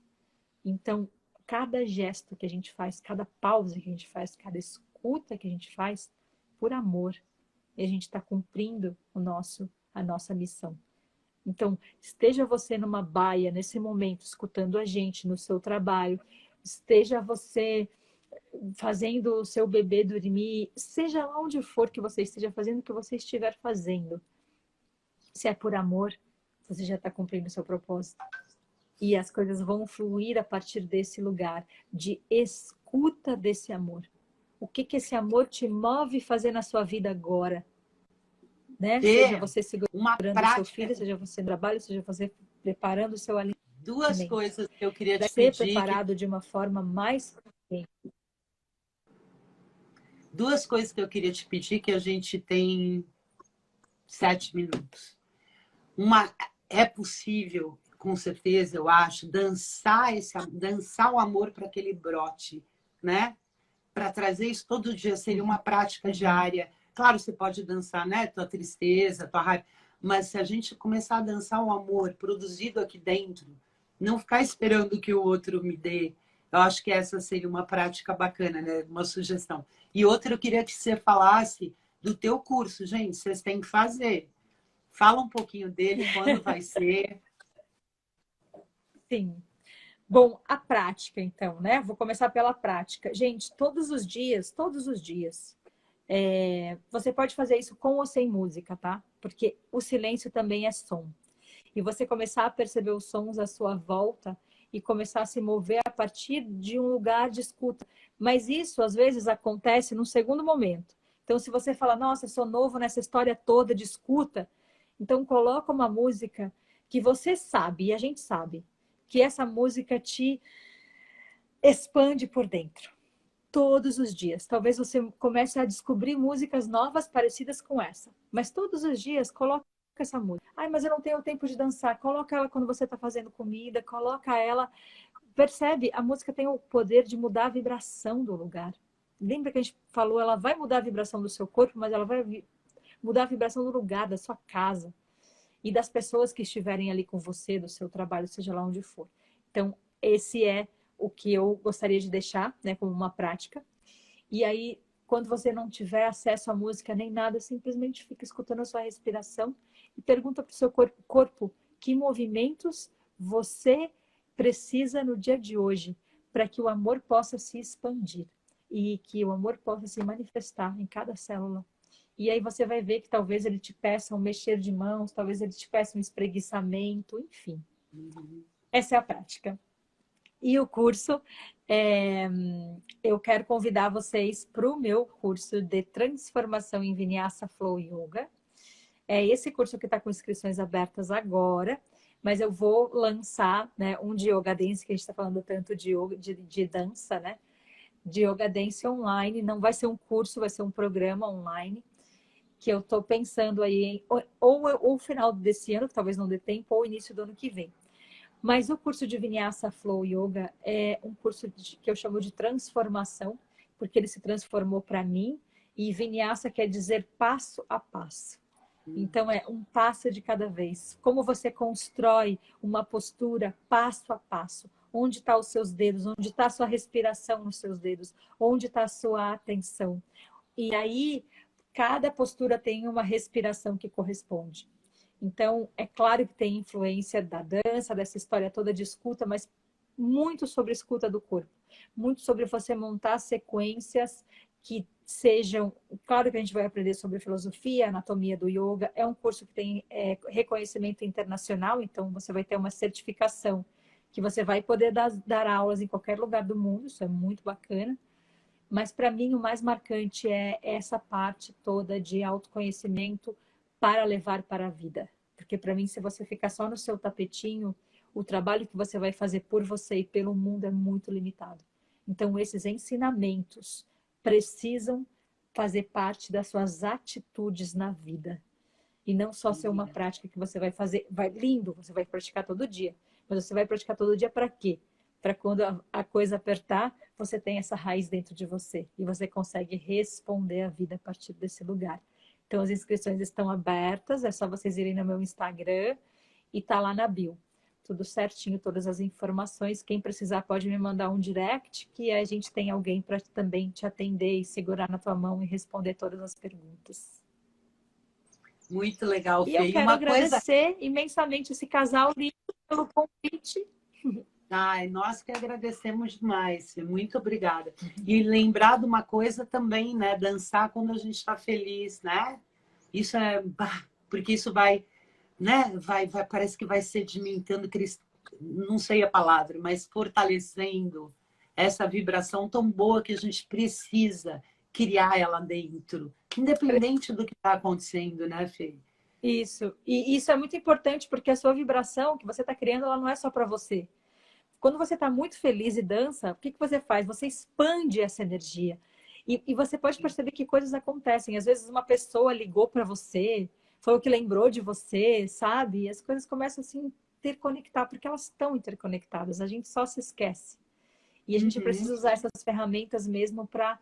Então, cada gesto que a gente faz, cada pausa que a gente faz, cada escuta que a gente faz, por amor, e a gente está cumprindo a nossa missão. Então, esteja você numa baia, nesse momento, escutando a gente no seu trabalho, esteja você fazendo o seu bebê dormir, seja lá onde for que você esteja fazendo, o que você estiver fazendo. Se é por amor, você já está cumprindo o seu propósito. E as coisas vão fluir a partir desse lugar de escuta desse amor. O que esse amor te move a fazer na sua vida agora? Né? Seja você segurando o seu filho, seja você no trabalho, seja você preparando o seu alimento.
Duas coisas que eu queria te
pedir.
Ser
preparado de uma forma mais...
Duas coisas que eu queria te pedir, que a gente tem 7 minutos. Uma, é possível, com certeza, eu acho, dançar o amor para que ele brote, né? Para trazer isso todo dia, seria uma prática diária. Claro, você pode dançar, né? Tua tristeza, tua raiva. Mas se a gente começar a dançar o amor produzido aqui dentro, não ficar esperando que o outro me dê, eu acho que essa seria uma prática bacana, né? Uma sugestão. E outra, eu queria que você falasse do teu curso. Gente, vocês têm que fazer. Fala um pouquinho dele, quando vai ser.
Sim. Bom, a prática, então, né? Vou começar pela prática. Gente, todos os dias, você pode fazer isso com ou sem música, tá? Porque o silêncio também é som. E você começar a perceber os sons à sua volta e começar a se mover a partir de um lugar de escuta. Mas isso, às vezes, acontece num segundo momento. Então, se você fala, nossa, eu sou novo nessa história toda de escuta, então coloca uma música que você sabe, e a gente sabe, que essa música te expande por dentro. Todos os dias. Talvez você comece a descobrir músicas novas parecidas com essa. Mas todos os dias, coloca essa música. Ai, mas eu não tenho tempo de dançar. Coloca ela quando você está fazendo comida, coloca ela. Percebe? A música tem o poder de mudar a vibração do lugar. Lembra que a gente falou, ela vai mudar a vibração do seu corpo, mas ela vai mudar a vibração do lugar, da sua casa. E das pessoas que estiverem ali com você, do seu trabalho, seja lá onde for. Então, esse é o que eu gostaria de deixar, né, como uma prática. E aí, quando você não tiver acesso à música nem nada, simplesmente fica escutando a sua respiração e pergunta para o seu corpo que movimentos você precisa no dia de hoje para que o amor possa se expandir e que o amor possa se manifestar em cada célula. E aí você vai ver que talvez ele te peça um mexer de mãos, talvez ele te peça um espreguiçamento, enfim. Essa é a prática. E o curso, eu quero convidar vocês para o meu curso de transformação em Vinyasa Flow Yoga. É esse curso que está com inscrições abertas agora, mas eu vou lançar, né, um de Yoga Dance, que a gente está falando tanto de, yoga, de dança, né? De Yoga Dance online. Não vai ser um curso, vai ser um programa online, que eu estou pensando aí em ou final desse ano, que talvez não dê tempo, ou início do ano que vem. Mas o curso de Vinyasa Flow Yoga é um curso que eu chamo de transformação, porque ele se transformou para mim, e Vinyasa quer dizer passo a passo. Então, é um passo de cada vez. Como você constrói uma postura passo a passo. Onde estão os seus dedos? Onde está a sua respiração nos seus dedos? Onde está a sua atenção? E aí, cada postura tem uma respiração que corresponde. Então, é claro que tem influência da dança, dessa história toda de escuta, mas muito sobre escuta do corpo. Muito sobre você montar sequências que sejam... Claro que a gente vai aprender sobre filosofia, anatomia do yoga. É um curso que tem reconhecimento internacional, então você vai ter uma certificação que você vai poder dar aulas em qualquer lugar do mundo. Isso é muito bacana. Mas, para mim, o mais marcante é essa parte toda de autoconhecimento para levar para a vida. Porque, para mim, se você ficar só no seu tapetinho, o trabalho que você vai fazer por você e pelo mundo é muito limitado. Então, esses ensinamentos precisam fazer parte das suas atitudes na vida. E não só ser uma prática que você vai fazer. Lindo, você vai praticar todo dia. Mas você vai praticar todo dia para quê? Para quando a coisa apertar, você tem essa raiz dentro de você. E você consegue responder a vida a partir desse lugar. Então, as inscrições estão abertas. É só vocês irem no meu Instagram e tá lá na bio. Tudo certinho, todas as informações. Quem precisar pode me mandar um direct, que a gente tem alguém para também te atender e segurar na tua mão e responder todas as perguntas.
Muito legal, Fê.
E eu quero agradecer imensamente esse casal lindo pelo convite.
Ai, nós que agradecemos demais. Muito obrigada. E lembrar de uma coisa também, né? Dançar quando a gente está feliz, né? Isso é... Porque isso vai, né? Parece que vai sedimentando, não sei a palavra, mas fortalecendo essa vibração tão boa que a gente precisa criar ela dentro. Independente do que está acontecendo, né, Fê?
Isso. E isso é muito importante, porque a sua vibração que você está criando, ela não é só para você. Quando você está muito feliz e dança, o que você faz? Você expande essa energia. E você pode perceber que coisas acontecem. Às vezes uma pessoa ligou para você, falou que lembrou de você, sabe? E as coisas começam a se interconectar, porque elas estão interconectadas. A gente só se esquece. E a gente precisa usar essas ferramentas mesmo para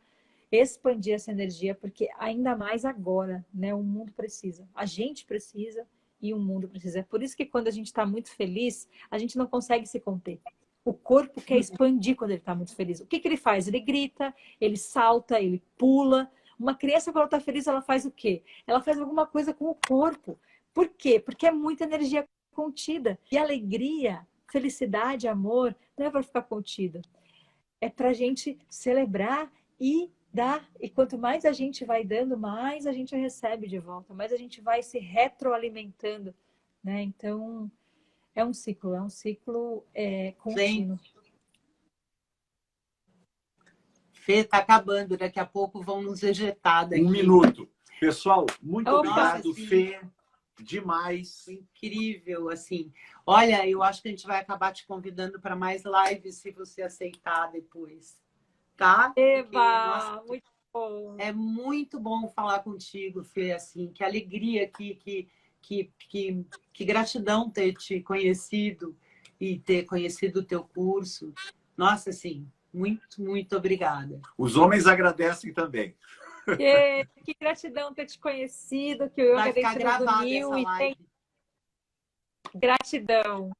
expandir essa energia, porque ainda mais agora, né? O mundo precisa. A gente precisa e o mundo precisa. É por isso que quando a gente está muito feliz, a gente não consegue se conter. O corpo quer expandir quando ele está muito feliz. O que ele faz? Ele grita, ele salta, ele pula. Uma criança, quando está feliz, ela faz o quê? Ela faz alguma coisa com o corpo. Por quê? Porque é muita energia contida. E alegria, felicidade, amor, não é para ficar contida. É para a gente celebrar e dar. E quanto mais a gente vai dando, mais a gente recebe de volta. Mais a gente vai se retroalimentando, né? Então... é um ciclo contínuo.
Fê, tá acabando. Daqui a pouco vão nos ejetar daqui.
1 minuto. Pessoal, muito
Opa,
obrigado,
sim.
Fê. Demais.
Incrível, assim. Olha, eu acho que a gente vai acabar te convidando para mais lives, se você aceitar depois. Tá?
Eba, muito bom.
É muito bom falar contigo, Fê, assim. Que alegria, que gratidão ter te conhecido e ter conhecido o teu curso. Nossa, assim, muito, muito obrigada.
Os homens agradecem também.
Que gratidão ter te conhecido, que o Yoga Dance nos uniu e tem gratidão.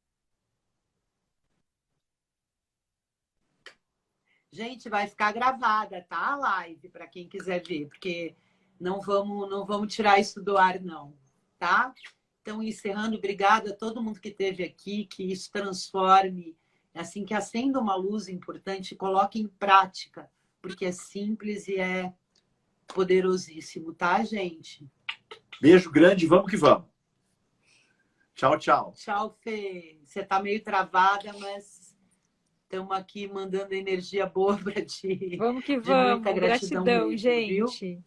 Gente, vai ficar gravada, tá? A live, para quem quiser ver, porque não vamos tirar isso do ar, não, tá? Então, encerrando, obrigada a todo mundo que esteve aqui, que isso transforme, assim, que acenda uma luz importante e coloque em prática, porque é simples e é poderosíssimo, tá, gente?
Beijo grande, vamos que vamos. Tchau, tchau.
Tchau, Fê. Você tá meio travada, mas estamos aqui mandando energia boa para ti.
Vamos que vamos.
Gratidão mesmo,
gente.
Viu?